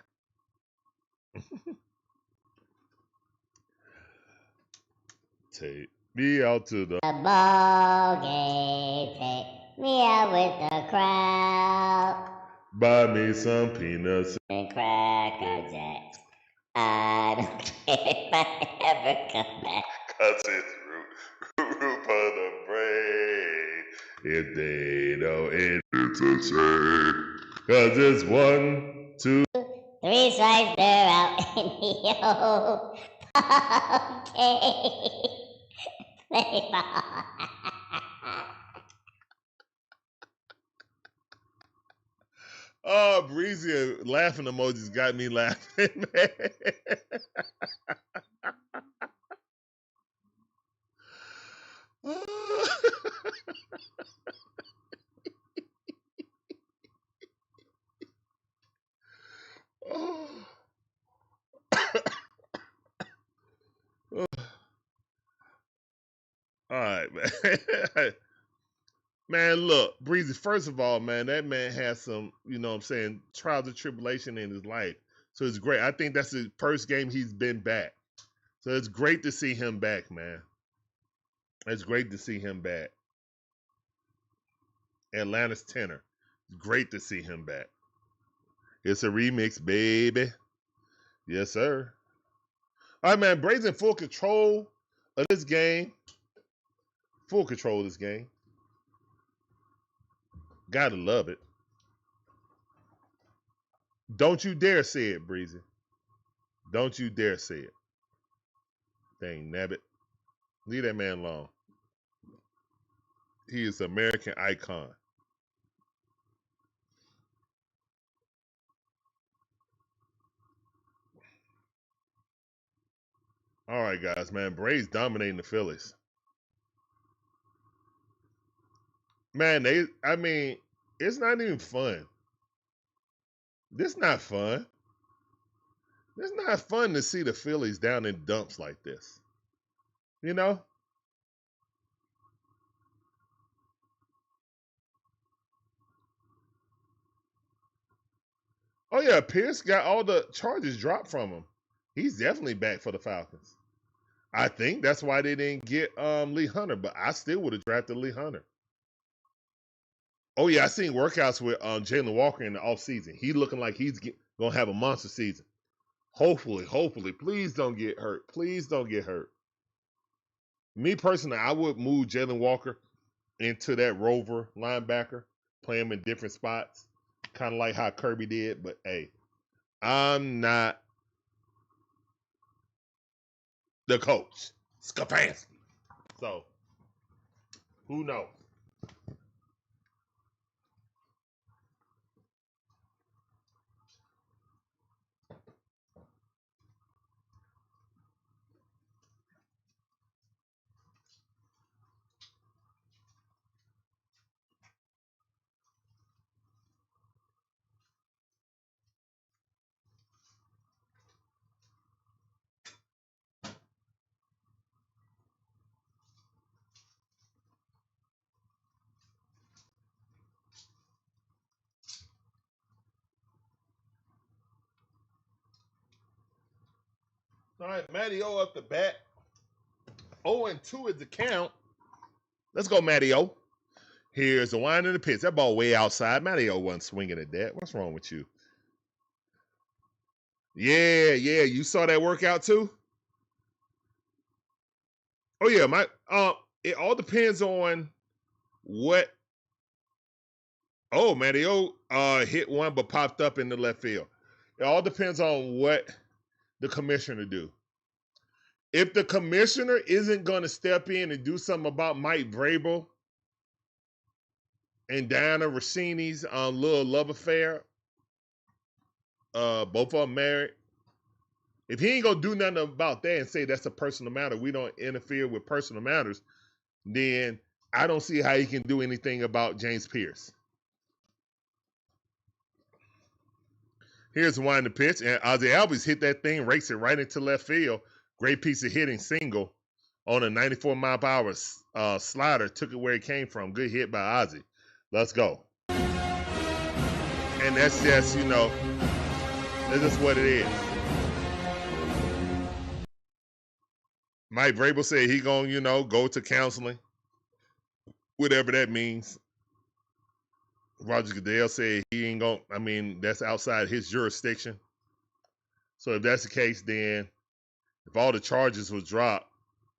Take me out to the ball game, take me out with the crowd buy me some peanuts. and Cracker Jacks. I don't care if I ever come back. Cause it's root for the brain. If they don't, it's a shame. Cause it's 1, 2. 3 strikes, they're out in the old ball game. Play ball. Oh, Breezy laughing emojis got me laughing, man. Oh. All right, man. Man, look, Breezy, first of all, man, that man has some, you know what I'm saying, trials and tribulation in his life. So it's great. I think that's the first game he's been back. So it's great to see him back, man. It's great to see him back. Atlanta's tenor. It's great to see him back. It's a remix, baby. Yes, sir. All right, man. Braves in full control of this game. Full control of this game. Gotta love it. Don't you dare say it, Breezy. Don't you dare say it. Dang nabbit. Leave that man alone. He is an American icon. All right, guys, man. Braves dominating the Phillies. Man, it's not even fun. This not fun. It's not fun to see the Phillies down in dumps like this. You know? Oh, yeah, Pierce got all the charges dropped from him. He's definitely back for the Falcons. I think that's why they didn't get Lee Hunter, but I still would have drafted Lee Hunter. Oh, yeah, I seen workouts with Jalen Walker in the offseason. He looking like he's going to have a monster season. Hopefully, please don't get hurt. Please don't get hurt. Me personally, I would move Jalen Walker into that rover linebacker, play him in different spots, kind of like how Kirby did. But hey, I'm not the coach, Stefanski. So who knows? All right, Matty O up the bat. 0-2 is the count. Let's go, Matty-O. Here's the wind in the pitch. That ball way outside. Matty-O wasn't swinging at that. What's wrong with you? Yeah. You saw that workout too? Oh yeah, it all depends on what. Oh, Matty-O hit one but popped up in the left field. It all depends on what the commissioner do. If the commissioner isn't going to step in and do something about Mike Vrabel and Diana Rossini's little love affair, both of them married. If he ain't gonna do nothing about that and say that's a personal matter, we don't interfere with personal matters, then I don't see how he can do anything about James Pierce. Here's the wind the pitch, and Ozzie Albies hit that thing, rakes it right into left field. Great piece of hitting, single on a 94-mile-per-hour slider. Took it where it came from. Good hit by Ozzie. Let's go. And that's just, that's just what it is. Mike Vrabel said he gonna, go to counseling, whatever that means. Roger Goodell said he ain't gonna. That's outside his jurisdiction. So if that's the case, then if all the charges was dropped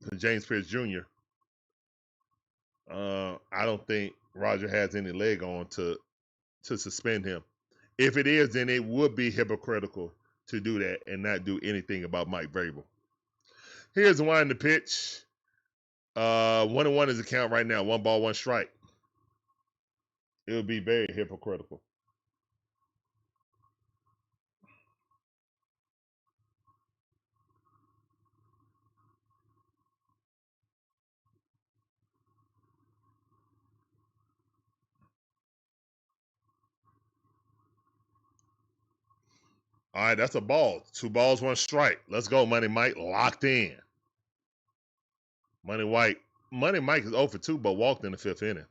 for James Pierce Jr., I don't think Roger has any leg on to suspend him. If it is, then it would be hypocritical to do that and not do anything about Mike Vrabel. Here's the wind the pitch. 1-1 is the count right now. 1 ball, 1 strike. It would be very hypocritical. All right, that's a ball. 2 balls, 1 strike. Let's go, Money Mike. Locked in. Money Mike is 0 for 2, but walked in the 5th inning.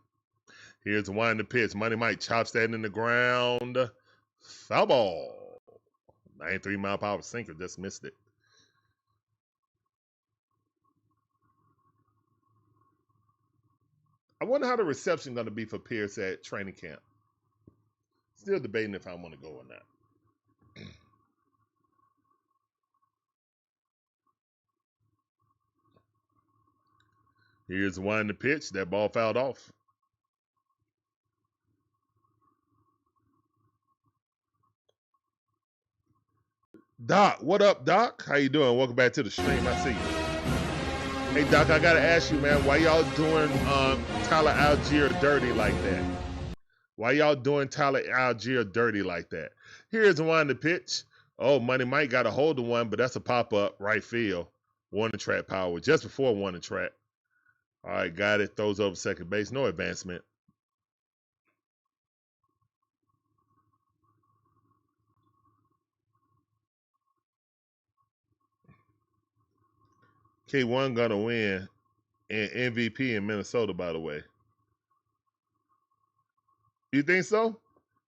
Here's the wind the pitch. Money Mike chops that in the ground. Foul ball. 93-mile-per-hour sinker. Just missed it. I wonder how the reception going to be for Pierce at training camp. Still debating if I want to go or not. Here's the wind the pitch. That ball fouled off. Doc, what up, Doc? How you doing? Welcome back to the stream. I see you. Hey, Doc, I gotta ask you, man, why y'all doing Tyler Algier dirty like that? Why y'all doing Tyler Algier dirty like that? Here's the wind the pitch. Oh, Money Mike got a hold of one, but that's a pop-up right field. Warning track power just before warning track. All right, got it. Throws over second base. No advancement. K1 gonna win and MVP in Minnesota, by the way. You think so?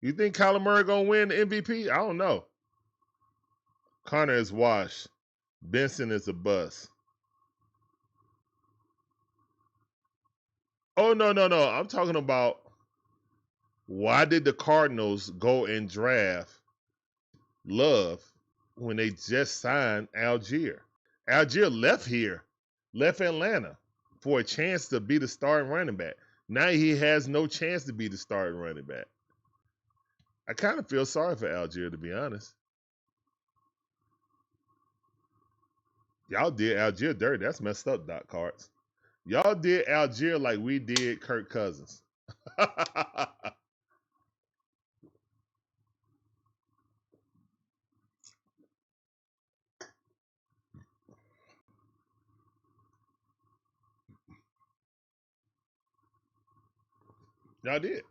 You think Kyler Murray gonna win the MVP? I don't know. Connor is washed. Benson is a bust. Oh, no. I'm talking about why did the Cardinals go and draft Love when they just signed Algier? Algier left Atlanta for a chance to be the starting running back. Now he has no chance to be the starting running back. I kind of feel sorry for Algier, to be honest. Y'all did Algier dirty. That's messed up, Doc Carts. Y'all did Algier like we did Kirk Cousins. Y'all did.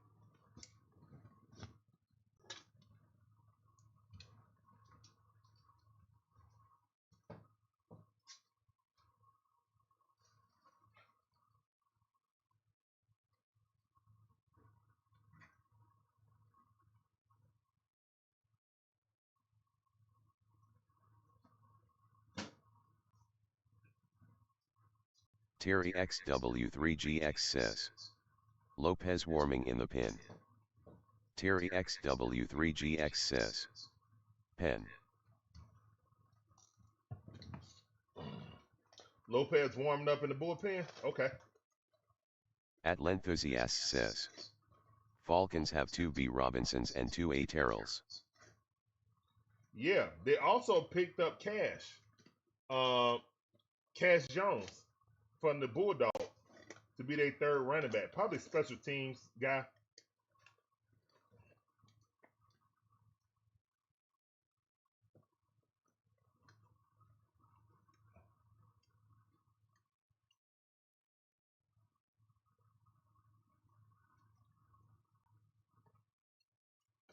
Terry XW3GX says. Lopez warming in the pen. Terry XW3GX says. Pen. Lopez warming up in the bullpen? Okay. Atlenthusiast says. Falcons have 2 B. Robinsons and 2 A. Terrells. Yeah, they also picked up Cash Jones from the Bulldogs to be their third running back. Probably special teams guy.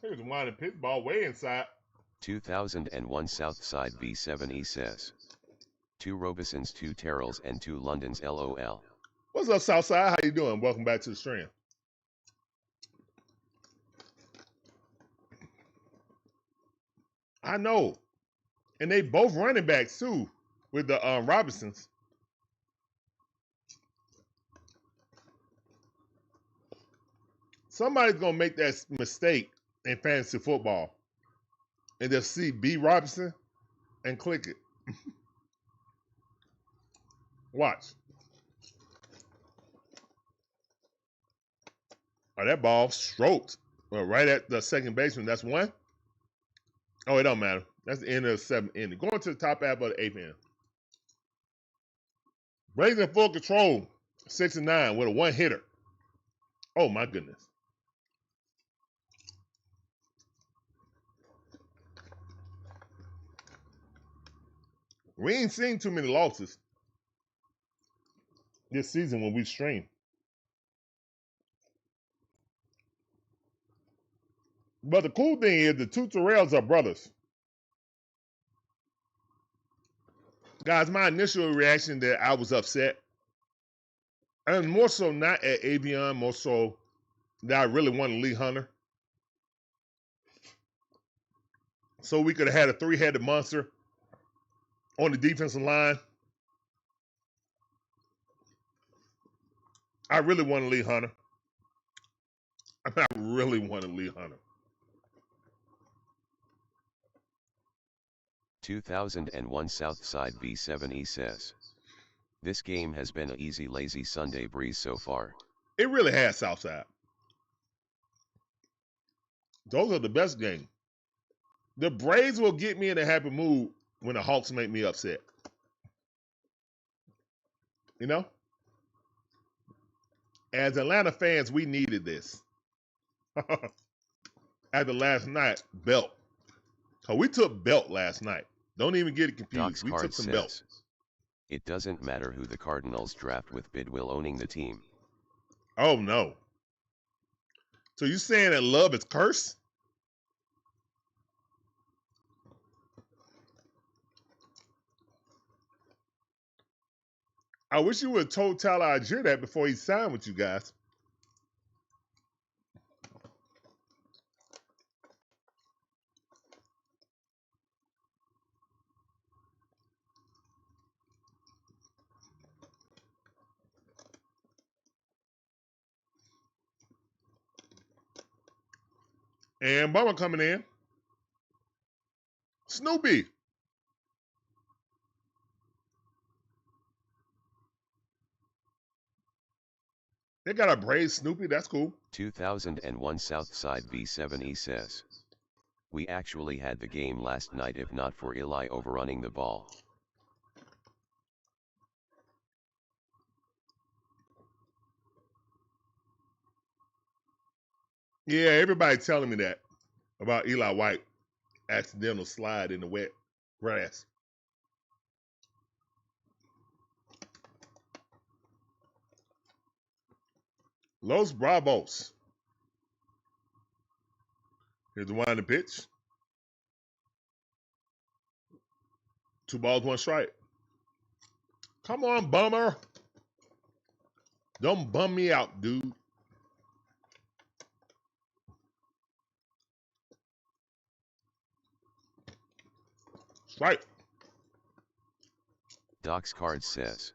Here's one in Pittsburgh way inside. 2001 Southside V7E says. 2 Robisons, 2 Terrells, and 2 Londons LOL. What's up, Southside? How you doing? Welcome back to the stream. I know. And they both running backs, too, with the Robinsons. Somebody's going to make that mistake in fantasy football and just see B. Robinson and click it. Watch. Oh, that ball stroked. Well, right at the second baseman. That's one. Oh, it don't matter. That's the end of the 7th inning. Going to the top half of the 8th inning. Braves in full control. 6-9 with a one-hitter. Oh, my goodness. We ain't seen too many losses this season when we stream. But the cool thing is the 2 Terrells are brothers. Guys, my initial reaction that I was upset. And more so not at Avion, more so that I really wanted Lee Hunter. So we could have had a 3-headed monster on the defensive line. I really wanted Lee Hunter. I really wanted Lee Hunter. 2001 Southside V7E says. This game has been an easy lazy Sunday breeze so far. It really has, Southside. Those are the best games. The Braves will get me in a happy mood when the Hawks make me upset. You know? As Atlanta fans, we needed this. After last night, belt. So we took belt last night. Don't even get it confused. We took some belt. It doesn't matter who the Cardinals draft with Bidwill owning the team. Oh, no. So you saying that love is cursed? I wish you would have told Tyler Algier that before he signed with you guys. And Bummer coming in. Snoopy. They got a brave Snoopy. That's cool. 2001 Southside V7E says. We actually had the game last night if not for Eli overrunning the ball. Yeah, everybody telling me that about Eli White accidental slide in the wet grass. Los Bravos. Here's the one in the pitch. 2 balls, 1 strike. Come on, Bummer. Don't bum me out, dude. Strike. Doc's card says.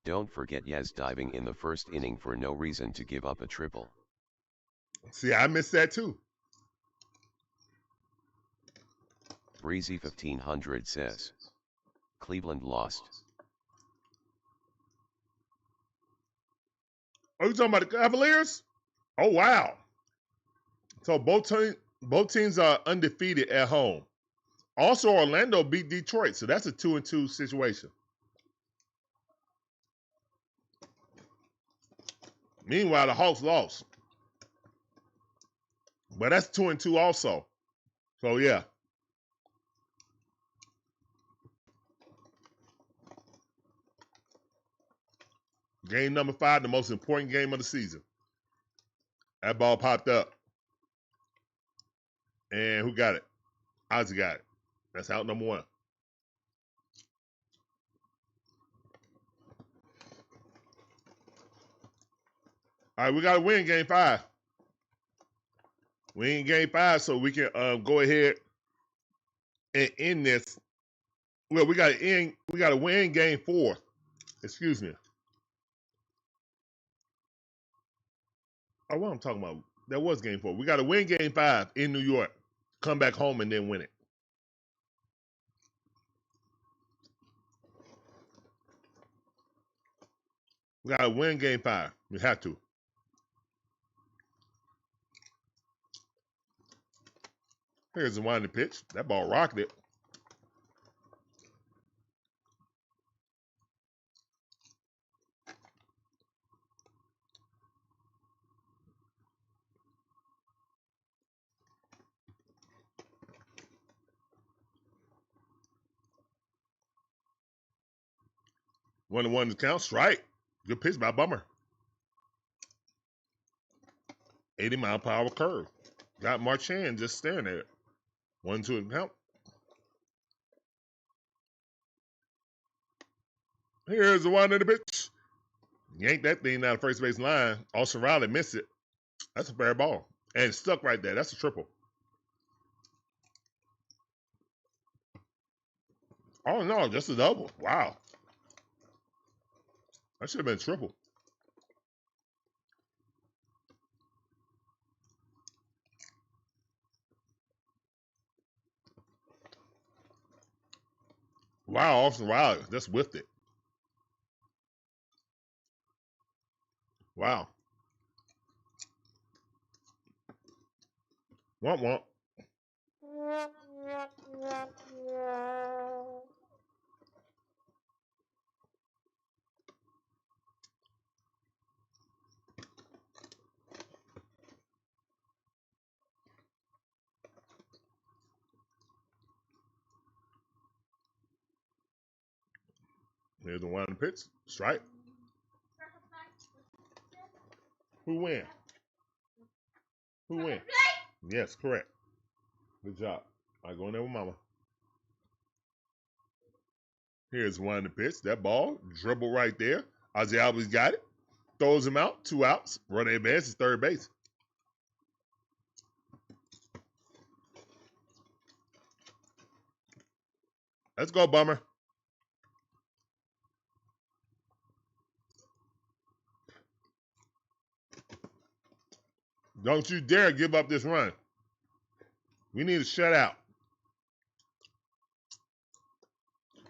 Don't forget Yaz diving in the first inning for no reason to give up a triple. See, I missed that too. Breezy 1500 says, Cleveland lost. Are you talking about the Cavaliers? Oh, wow. So both teams are undefeated at home. Also, Orlando beat Detroit, so that's a 2-2 situation. Meanwhile, the Hawks lost. But that's 2-2 also. So, yeah. Game number 5, the most important game of the season. That ball popped up. And who got it? Ozzie got it. That's out number 1. All right, we got to win game 5. We in game 5, so we can go ahead and end this. Well, we got to win game 4. Excuse me. Oh, what I'm talking about? That was game 4. We got to win game 5 in New York. Come back home and then win it. We got to win game 5. We have to. Here's the winding pitch. That ball rocked it. One to one to count. Strike. Good pitch by Bummer. 80-mile-per-hour curve. Got Marchand just staring at it. 1-2 count. Here's the one in the pitch. Yanked that thing down the first base line. Olson Riley missed it. That's a fair ball. And it's stuck right there. That's a triple. Oh, no, just a double. Wow. That should have been a triple. Wow, Austin Riley just whiffed it. Wow. Womp womp. Here's the one in the pitch. Strike. Who win? Who win? Yes, correct. Good job. I go in there with mama. Here's one in the pitch. That ball, dribble right there. Ozzie Albies got it. Throws him out. 2 outs. Runner advances third base. Let's go, Bummer. Don't you dare give up this run. We need a shutout.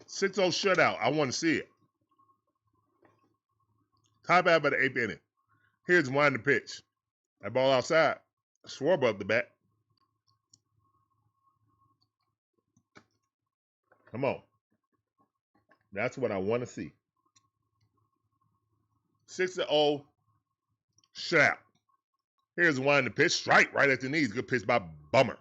6-0 shutout. I want to see it. Top half of the 8th inning. Here's one in the pitch. That ball outside. Schwarber up the bat. Come on. That's what I want to see. 6-0 shutout. Here's one in the pitch. Strike right at the knees. Good pitch by Bummer.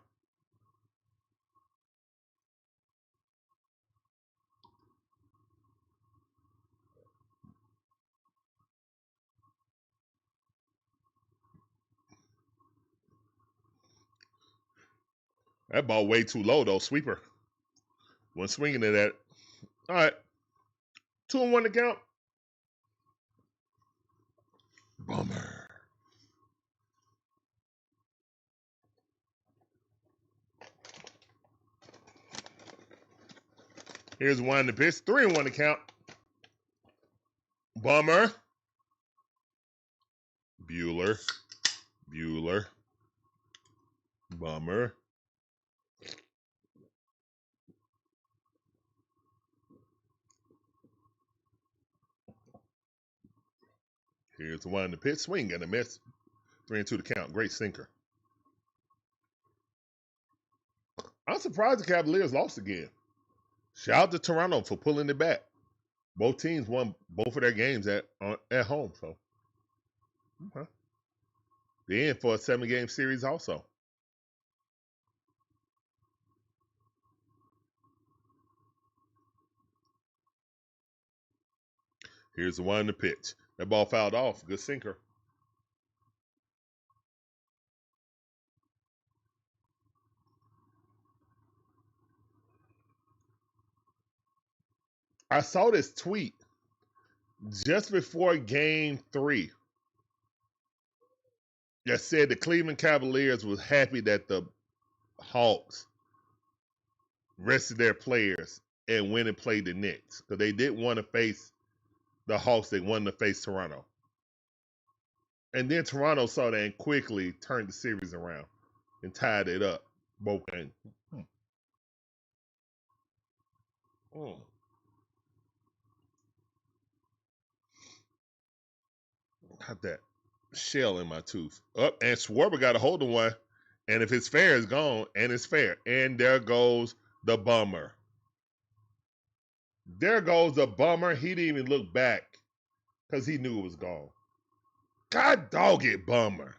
That ball way too low, though. Sweeper. Wasn't swinging it at it. All right. 2-1 to count. Bummer. Here's one in the pitch. 3-1 to count. Bummer. Bueller. Bummer. Here's the one in the pitch. Swing and a miss. 3-2 to count. Great sinker. I'm surprised the Cavaliers lost again. Shout out to Toronto for pulling it back. Both teams won both of their games at home. So, okay. They're in for a 7-game series also. Here's the one in the pitch. That ball fouled off. Good sinker. I saw this tweet just before game 3 that said the Cleveland Cavaliers was happy that the Hawks rested their players and went and played the Knicks because they didn't want to face the Hawks. They wanted to face Toronto. And then Toronto saw that and quickly turned the series around and tied it up both games. Got that shell in my tooth. Up, and Schwarber got a hold of one. And if it's fair, it's gone. And it's fair. And there goes the bummer. There goes the bummer. He didn't even look back because he knew it was gone. God dog it, bummer.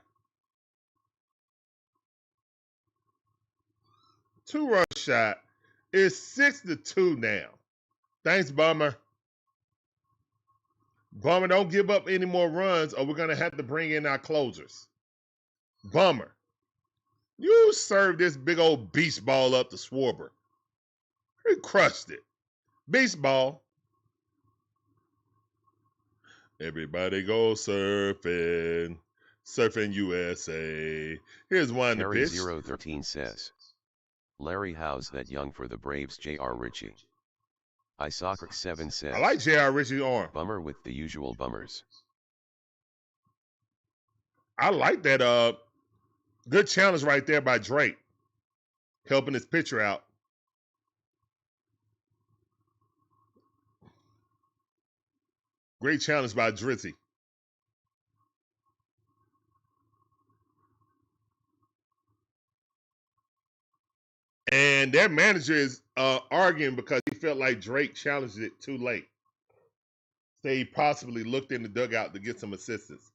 2-run shot. It's 6-2 now. Thanks, bummer. Bummer, don't give up any more runs or we're going to have to bring in our closers. Bummer. You served this big old beach ball up to Schwarber. He crushed it. Beach ball. Everybody go surfing. Surfing USA. Here's one to Harry pitch. 013 says, Larry, how's that young for the Braves? J.R. Ritchie. Isocrates 7 says, I like J.R. Ritchie's arm. bummer with the usual bummers. I like that. Good challenge right there by Drake. Helping his pitcher out. Great challenge by Drizzy. And their manager is arguing because he felt like Drake challenged it too late. So he possibly looked in the dugout to get some assistance.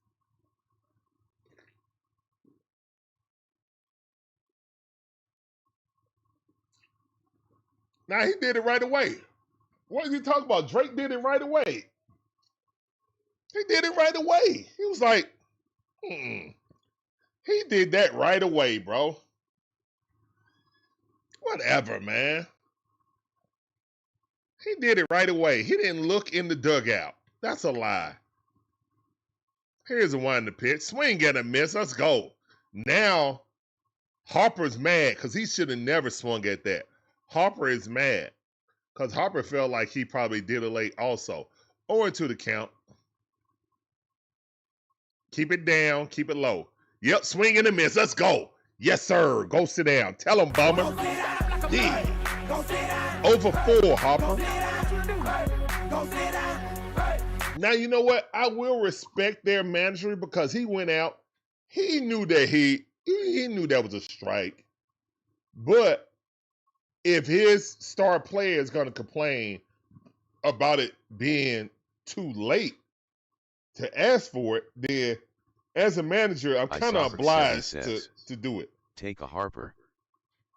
Now he did it right away. What is he talking about? Drake did it right away. He did it right away. He was like, He did that right away, bro. Whatever, man. He did it right away. He didn't look in the dugout. That's a lie. Here's the one in the pitch. Swing and a miss. Let's go. Now, Harper's mad because he should have never swung at that. Harper is mad because Harper felt like he probably did it late also. 0-2 the count. Keep it down. Keep it low. Yep, swing and a miss. Let's go. Yes, sir. Go sit down. Tell him, bummer. Yeah. Over 4, Harper. Now, you know what? I will respect their manager because he went out. He knew that he knew that was a strike. But if his star player is going to complain about it being too late to ask for it, then as a manager, I'm kind of obliged to do it. Take a Harper.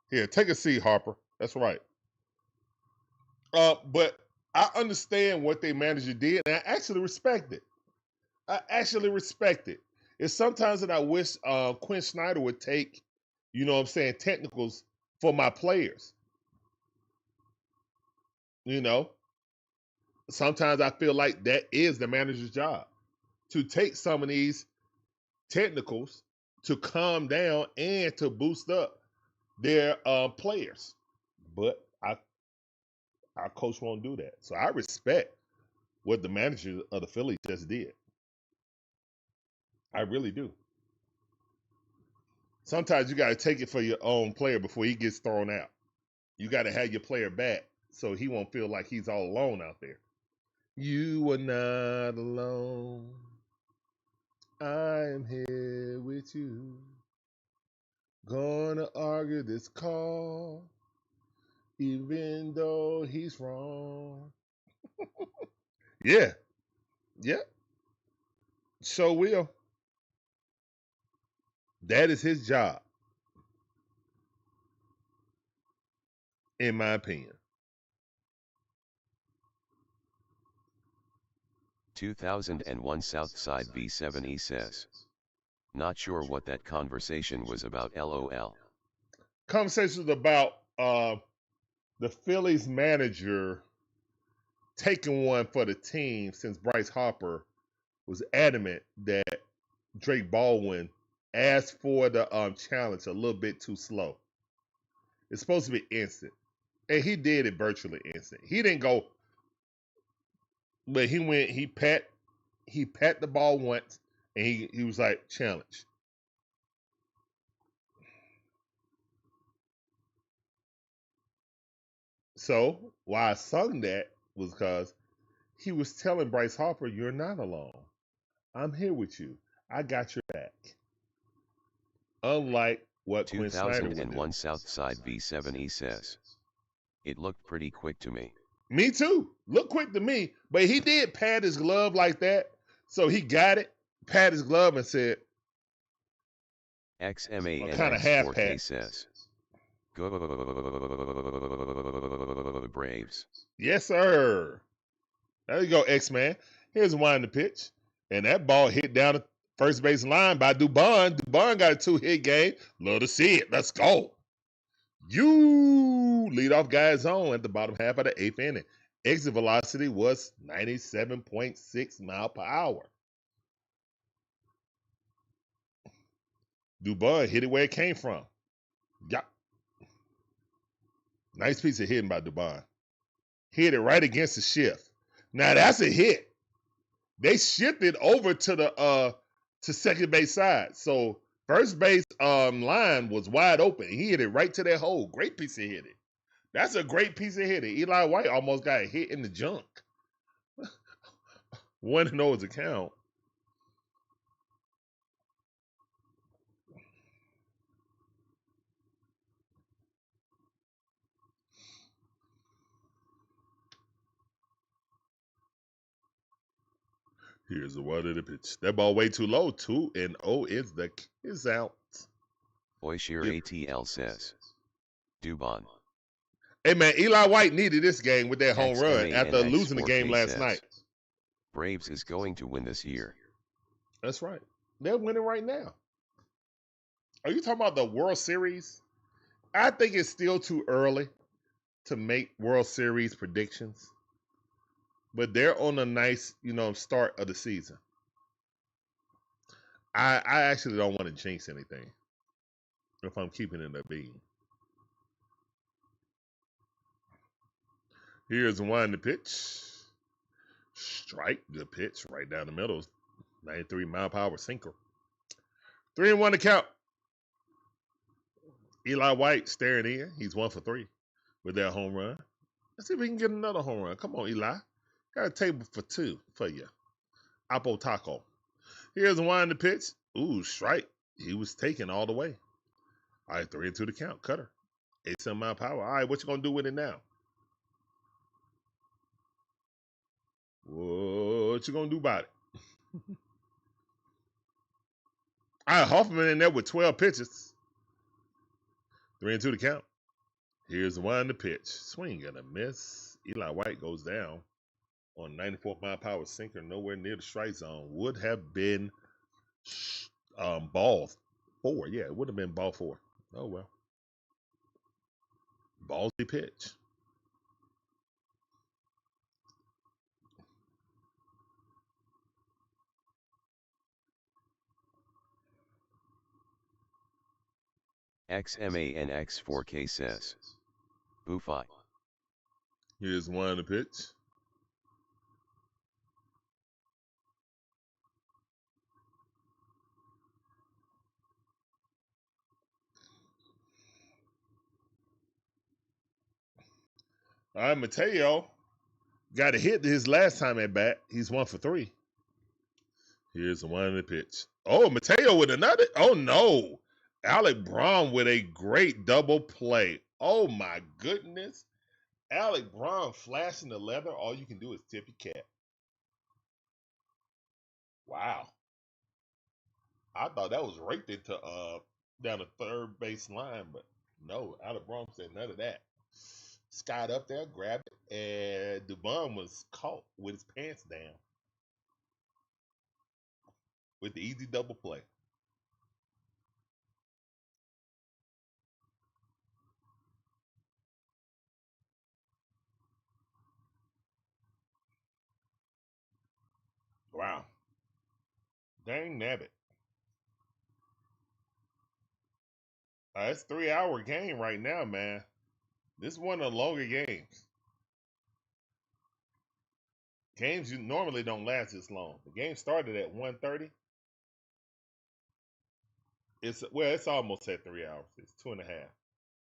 Here, take a seat, Harper. That's right. But I understand what their manager did, and I actually respect it. It's sometimes that I wish Quinn Snyder would take, technicals for my players. Sometimes I feel like that is the manager's job, to take some of these technicals to calm down and to boost up their players. But our coach won't do that. So I respect what the manager of the Phillies just did. I really do. Sometimes you got to take it for your own player before he gets thrown out. You got to have your player back so he won't feel like he's all alone out there. You are not alone. I am here with you. Gonna argue this call, even though he's wrong. Yeah, yeah, so will. That is his job, in my opinion. 2001 Southside V7E says. Not sure what that conversation was about, lol. Conversations about the Phillies manager taking one for the team since Bryce Harper was adamant that Drake Baldwin asked for the challenge a little bit too slow. It's supposed to be instant. And he did it virtually instant. He didn't go, but he pat the ball once, and he was like, challenge. So why I sung that was because he was telling Bryce Harper, you're not alone. I'm here with you. I got your back. Unlike what Quinn Snyder would do. 2001 Southside V7E says. It looked pretty quick to me. Me too. Look quick to me. But he did pat his glove like that. So he got it, pat his glove and said, XMANX4K says. Go Braves. yes, sir. There you go, X-Man. Here's one the pitch. And that ball hit down the first base line by Dubon. Dubon got a 2-hit game. Love to see it. Let's go. You leadoff guy is on at the bottom half of the 8th inning. Exit velocity was 97.6 mile per hour. Dubon hit it where it came from. Yeah. Nice piece of hitting by Dubon. Hit it right against the shift. Now that's a hit. They shifted over to the to second base side. So first base line was wide open. He hit it right to that hole. Great piece of hitting. That's a great piece of hitting. Eli White almost got hit in the junk. 1-0 is a count. Here's the one of the pitch. That ball way too low. 2-0 is the kiss out. Oishir ATL says. Dubon. Hey man, Eli White needed this game with that home run after XMANX4K losing the game last says. night. Braves is going to win this year. That's right. They're winning right now. Are you talking about the World Series? I think it's still too early to make World Series predictions. But they're on a nice, start of the season. I actually don't want to jinx anything if I'm keeping it a beat. Here's one to pitch. Strike, good pitch, right down the middle. 93 mile per hour sinker. 3-1 to count. Eli White staring in. He's 1 for 3 with that home run. Let's see if we can get another home run. Come on, Eli. Got a table for 2 for you. Apple taco. Here's one to pitch. Ooh, strike. He was taken all the way. All right, 3-2 to count. Cutter. 87 mile per hour. All right, what you going to do with it now? What you going to do about it? All right, Hoffman in there with 12 pitches. 3-2 to count. Here's the one to pitch. Swing and a miss. Eli White goes down on 94 mile per hour sinker, nowhere near the strike zone. Would have been ball 4. Yeah, it would have been ball 4. Oh well. Ballsy pitch. XMANX4K says. Boofy. Here's one to pitch. All right, Mateo got a hit his last time at bat. He's 1 for 3. Here's the 1 in the pitch. Oh, Mateo with another. Oh, no. Alec Braun with a great double play. Oh, my goodness. Alec Braun flashing the leather. All you can do is tip your cap. Wow. I thought that was raked into down the third base line, but no, Alec Braun said none of that. Scott up there, grabbed it, and Dubon was caught with his pants down with the easy double play. Wow. Dang nabbit. It's a 3-hour game right now, man. This is one of the longer games. Games you normally don't last this long. The game started at 1:30. It's almost at 3 hours. It's 2.5.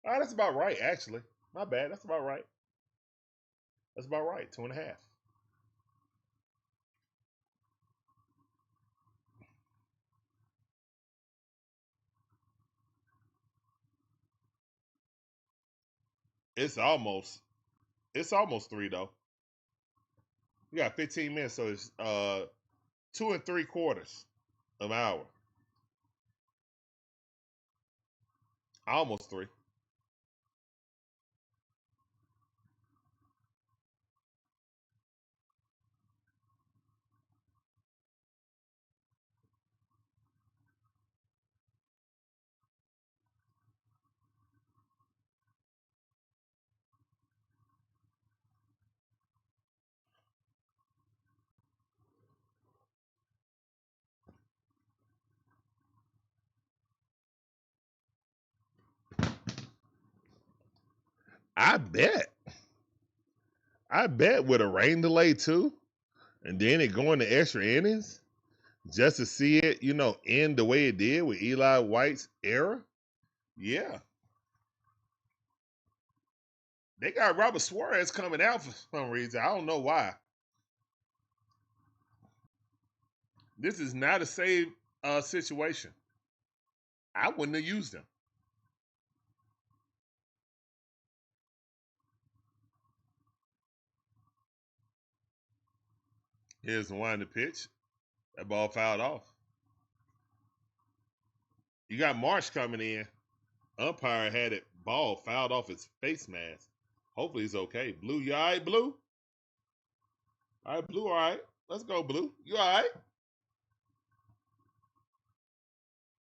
All right, that's about right, actually. My bad. That's about right. That's about right. 2.5. It's almost 3 though. We got 15 minutes, so it's 2 3/4 of an hour. Almost 3. I bet. I bet with a rain delay too, and then it going to extra innings just to see it, end the way it did with Eli White's era. Yeah. They got Robert Suarez coming out for some reason. I don't know why. This is not a save situation. I wouldn't have used him. Here's the 1 to pitch. That ball fouled off. You got Marsh coming in. Umpire had it ball fouled off his face mask. Hopefully he's okay. Blue, you all right, Blue? All right, Blue, all right. Let's go, Blue. You all right?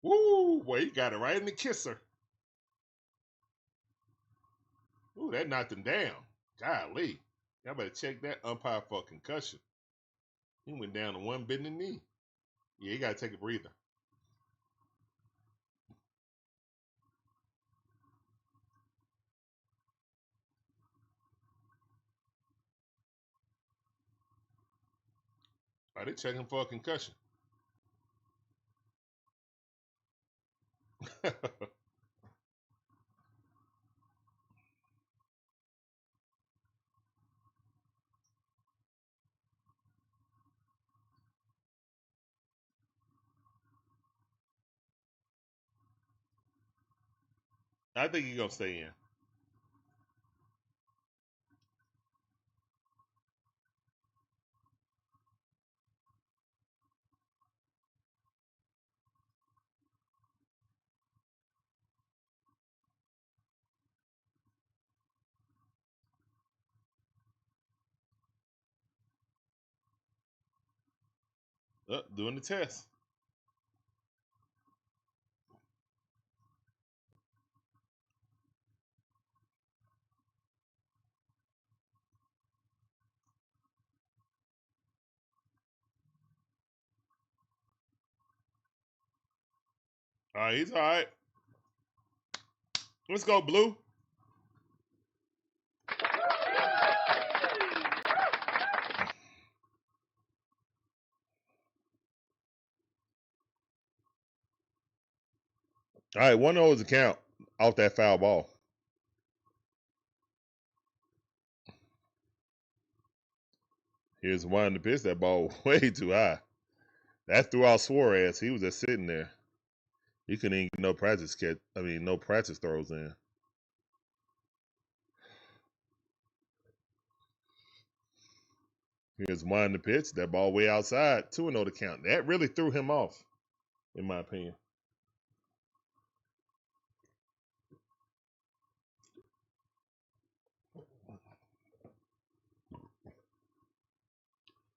Woo, boy, he got it right in the kisser. Ooh, that knocked him down. Golly. Y'all better check that umpire for a concussion. He went down to one bending knee. Yeah, you got to take a breather. Are they checking for a concussion? I think he's going to stay in. Doing the test. All right, he's all right. Let's go, Blue. All right, 1-0 is the count off that foul ball. Here's one to pitch. That ball way too high. That threw out Suarez. He was just sitting there. He couldn't even get no practice no practice throws in. Here's one to pitch. That ball way outside. 2-0 to count. That really threw him off, in my opinion.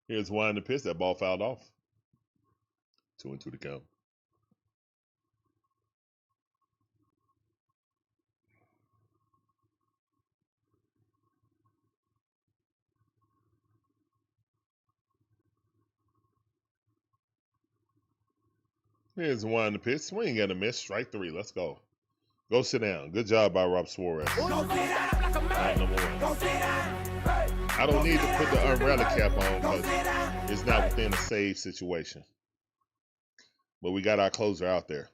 Here's one to pitch. That ball fouled off. 2-2 to count. Here's one to pitch. Swing and a miss. Strike 3. Let's go. Go sit down. Good job by Rob Suarez. Out number 1. I don't need to put the umbrella cap on because it's not within a save situation. But we got our closer out there.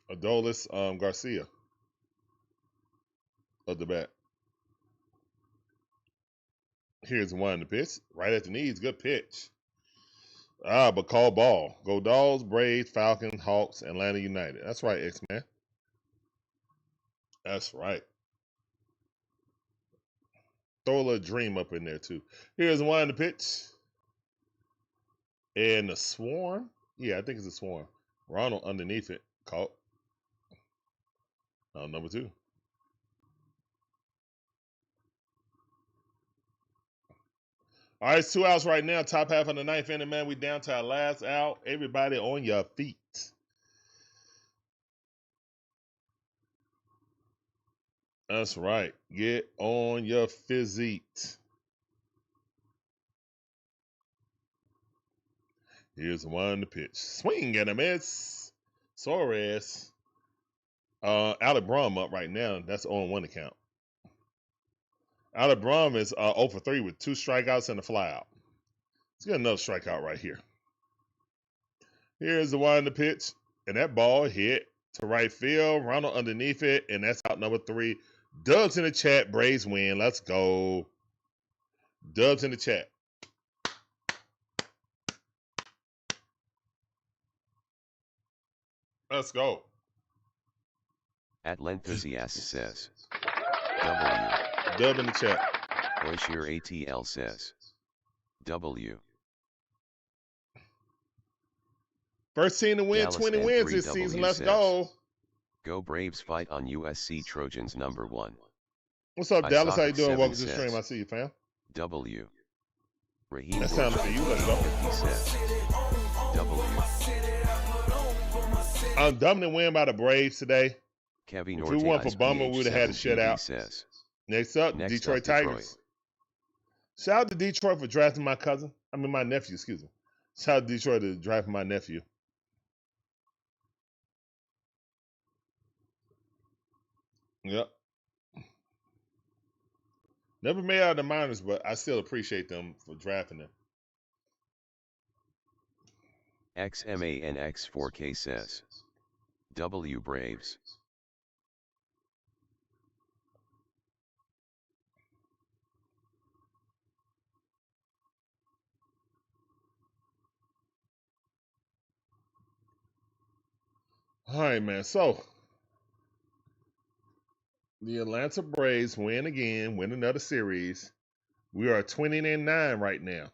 Adolis Garcia of the bat. Here's one to pitch. Right at the knees. Good pitch. But call ball. Go Dogs, Braves, Falcons, Hawks, Atlanta United. That's right, X-Man. That's right. Throw a little dream up in there, too. Here's one to pitch. And the Swarm. Yeah, I think it's a Swarm. Ronald underneath it. Caught. Number 2. All right, it's 2 outs right now. Top half of the 9th inning, man. We down to our last out. Everybody on your feet. That's right. Get on your physique. Here's one to pitch. Swing and a miss. Suarez. Alec Brom up right now. That's on 1 account. Alec Brom is 0 for 3 with 2 strikeouts and a flyout. Let's get another strikeout right here. Here's the one to pitch. And that ball hit to right field. Ronald underneath it. And that's out number 3. Dubs in the chat. Braves win. Let's go. Dubs in the chat. Let's go. Atlanthusiast says. W. Dub in the chat. Oishir ATL says. W. First team to win Dallas 20 wins this N3W season. Let's says, go. Go Braves fight on USC Trojans #1. What's up, I Dallas? saw How you doing? 7 Welcome to the says, stream. I see you, fam. W. Raheem That's time for you. Let's go. He says. W. Dominant win by the Braves today. Kevin If we won for Bummer, we would have had a shutout. Says. Next up, Next Detroit up, Tigers. Shout out to Detroit for drafting my nephew, excuse me. Shout out to Detroit for drafting my nephew. Yep. Never made out of the minors, but I still appreciate them for drafting them. XMANX4K says. W Braves. All right, man. So the Atlanta Braves win again, win another series. We are 20-9 right now.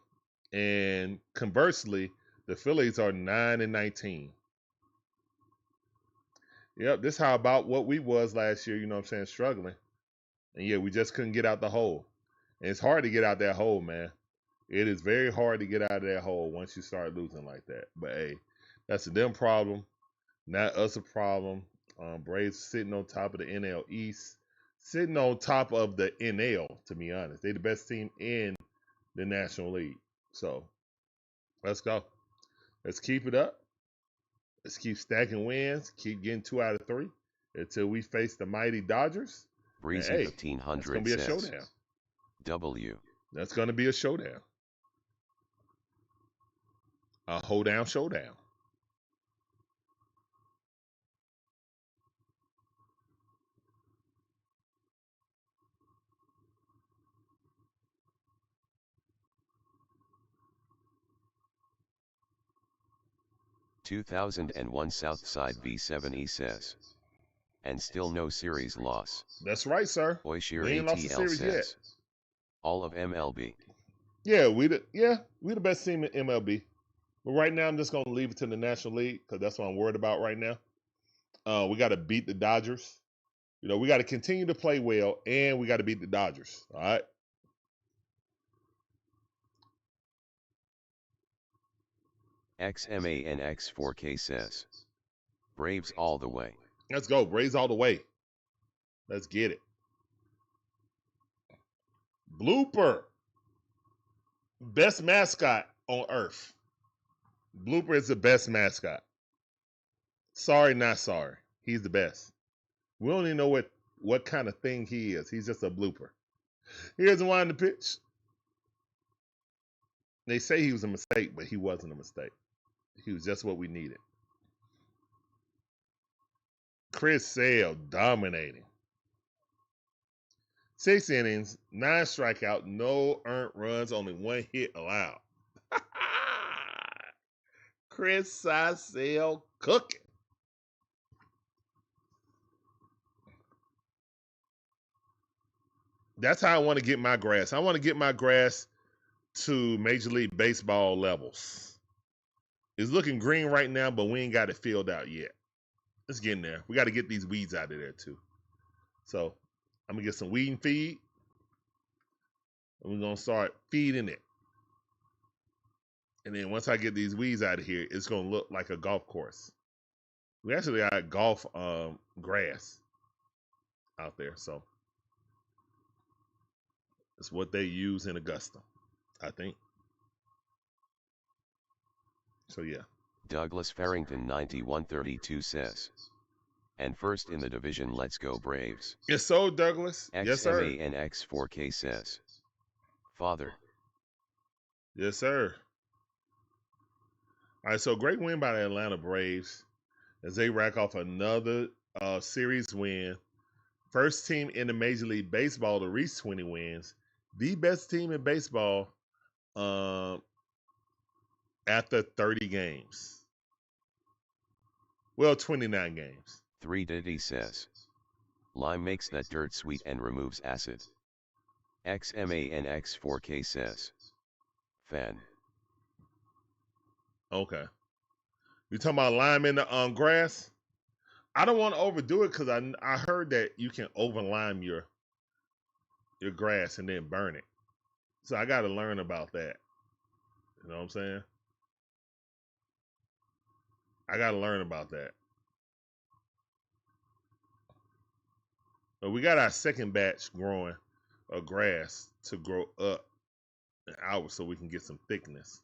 And conversely, the Phillies are 9-19. Yep, this how about what we was last year, you know what I'm saying, struggling. And yeah, we just couldn't get out the hole. And it's hard to get out that hole, man. It is very hard to get out of that hole once you start losing like that. But hey, that's a them problem, not us a problem. Braves sitting on top of the NL East, sitting on top of the NL, to be honest. They're the best team in the National League. So let's go. Let's keep it up. Let's keep stacking wins. Keep getting 2 out of 3 until we face the mighty Dodgers. Breezy Hey, 1500 it's gonna be a says. showdown. W. That's going to be a showdown. A hold-down showdown. (2001) Southside V7E says. And still no series loss. That's right, sir. Oishir We ain't lost the ATL series yet. says. All of MLB. Yeah, we the best team in MLB. But right now, I'm just gonna leave it to the National League because that's what I'm worried about right now. We got to beat the Dodgers. You know, we got to continue to play well, and we got to beat the Dodgers. All right. XMANX4K says. Braves all the way. Let's go. Braves all the way. Let's get it. Blooper. Best mascot on earth. Blooper is the best mascot. Sorry, not sorry. He's the best. We don't even know what kind of thing he is. He's just a blooper. Here's the wind the pitch. They say he was a mistake, but he wasn't a mistake. He was just what we needed. Chris Sale dominating. 6 innings, 9 strikeouts, no earned runs, only 1 hit allowed. Chris Sale cooking. That's how I want to get my grass. I want to get my grass to Major League Baseball levels. It's looking green right now, but we ain't got it filled out yet. Let's get in there. We got to get these weeds out of there too. So I'm going to get some weed and feed. And we're going to start feeding it. And then once I get these weeds out of here, it's going to look like a golf course. We actually got golf grass out there. So it's what they use in Augusta, I think. So yeah. Douglas Farrington 9132 says. And first in the division, let's go Braves. Yes, so Douglas. Yes, sir. XMANX4K says. Father. Yes, sir. All right, so great win by the Atlanta Braves as they rack off another series win. First team in the Major League Baseball to reach 20 wins. The best team in baseball after 30 games. Well, 29 games. 3 Diddy says. Lime makes that dirt sweet and removes acid. XMANX4K says. Fan. Okay. You talking about lime in the grass? I don't want to overdo it because I heard that you can over lime your grass and then burn it. So I got to learn about that. You know what I'm saying? I got to learn about that. But we got our second batch growing of grass to grow up an hour so we can get some thickness.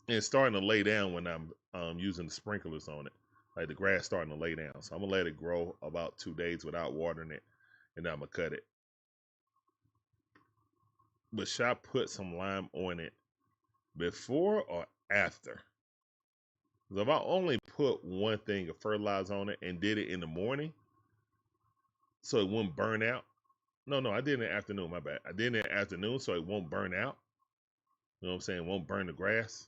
And it's starting to lay down when I'm using the sprinklers on it. Like the grass starting to lay down. So I'm going to let it grow about 2 days without watering it. And then I'm going to cut it. But should I put some lime on it before or after? Because if I only put one thing of fertilizer on it and did it in the morning so it wouldn't burn out. No, I did it in the afternoon, my bad. I did it in the afternoon so it won't burn out. You know what I'm saying? It won't burn the grass.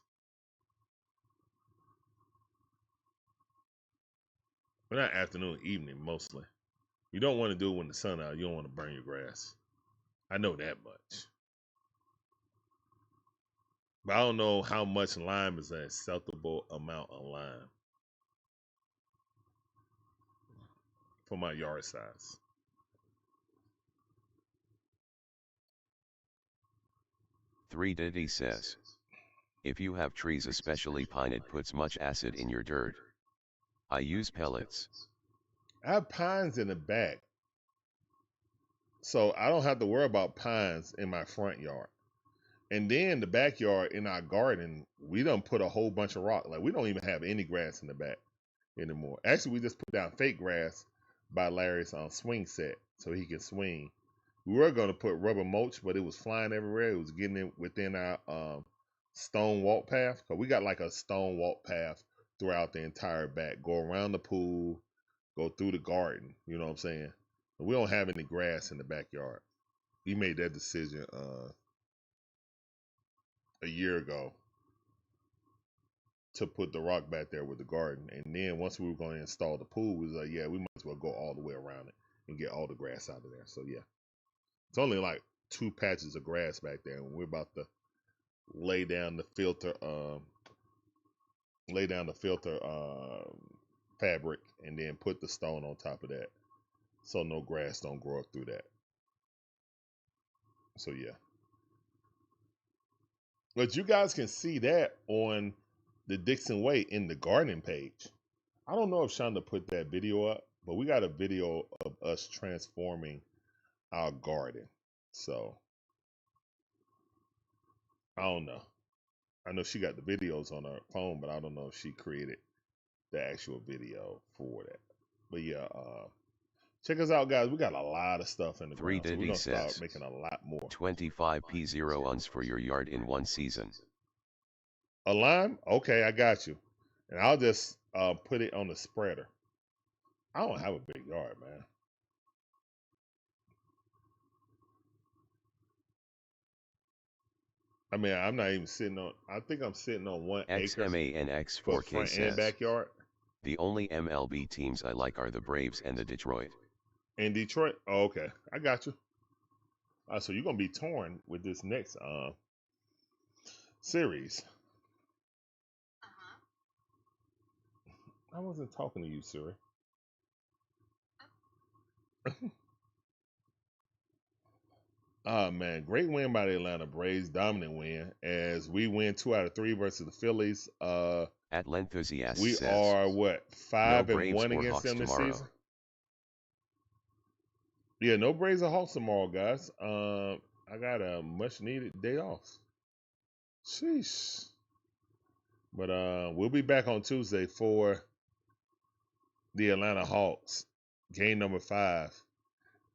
But not afternoon, evening mostly. You don't want to do it when the sun out. You don't want to burn your grass. I know that much. But I don't know how much lime is an acceptable amount of lime for my yard size. Three Diddy says. If you have trees, especially pine, it puts much acid in your dirt. I use pellets. I have pines in the back, so I don't have to worry about pines in my front yard. And then the backyard in our garden, we done put a whole bunch of rock. Like we don't even have any grass in the back anymore. Actually, we just put down fake grass buy Larry's swing set so he can swing. We were going to put rubber mulch, but it was flying everywhere. It was getting in within our stone walk path. Cause we got like a stone walk path throughout the entire back. Go around the pool, go through the garden. You know what I'm saying? We don't have any grass in the backyard. We made that decision a year ago to put the rock back there with the garden. And then once we were going to install the pool, we was like, yeah, we might as well go all the way around it and get all the grass out of there. So yeah. It's only like 2 patches of grass back there, and we're about to lay down the filter, fabric, and then put the stone on top of that, so no grass don't grow up through that. So yeah, but you guys can see that on the DIXON Way in the gardening page. I don't know if Shonda put that video up, but we got a video of us transforming our garden. So I don't know. I know she got the videos on her phone, but I don't know if she created the actual video for that. But yeah, check us out, guys. We got a lot of stuff in the ground, so we're gonna start making a lot more. 25 P0 uns for your yard in one season. A lime? Okay, I got you. And I'll just put it on the spreader. I don't have a big yard, man. I mean, I'm not even sitting on. I think I'm sitting on 1 acre XMANX4K for front and says, backyard. the only MLB teams I like are the Braves and the Detroit. In Detroit? Oh, okay. I got you. So you're gonna be torn with this next series. I wasn't talking to you, Siri. Oh man, great win by the Atlanta Braves, dominant win as we win 2 out of 3 versus the Phillies. Atlanthusiast We says, are what, 5 and 1 or against Hawks them this tomorrow. season. Yeah, no Braves or Hawks tomorrow, guys. I got a much needed day off. Sheesh. But we'll be back on Tuesday for the Atlanta Hawks, game number 5.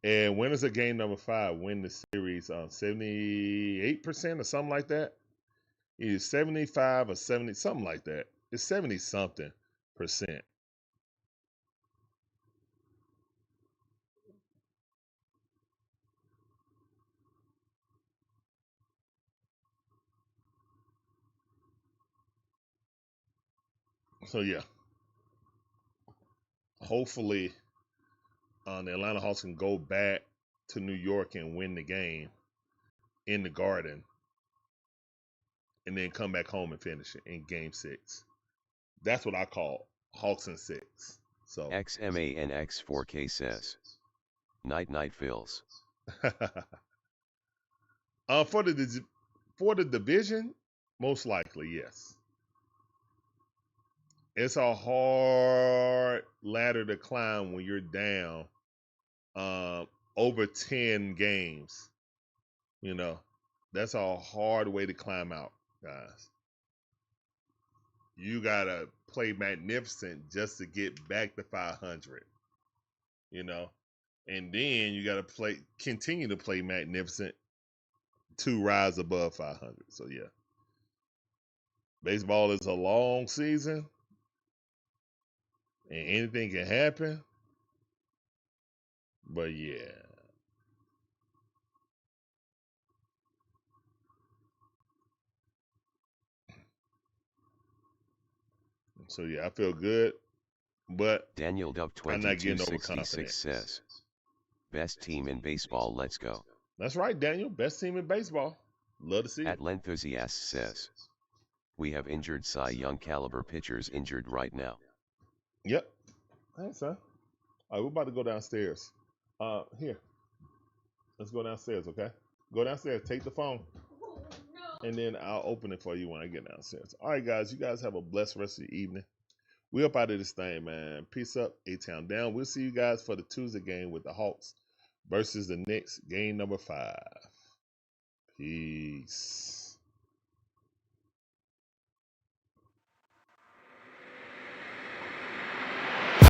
And winners of game number 5 win the series 78% or something like that. Either 75 or 70, something like that. It's 70 something percent. So yeah, hopefully the Atlanta Hawks can go back to New York and win the game in the Garden, and then come back home and finish it in Game 6. That's what I call Hawks in 6. So XMANX4K says, night night Phils. for the division, most likely yes. It's a hard ladder to climb when you're down over 10 games. You know, that's a hard way to climb out, guys. You gotta play magnificent just to get back to 500. You know, and then you gotta continue to play magnificent to rise above 500. So yeah, baseball is a long season, and anything can happen. But yeah. So yeah, I feel good, but Daniel Dove I'm not getting overconfident. 2266 says, best team in baseball, let's go. That's right, Daniel. Best team in baseball. Love to see it. Atlanthusiast says, we have injured Cy Young caliber pitchers injured right now. Yep. Thanks, son. All right, we're about to go downstairs. Here. Let's go downstairs, okay? Go downstairs, take the phone. And then I'll open it for you when I get downstairs. All right, guys. You guys have a blessed rest of your evening. We up out of this thing, man. Peace up, A-Town down. We'll see you guys for the Tuesday game with the Hawks versus the Knicks, game number 5. Peace.